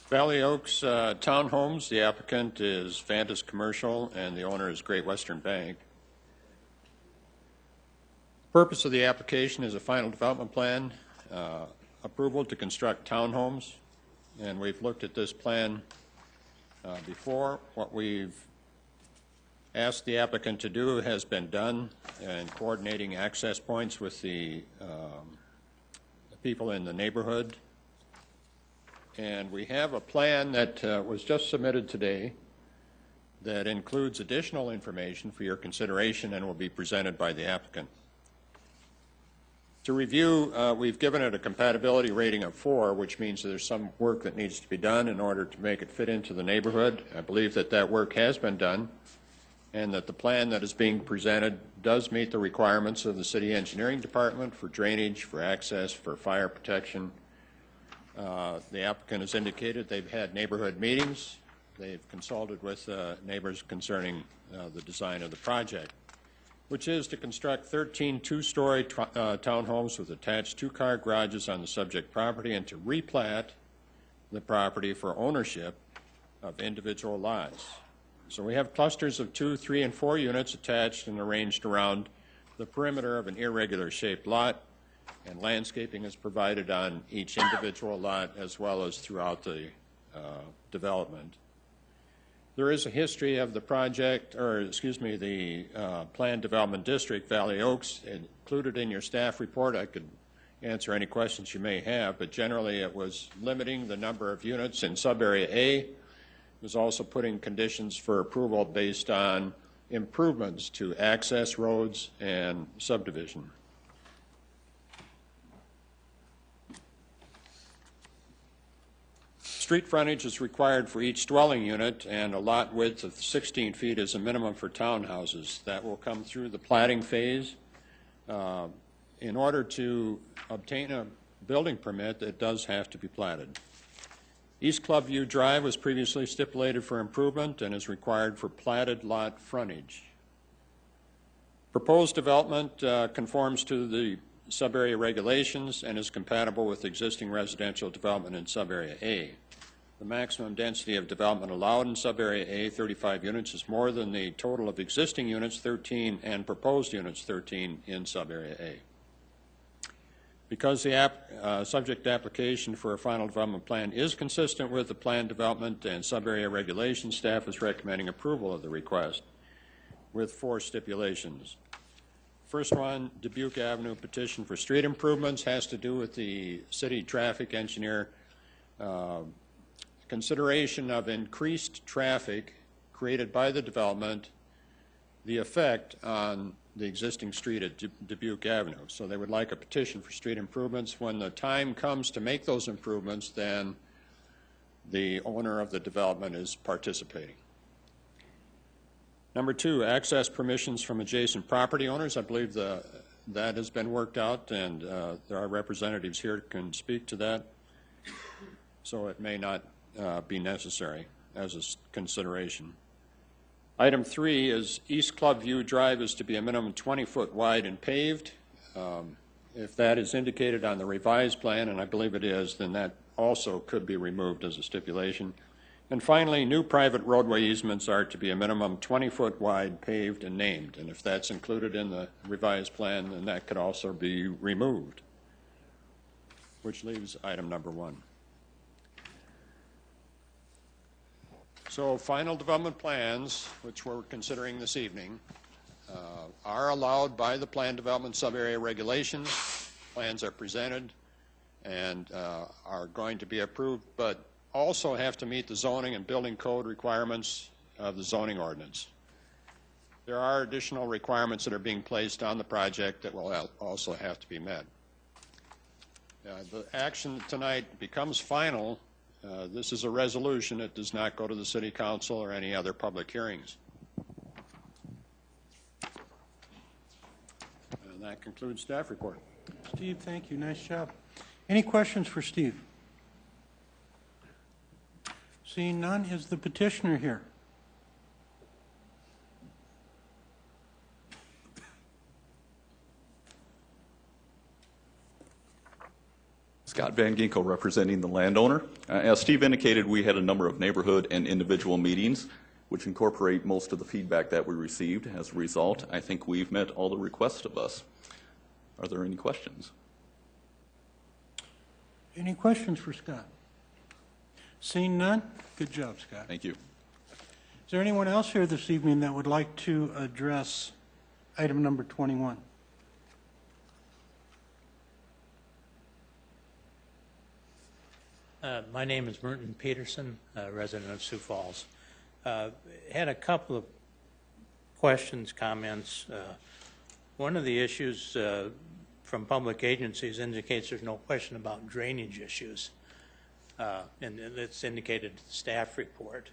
Valley Oaks Townhomes, the applicant is Vantas Commercial and the owner is Great Western Bank. Purpose of the application is a final development plan, approval to construct townhomes, and we've looked at this plan before. What we've asked the applicant to do has been done, and coordinating access points with the people in the neighborhood. And we have a plan that was just submitted today that includes additional information for your consideration and will be presented by the applicant. To review, we've given it a compatibility rating of 4, which means there's some work that needs to be done in order to make it fit into the neighborhood. I believe that that work has been done and that the plan that is being presented does meet the requirements of the City Engineering Department for drainage, for access, for fire protection. The applicant has indicated they've had neighborhood meetings. They've consulted with neighbors concerning the design of the project, which is to construct 13 two-story townhomes with attached two-car garages on the subject property and to replat the property for ownership of individual lots. So we have clusters of 2, 3, and 4 units attached and arranged around the perimeter of an irregular shaped lot, and landscaping is provided on each individual lot as well as throughout the development. There is a history of the project, or excuse me, the planned development district, Valley Oaks, included in your staff report. I could answer any questions you may have, but generally it was limiting the number of units in sub-area A. It was also putting conditions for approval based on improvements to access roads and subdivision. Street frontage is required for each dwelling unit, and a lot width of 16 feet is a minimum for townhouses. That will come through the platting phase. In order to obtain a building permit, it does have to be platted. East Clubview Drive was previously stipulated for improvement and is required for platted lot frontage. Proposed development conforms to the sub-area regulations and is compatible with existing residential development in sub-area A. The maximum density of development allowed in sub-area A, 35 units, is more than the total of existing units, 13, and proposed units, 13, in sub-area A. Because the subject application for a final development plan is consistent with the plan development and sub-area regulations, staff is recommending approval of the request with 4 stipulations. First one, Dubuque Avenue petition for street improvements, has to do with the city traffic engineer consideration of increased traffic created by the development, the effect on the existing street at Dubuque Avenue. So they would like a petition for street improvements. When the time comes to make those improvements, then the owner of the development is participating. Number 2, access permissions from adjacent property owners. I believe that has been worked out, and there are representatives here who can speak to that, so it may not be necessary. as a consideration. Item 3 is East Clubview Drive is to be a minimum 20-foot wide and paved. If that is indicated on the revised plan, and I believe it is, then that also could be removed as a stipulation. And finally, new private roadway easements are to be a minimum 20-foot wide, paved, and named. And if that's included in the revised plan, then that could also be removed, which leaves item number 1. So final development plans, which we're considering this evening, are allowed by the plan development sub-area regulations. Plans are presented and are going to be approved, but also have to meet the zoning and building code requirements of the zoning ordinance. There are additional requirements that are being placed on the project that will also have to be met. The action tonight becomes final. This is a resolution. It does not go to the City Council or any other public hearings. And that concludes staff report. Steve, thank you. Nice job. Any questions for Steve? Seeing none, is the petitioner here? Scott Van Ginkel representing the landowner. As Steve indicated, we had a number of neighborhood and individual meetings which incorporate most of the feedback that we received. As a result, I think we've met all the requests of us. Are there any questions? Any questions for Scott? Seeing none, good job, Scott. Thank you. Is there anyone else here this evening that would like to address item number 21? My name is Merton Peterson, resident of Sioux Falls. Had a couple of questions, comments. One of the issues from public agencies indicates there's no question about drainage issues, and it's indicated in the staff report.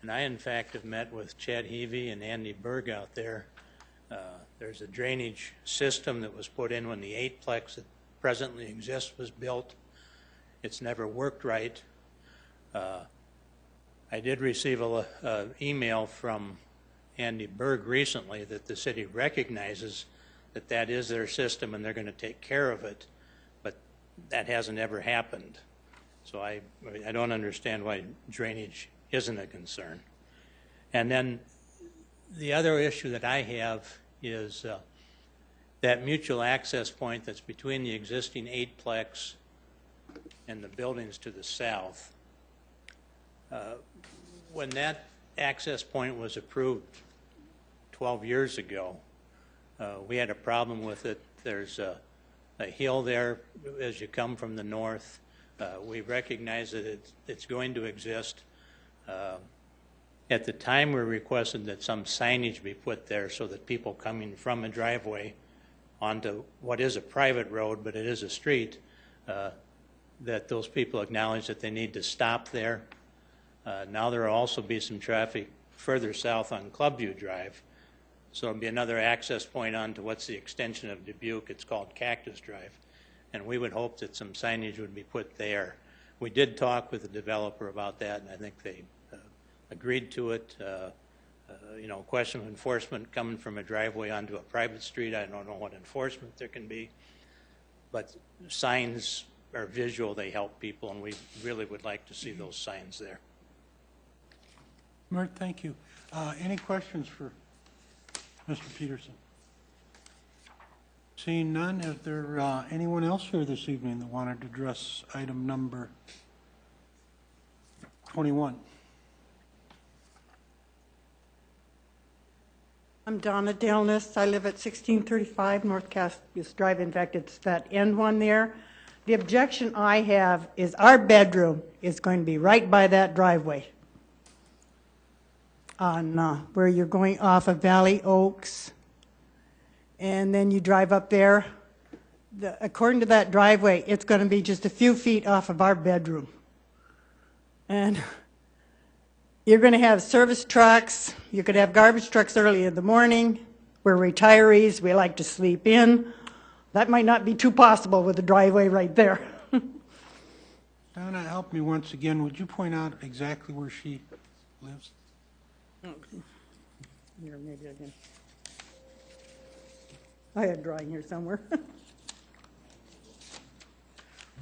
And I, in fact, have met with Chad Heavey and Andy Berg out there. There's a drainage system that was put in when the 8-plex that presently exists was built. It's never worked right. I did receive an email from Andy Berg recently that the city recognizes that that is their system and they're going to take care of it, but that hasn't ever happened. So I don't understand why drainage isn't a concern. And then the other issue that I have is that mutual access point that's between the existing 8-plex and the buildings to the south. When that access point was approved 12 years ago, we had a problem with it. There's a hill there as you come from the north. We recognize that it's going to exist. At the time, we requested that some signage be put there so that people coming from a driveway onto what is a private road, but it is a street, that those people acknowledge that they need to stop there. Now there will also be some traffic further south on Clubview Drive. So it'll be another access point onto what's the extension of Dubuque. It's called Cactus Drive. And we would hope that some signage would be put there. We did talk with the developer about that, and I think they agreed to it. You know, question of enforcement coming from a driveway onto a private street, I don't know what enforcement there can be. But signs are visual, they help people, and we really would like to see those signs there. Mert, thank you. Any questions for Mr. Peterson? Seeing none, is there anyone else here this evening that wanted to address item number 21? I'm Donna Dalness. I live at 1635 North Caspius Drive. In fact, it's that end one there. The objection I have is our bedroom is going to be right by that driveway on where you're going off of Valley Oaks. And then you drive up there. According to that driveway, it's going to be just a few feet off of our bedroom. And you're going to have service trucks. You could have garbage trucks early in the morning. We're retirees. We like to sleep in. That might not be too possible with the driveway right there. Donna, help me once again. Would you point out exactly where she lives. Here, maybe I can. I had a drawing here somewhere.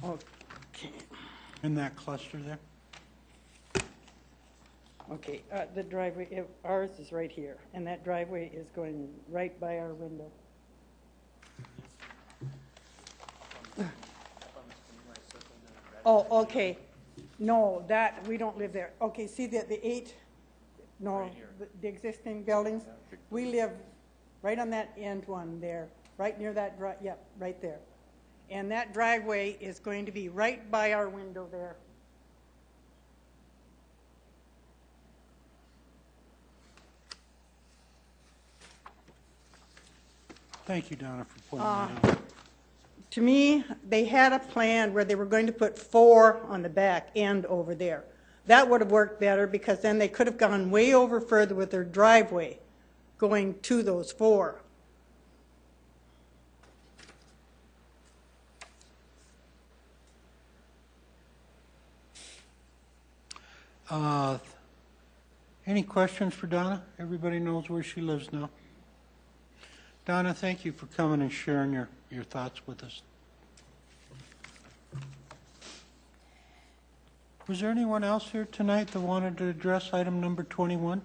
Okay. In that cluster there? Okay, the driveway, ours is right here, and that driveway is going right by our window. Oh, okay. No, that, we don't live there. Okay, see the eight, no, the existing buildings? We live right on that end one there, right near that, yep, right there. And that driveway is going to be right by our window there. Thank you, Donna, for pointing that out. To me, they had a plan where they were going to put 4 on the back end over there. That would have worked better because then they could have gone way over further with their driveway going to those 4. Any questions for Donna? Everybody knows where she lives now. Donna, thank you for coming and sharing your thoughts with us. Was there anyone else here tonight that wanted to address item number 21?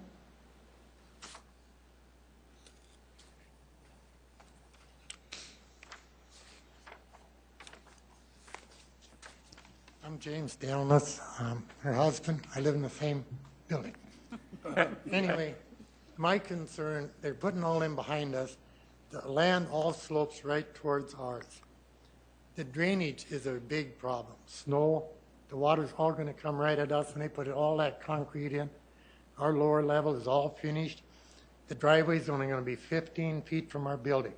I'm James Dalemus. Her husband. I live in the same building. Anyway, my concern, they're putting all in behind us. The land all slopes right towards ours. The drainage is a big problem. Snow, the water's all going to come right at us when they put all that concrete in. Our lower level is all finished. The driveway's only going to be 15 feet from our building.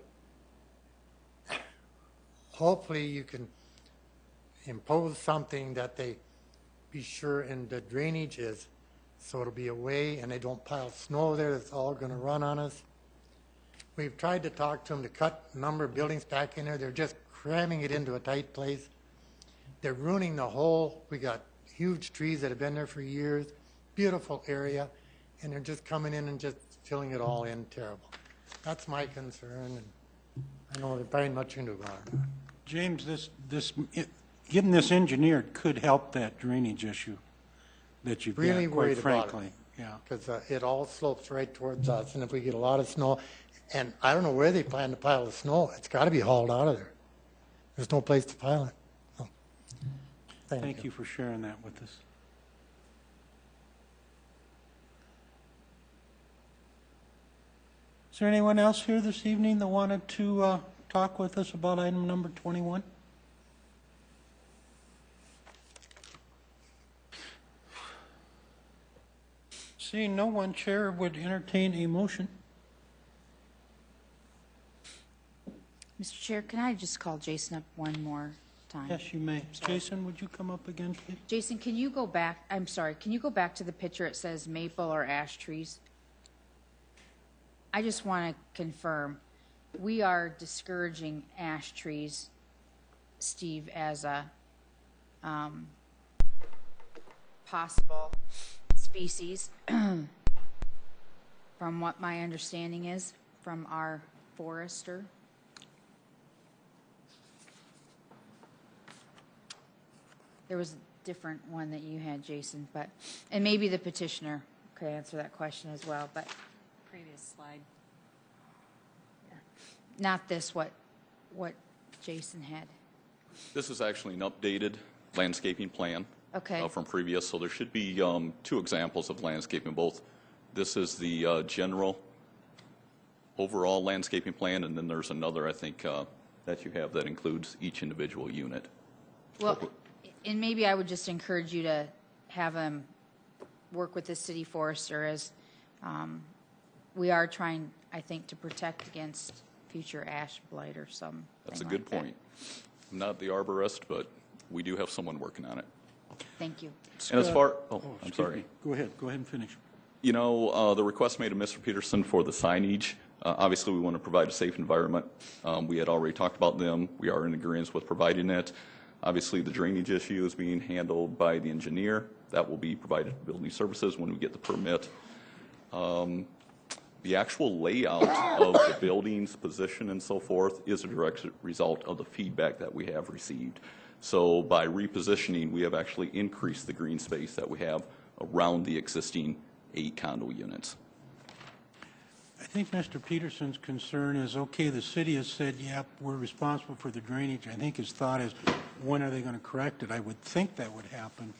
Hopefully you can impose something that they be sure and the drainage is so it'll be away and they don't pile snow there that's all going to run on us. We've tried to talk to them to cut a number of buildings back in there. They're just cramming it into a tight place. They're ruining the whole. We got huge trees that have been there for years, beautiful area, and they're just coming in and just filling it all in terrible. That's my concern, and I know they're very much into it. James, getting this engineered could help that drainage issue that you've Really got, worried quite about frankly. it. Yeah. Because it all slopes right towards us, and if we get a lot of snow, and I don't know where they plan to pile the snow. It's got to be hauled out of there. There's no place to pile it. So, Thank you for sharing that with us. Is there anyone else here this evening that wanted to talk with us about item number 21? Seeing no one, Chair would entertain a motion. Mr. Chair, can I just call Jason up one more time? Yes, you may. Jason, would you come up again, please? Jason, can you go back, I'm sorry, can you go back to the picture it says maple or ash trees? I just want to confirm, we are discouraging ash trees, Steve, as a possible species, from what my understanding is from our forester. There was a different one that you had, Jason, but, and maybe the petitioner could answer that question as well, but. Previous slide. Not this, what Jason had. This is actually an updated landscaping plan. Okay. From previous, so there should be 2 examples of landscaping. Both, this is the general overall landscaping plan, and then there's another, I think, that you have that includes each individual unit. Well, and maybe I would just encourage you to have them work with the city forester, as we are trying, I think, to protect against future ash blight or something. That's a good point. I'm not the arborist, but we do have someone working on it. Thank you. And as far, I'm sorry. Go ahead and finish. You know, the request made to Mr. Peterson for the signage, obviously we want to provide a safe environment. We had already talked about them. We are in agreement with providing it. Obviously, the drainage issue is being handled by the engineer. That will be provided to Building Services when we get the permit. The actual layout of the building's position and so forth is a direct result of the feedback that we have received. So by repositioning, we have actually increased the green space that we have around the existing 8 condo units. I think Mr. Peterson's concern is, okay, the city has said, yep, we're responsible for the drainage. I think his thought is, when are they going to correct it? I would think that would happen.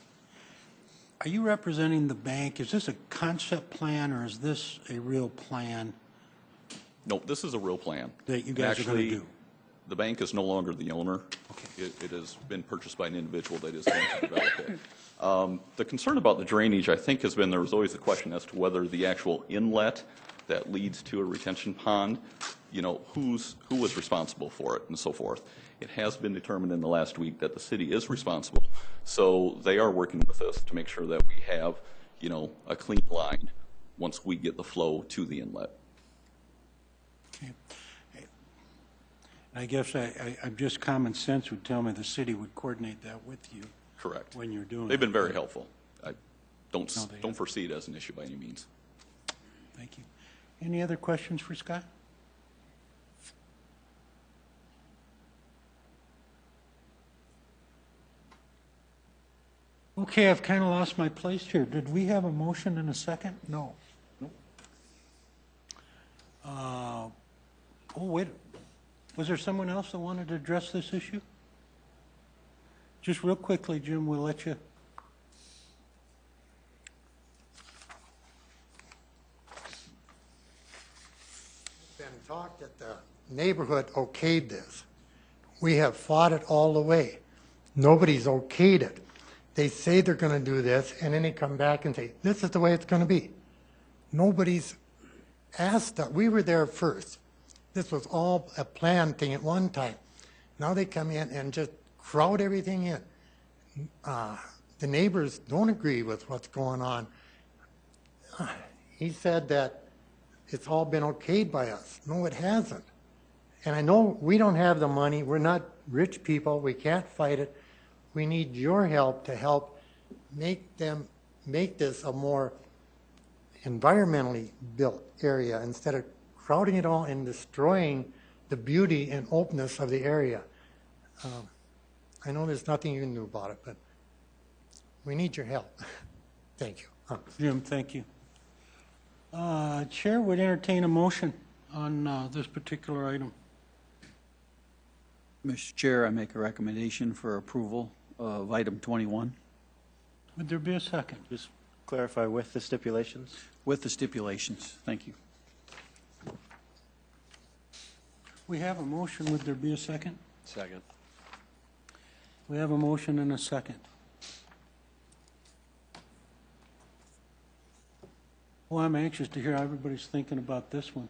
Are you representing the bank? Is this a concept plan or is this a real plan? No, this is a real plan. That you guys are going to do? The bank is no longer the owner. Okay. It has been purchased by an individual that is going to develop it. The concern about the drainage, I think, has been there was always a question as to whether the actual inlet that leads to a retention pond, you know, who was responsible for it and so forth. It has been determined in the last week that the city is responsible, so they are working with us to make sure that we have, you know, a clean line once we get the flow to the inlet. Okay. I guess I'm just common sense would tell me the city would coordinate that with you. Correct. When you're doing it. They've been very helpful. I don't foresee it as an issue by any means. Thank you. Any other questions for Scott? Okay, I've kind of lost my place here. Did we have a motion in a second? No. Oh, wait. Was there someone else that wanted to address this issue? Just real quickly, Jim, we'll let you. It's been talked that the neighborhood okayed this. We have fought it all the way. Nobody's okayed it. They say they're going to do this, and then they come back and say, this is the way it's going to be. Nobody's asked us. We were there first. This was all a planned thing at one time. Now they come in and just crowd everything in. The neighbors don't agree with what's going on. He said that it's all been okayed by us. No, it hasn't. And I know we don't have the money. We're not rich people. We can't fight it. We need your help to help make this a more environmentally built area instead of crowding it all and destroying the beauty and openness of the area. I know there's nothing you can do about it, but we need your help. Thank you. Jim, thank you. Chair would entertain a motion on this particular item. Mr. Chair, I make a recommendation for approval of item 21. Would there be a second? Just clarify with the stipulations? With the stipulations. Thank you. We have a motion. Would there be a second? Second. We have a motion and a second. Well, I'm anxious to hear how everybody's thinking about this one.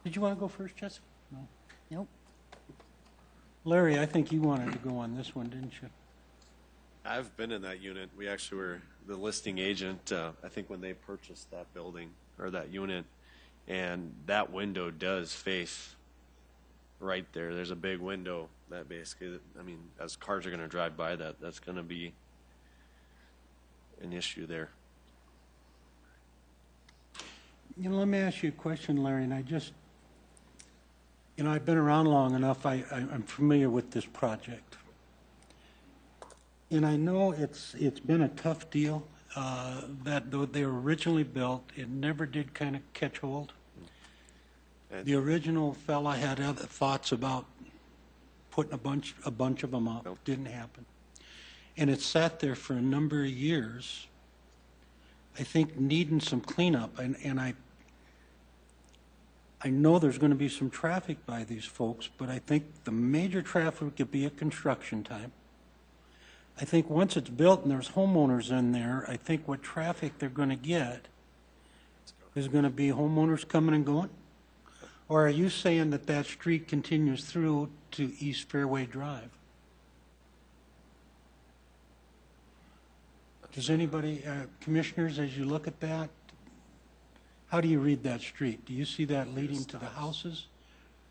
Did you want to go first, Jessica? No. Nope. Larry, I think you wanted to go on this one, didn't you? I've been in that unit. We actually were the listing agent, I think, when they purchased that building or that unit. And that window does face right there. There's a big window that basically, I mean, as cars are going to drive by that, that's going to be an issue there. You know, let me ask you a question, Larry, and I just, you know, I've been around long enough, I'm familiar with this project. And I know it's been a tough deal. That though they were originally built, it never did kind of catch hold. The original fella had other thoughts about putting a bunch of them up. Nope. Didn't happen. And it sat there for a number of years, I think needing some cleanup. And I know there's going to be some traffic by these folks, but I think the major traffic could be at construction time. I think once it's built and there's homeowners in there, I think what traffic they're going to get is going to be homeowners coming and going? Or are you saying that that street continues through to East Fairway Drive? Does anybody, commissioners, as you look at that, how do you read that street? Do you see that leading to the houses?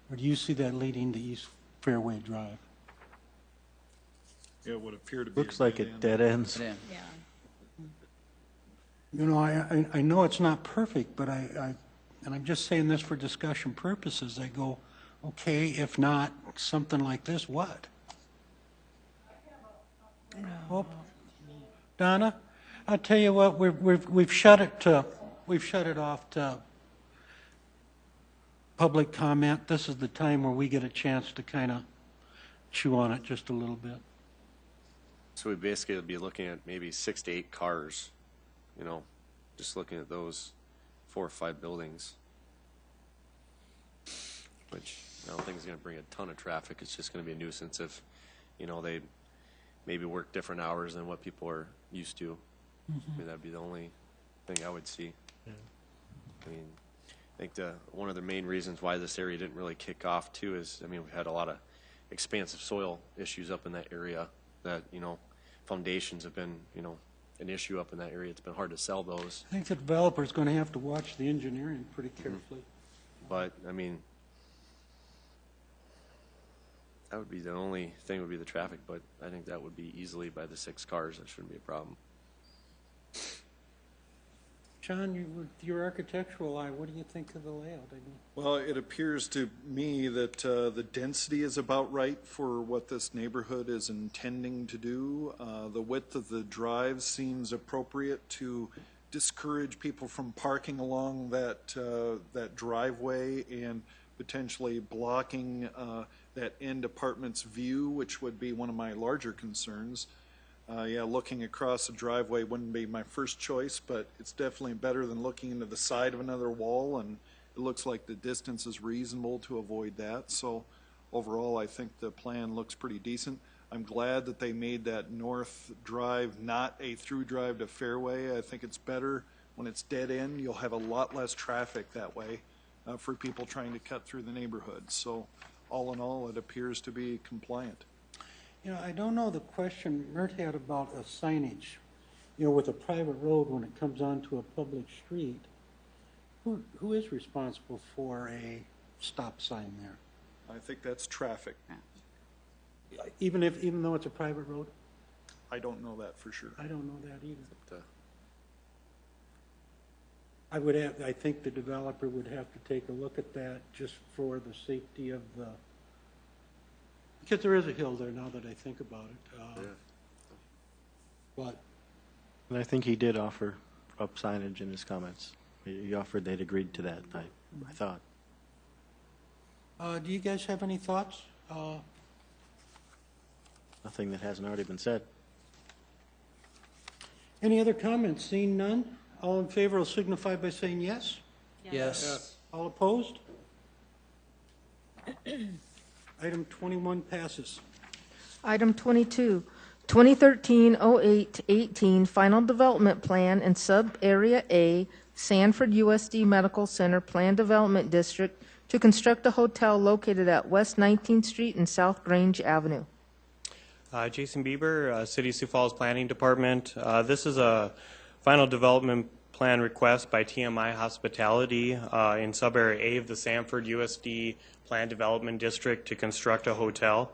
Or do you see that leading to East Fairway Drive? It would appear to be. Looks like it dead ends. Dead end. Yeah. You know, I know it's not perfect, but and I'm just saying this for discussion purposes. I go, okay, if not something like this, what? Well, Donna, I'll tell you what, we've shut it off to public comment. This is the time where we get a chance to kind of chew on it just a little bit. So we basically would be looking at maybe 6 to 8 cars, you know, just looking at those 4 or 5 buildings, which I don't think is going to bring a ton of traffic. It's just going to be a nuisance if, you know, they maybe work different hours than what people are used to. I mean, that'd be the only thing I would see. Yeah. I mean, I think one of the main reasons why this area didn't really kick off too is, I mean, we've had a lot of expansive soil issues up in that area that, you know, foundations have been, you know, an issue up in that area. It's been hard to sell those. I think the developer's going to have to watch the engineering pretty carefully. But, I mean, that would be the only thing would be the traffic, but I think that would be easily by the 6 cars. That shouldn't be a problem. John, with your architectural eye, what do you think of the layout? I mean, Well, it appears to me that the density is about right for what this neighborhood is intending to do. The width of the drive seems appropriate to discourage people from parking along that driveway and potentially blocking that end apartment's view, which would be one of my larger concerns. Yeah, looking across the driveway wouldn't be my first choice, but it's definitely better than looking into the side of another wall, and it looks like the distance is reasonable to avoid that. So overall, I think the plan looks pretty decent. I'm glad that they made that north drive not a through drive to Fairway. I think it's better when it's dead end. You'll have a lot less traffic that way for people trying to cut through the neighborhood. So all in all, it appears to be compliant. you know, I don't know the question Mert had about a signage, you know, with a private road when it comes onto a public street. Who is responsible for a stop sign there? I think that's traffic. Even though it's a private road? I don't know that for sure. I don't know that either. I think the developer would have to take a look at that just for the safety of the, because there is a hill there now that I think about it. But And I think he did offer up signage in his comments. He offered they'd agreed to that, I thought. do you guys have any thoughts? Nothing that hasn't already been said. Any other comments? Seeing none, all in favor will signify by saying yes. Yes. All opposed? Item 21 passes. Item 22, 2013-08-18 Final Development Plan in Sub-Area A, Sanford USD Medical Center Plan Development District to construct a hotel located at West 19th Street and South Grange Avenue. Jason Bieber, City of Sioux Falls Planning Department. This is a final development plan request by TMI Hospitality in Sub-Area A of the Sanford USD Plan Development District to construct a hotel.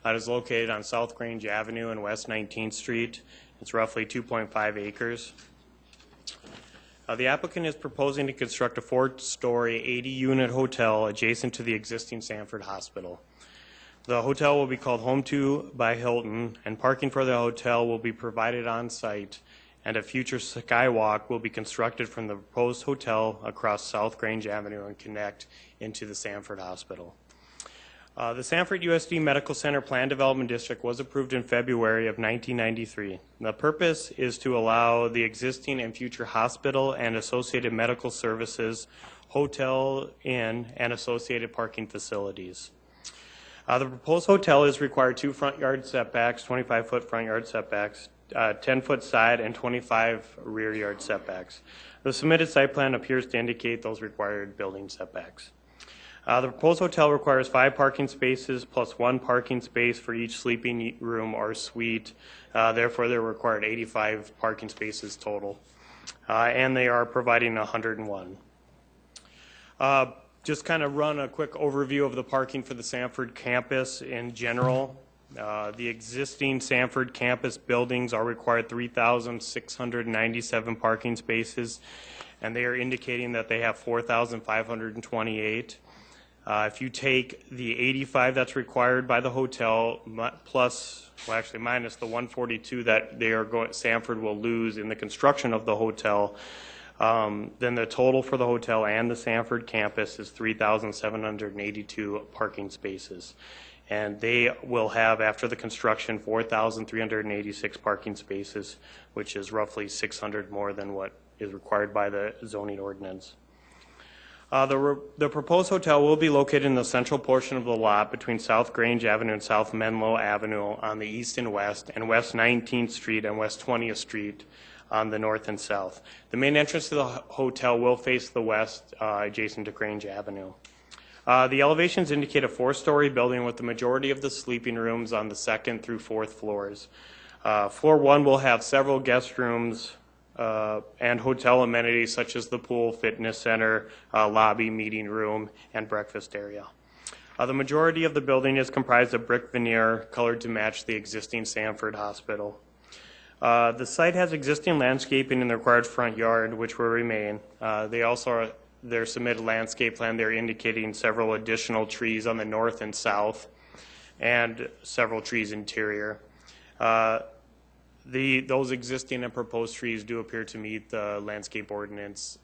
It is located on South Grange Avenue and West 19th Street. It's roughly 2.5 acres. The applicant is proposing to construct a 4-story, 80-unit hotel adjacent to the existing Sanford Hospital. The hotel will be called Home 2 by Hilton, and parking for the hotel will be provided on site, and a future skywalk will be constructed from the proposed hotel across South Grange Avenue and connect into the Sanford Hospital. The Sanford USD Medical Center Plan Development District was approved in February of 1993. The purpose is to allow the existing and future hospital and associated medical services, hotel, inn, and associated parking facilities. The proposed hotel is required 2 front yard setbacks, 25-foot front yard setbacks, 10-foot side, and 25 rear yard setbacks. The submitted site plan appears to indicate those required building setbacks. The proposed hotel requires 5 parking spaces plus 1 parking space for each sleeping room or suite. Therefore, they're required 85 parking spaces total. And they are providing 101. Just kind of run a quick overview of the parking for the Sanford campus in general. The existing Sanford campus buildings are required 3,697 parking spaces, and they are indicating that they have 4,528. If you take the 85 that's required by the hotel plus, well, actually minus the 142 that Sanford will lose in the construction of the hotel, then the total for the hotel and the Sanford campus is 3,782 parking spaces. And they will have, after the construction, 4,386 parking spaces, which is roughly 600 more than what is required by the zoning ordinance. The proposed hotel will be located in the central portion of the lot between South Grange Avenue and South Menlo Avenue on the east and West 19th Street and West 20th Street on the north and south. The main entrance to the hotel will face the west, adjacent to Grange Avenue. The elevations indicate a 4-story building with the majority of the sleeping rooms on the 2nd through 4th floors. Floor 1 will have several guest rooms and hotel amenities such as the pool, fitness center, lobby, meeting room, and breakfast area. The majority of the building is comprised of brick veneer colored to match the existing Sanford Hospital. The site has existing landscaping in the required front yard, which will remain. Their submitted landscape plan, they're indicating several additional trees on the north and south and several trees interior. Those existing and proposed trees do appear to meet the landscape ordinance.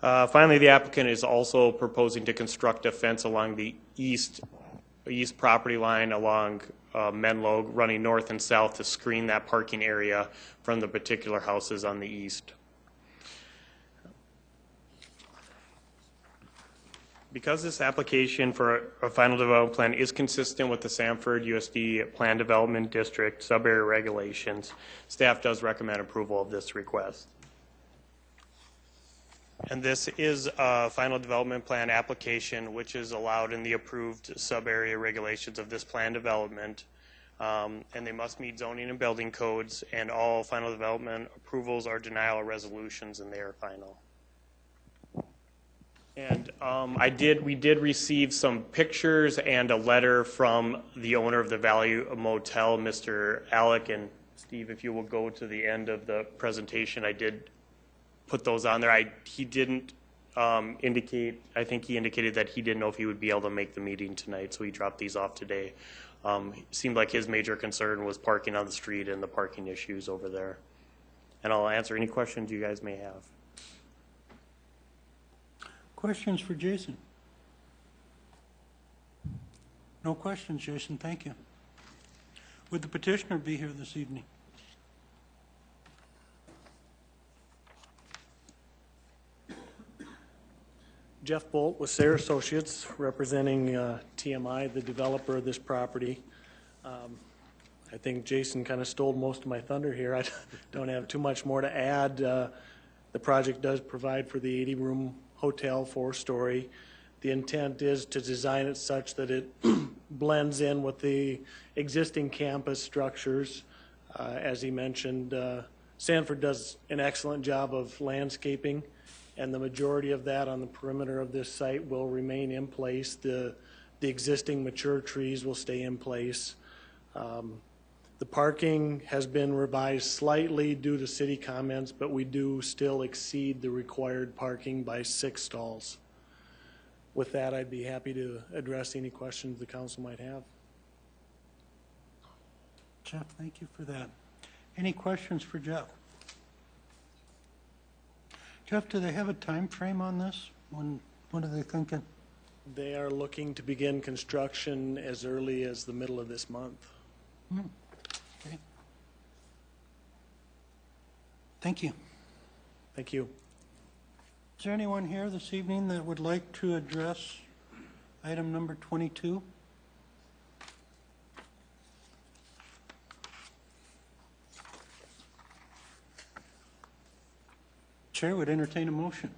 Finally, the applicant is also proposing to construct a fence along the east property line along Menlo, running north and south to screen that parking area from the particular houses on the east. Because this application for a final development plan is consistent with the Sanford USD Plan Development District sub-area regulations, staff does recommend approval of this request. And this is a final development plan application which is allowed in the approved sub-area regulations of this plan development. And they must meet zoning and building codes, and all final development approvals are denial or resolutions, and they are final. And we did receive some pictures and a letter from the owner of the Valley Motel, Mr. Alec. And Steve, if you will go to the end of the presentation, I did put those on there. He didn't indicate, I think he indicated that he didn't know if he would be able to make the meeting tonight, so he dropped these off today. It seemed like his major concern was parking on the street and the parking issues over there. And I'll answer any questions you guys may have. Questions for Jason? No questions, Jason. Thank you. Would the petitioner be here this evening? Jeff Bolt with Sayre Associates, representing TMI, the developer of this property. I think Jason kind of stole most of my thunder here. I don't have too much more to add. The project does provide for the 80-room hotel, 4-story. The intent is to design it such that it blends in with the existing campus structures. As he mentioned, Sanford does an excellent job of landscaping, and the majority of that on the perimeter of this site will remain in place. The existing mature trees will stay in place. The parking has been revised slightly due to city comments, but we do still exceed the required parking by 6 stalls. With that, I'd be happy to address any questions the council might have. Jeff, thank you for that. Any questions for Jeff? Jeff, do they have a time frame on this? When are they thinking? They are looking to begin construction as early as the middle of this month. Okay. Thank you. Thank you. Is there anyone here this evening that would like to address item number 22? Chair would entertain a motion.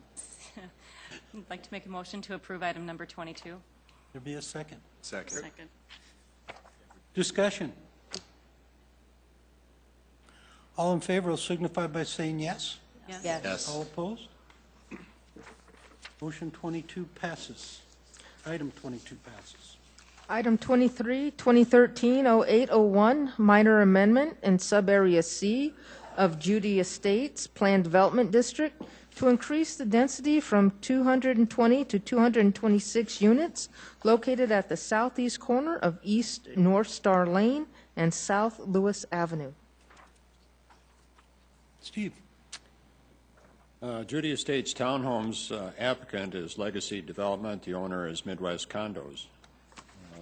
I'd like to make a motion to approve item number 22. There'll be a second. Second. Discussion. All in favor will signify by saying yes. Yes. Yes. All opposed? Motion 22 passes. Item 22 passes. Item 23, 2013-0801, minor amendment in Subarea C of Judy Estates Planned Development District to increase the density from 220 to 226 units located at the southeast corner of East North Star Lane and South Lewis Avenue. Steve. Judy Estates Townhomes applicant is Legacy Development. The owner is Midwest Condos.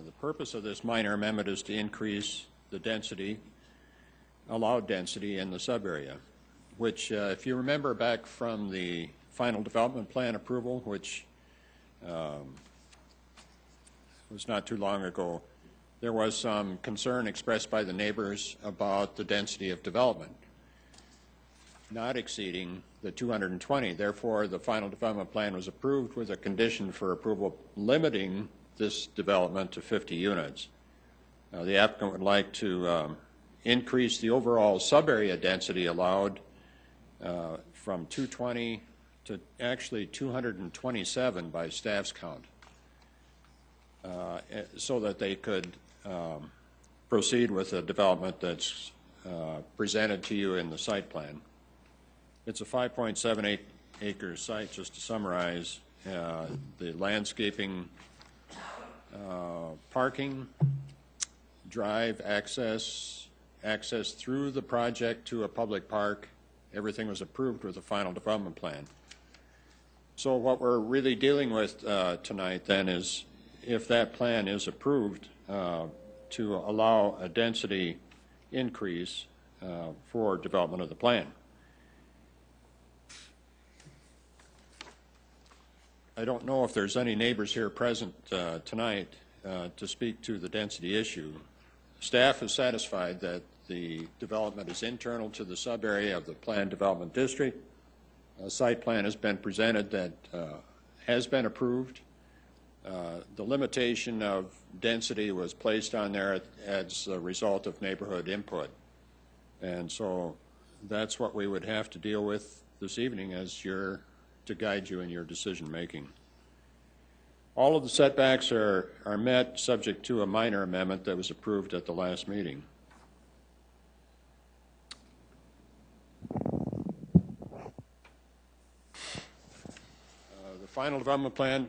The purpose of this minor amendment is to increase the density, allowed density in the sub-area, which, if you remember back from the final development plan approval, which was not too long ago, there was some concern expressed by the neighbors about the density of development not exceeding the 220. Therefore, the final development plan was approved with a condition for approval limiting this development to 50 units. The applicant would like to increase the overall sub-area density allowed from 220 to actually 227 by staff's count, so that they could proceed with a development that's presented to you in the site plan. It's a 5.78 acre site, just to summarize. The landscaping, parking, drive access through the project to a public park, everything was approved with the final development plan. So what we're really dealing with tonight then is, if that plan is approved, to allow a density increase for development of the plan. I don't know if there's any neighbors here present tonight to speak to the density issue. Staff is satisfied that the development is internal to the sub-area of the planned development district. A site plan has been presented that has been approved. The limitation of density was placed on there as a result of neighborhood input. And so that's what we would have to deal with this evening as to guide you in your decision making. All of the setbacks are met, subject to a minor amendment that was approved at the last meeting. The final development plan,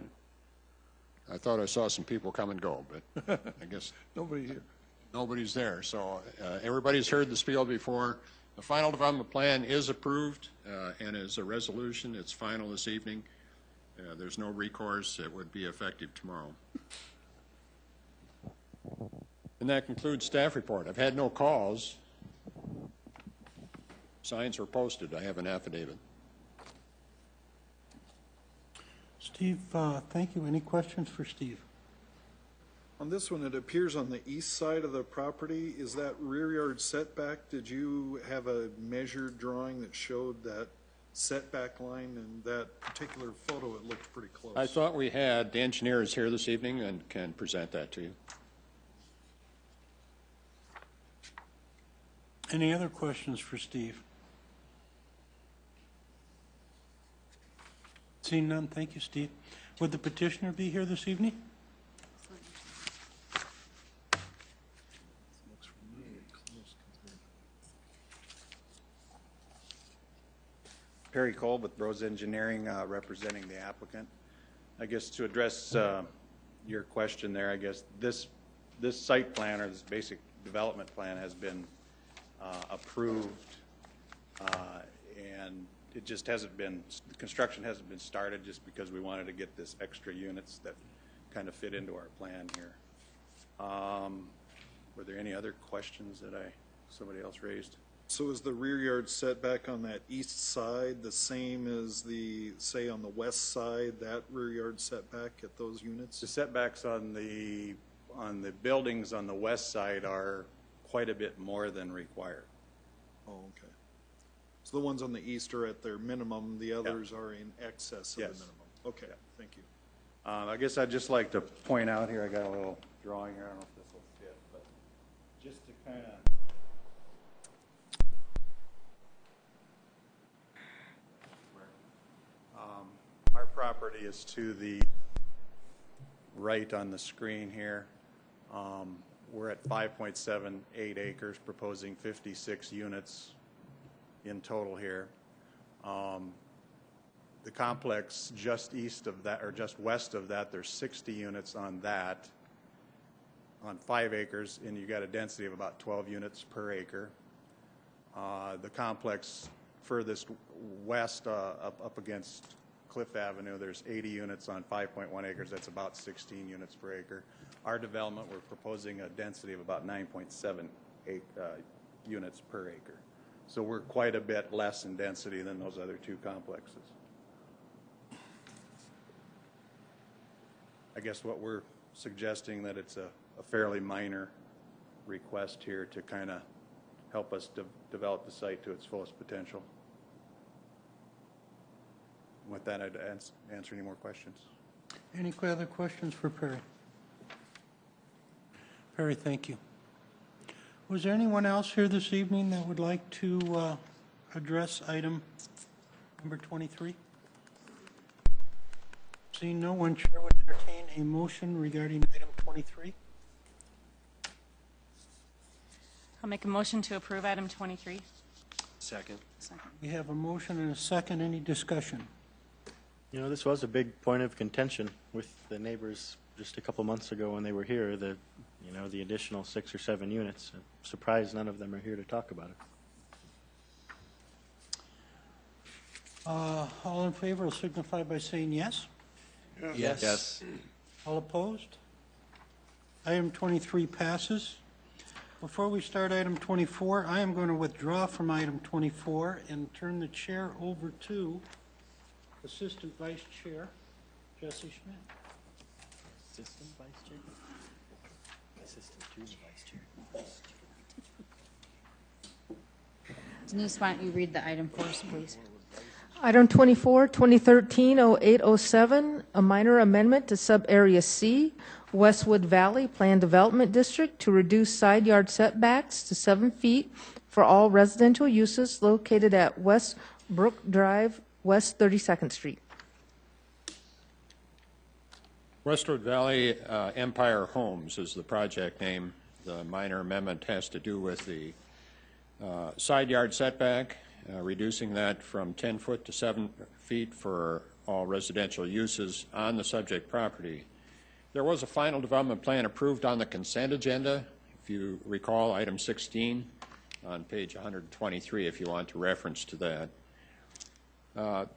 I thought I saw some people come and go, but I guess nobody's there. So everybody's heard the spiel before. The final development plan is approved and is a resolution. It's final this evening. There's no recourse. It would be effective tomorrow. And that concludes staff report. I've had no calls. Signs were posted. I have an affidavit. Steve, thank you. Any questions for Steve? On this one, it appears on the east side of the property. Is that rear yard setback? Did you have a measured drawing that showed that setback line? In that particular photo, it looked pretty close. I thought we had the engineers here this evening and can present that to you. Any other questions for Steve? Seeing none, thank you, Steve. Would the petitioner be here this evening? Perry Kolb with Bros Engineering, representing the applicant. I guess to address your question there, I guess this site plan, or this basic development plan, has been approved, and it just hasn't been, the construction hasn't been started just because we wanted to get this extra units that kind of fit into our plan here. Were there any other questions that somebody else raised? So is the rear yard setback on that east side the same as the, say, on the west side, that rear yard setback at those units? The setbacks on the buildings on the west side are quite a bit more than required. Oh, okay. So the ones on the east are at their minimum, the others are in excess of the minimum. Okay, thank you. I guess I'd just like to point out here, I got a little drawing here, I don't know if this will fit, but just to kind of our property is to the right on the screen here. We're at 5.78 acres, proposing 56 units in total here. The complex just east of that, or just west of that, there's 60 units on that, on 5 acres, and you've got a density of about 12 units per acre. The complex furthest west, up against Cliff Avenue, there's 80 units on 5.1 acres. That's about 16 units per acre. Our development, we're proposing a density of about 9.7 units per acre. So we're quite a bit less in density than those other two complexes. I guess what we're suggesting that it's a fairly minor request here to kind of help us develop the site to its fullest potential. With that, I'd answer any more questions. Any other questions for Perry? Perry, thank you. Was there anyone else here this evening that would like to address item number 23? Seeing no one, Chair would entertain a motion regarding item 23. I'll make a motion to approve item 23. Second. We have a motion and a second. Any discussion? You know, this was a big point of contention with the neighbors just a couple months ago when they were here, the additional 6 or 7 units. I'm surprised none of them are here to talk about it. All in favor will signify by saying yes. Yes. Yes. All opposed? Item 23 passes. Before we start item 24, I am going to withdraw from item 24 and turn the chair over to Assistant Vice Chair Jesse Schmidt. Assistant Vice Chair? Assistant to the Vice Chair. Denise, why don't you read the item for us, please? Item 24, 2013-0807, a minor amendment to Sub-Area C, Westwood Valley Planned Development District to reduce side yard setbacks to 7 feet for all residential uses located at West Brook Drive, West 32nd Street. Westwood Valley Empire Homes is the project name. The minor amendment has to do with the side yard setback, reducing that from 10 foot to 7 feet for all residential uses on the subject property. There was a final development plan approved on the consent agenda, if you recall, item 16 on page 123, if you want to reference to that.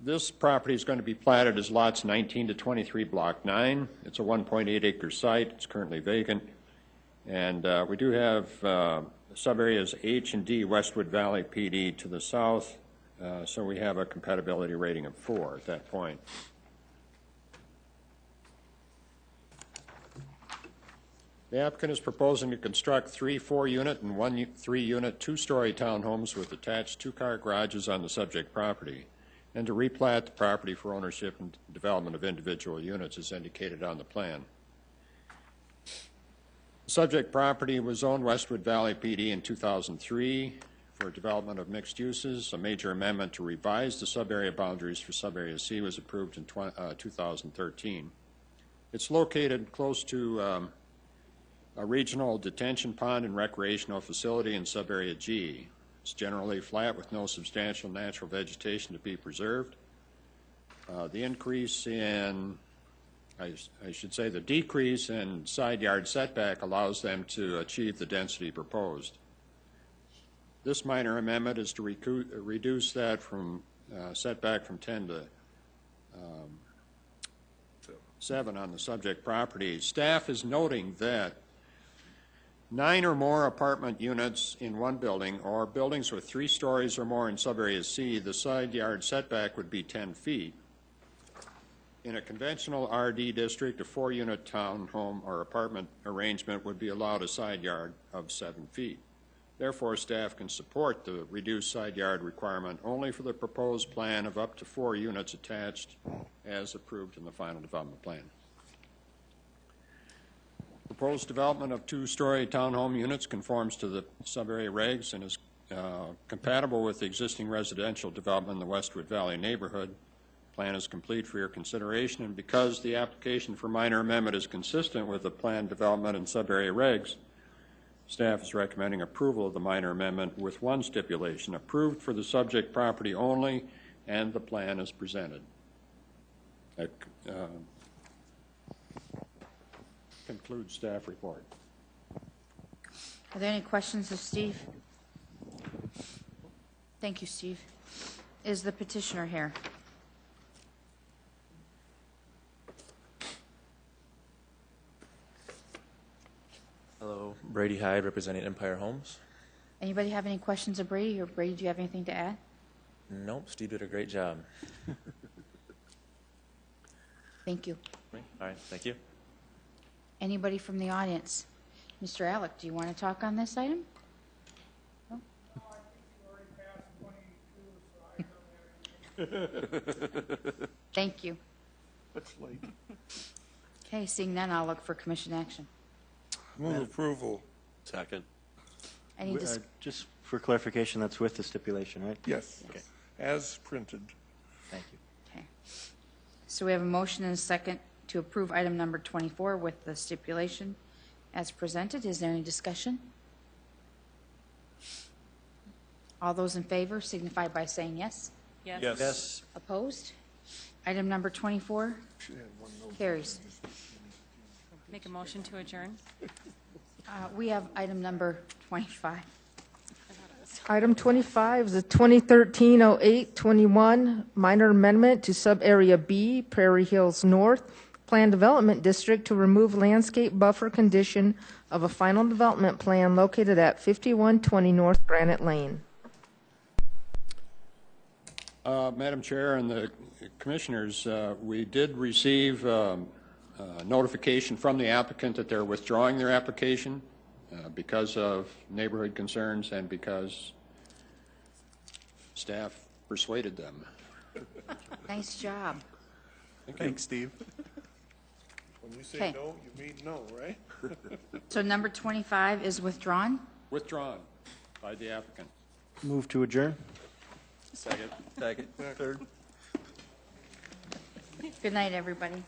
This property is going to be platted as lots 19 to 23, block 9. It's a 1.8 acre site. It's currently vacant. And we do have subareas H and D, Westwood Valley PD to the south. So we have a compatibility rating of 4 at that point. The applicant is proposing to construct 3 4-unit and 1 3-unit 2-story townhomes with attached 2-car garages on the subject property, and to replat the property for ownership and development of individual units as indicated on the plan. The subject property was owned Westwood Valley PD in 2003 for development of mixed uses. A major amendment to revise the sub-area boundaries for sub-area C was approved in 2013. It's located close to a regional detention pond and recreational facility in sub-area G. It's generally flat with no substantial natural vegetation to be preserved. The increase in, I should say the decrease in side yard setback allows them to achieve the density proposed. This minor amendment is to reduce that from setback from 10 to 7 on the subject property. Staff is noting that 9 or more apartment units in one building, or buildings with 3 stories or more in sub-area C, the side yard setback would be 10 feet. In a conventional RD district, a 4-unit townhome or apartment arrangement would be allowed a side yard of 7 feet. Therefore, staff can support the reduced side yard requirement only for the proposed plan of up to 4 units attached as approved in the final development plan. Proposed development of 2-story townhome units conforms to the sub-area regs and is compatible with the existing residential development in the Westwood Valley neighborhood. Plan is complete for your consideration, and because the application for minor amendment is consistent with the plan development and sub-area regs, staff is recommending approval of the minor amendment with one stipulation: approved for the subject property only, and the plan is presented. That concludes staff report. Are there any questions of Steve? Thank you, Steve. Is the petitioner here? Hello, Brady Hyde, representing Empire Homes. Anybody have any questions of Brady? Or Brady, do you have anything to add? Nope, Steve did a great job. Thank you. All right, thank you. Anybody from the audience? Mr. Alec, do you want to talk on this item? No? Thank you. That's late. Okay, seeing none, I'll look for commission action. Move approval. Second. Any Just for clarification, that's with the stipulation, right? Yes. Okay. As printed. Thank you. Okay. So we have a motion and a second to approve item number 24 with the stipulation as presented. Is there any discussion? All those in favor signify by saying yes. Yes. Yes. Opposed? Item number 24 carries. Make a motion to adjourn. We have item number 25. Item 25 is a 2013-08-21 minor amendment to sub-area B, Prairie Hills North, Plan Development District to remove landscape buffer condition of a final development plan located at 5120 North Granite Lane. Madam Chair and the commissioners, we did receive notification from the applicant that they're withdrawing their application because of neighborhood concerns and because staff persuaded them. Nice job. Thanks, Steve. When you say Okay. no, you mean no, right? So number 25 is withdrawn. Withdrawn by the applicant. Move to adjourn. Second. Second. Third. Good night, everybody.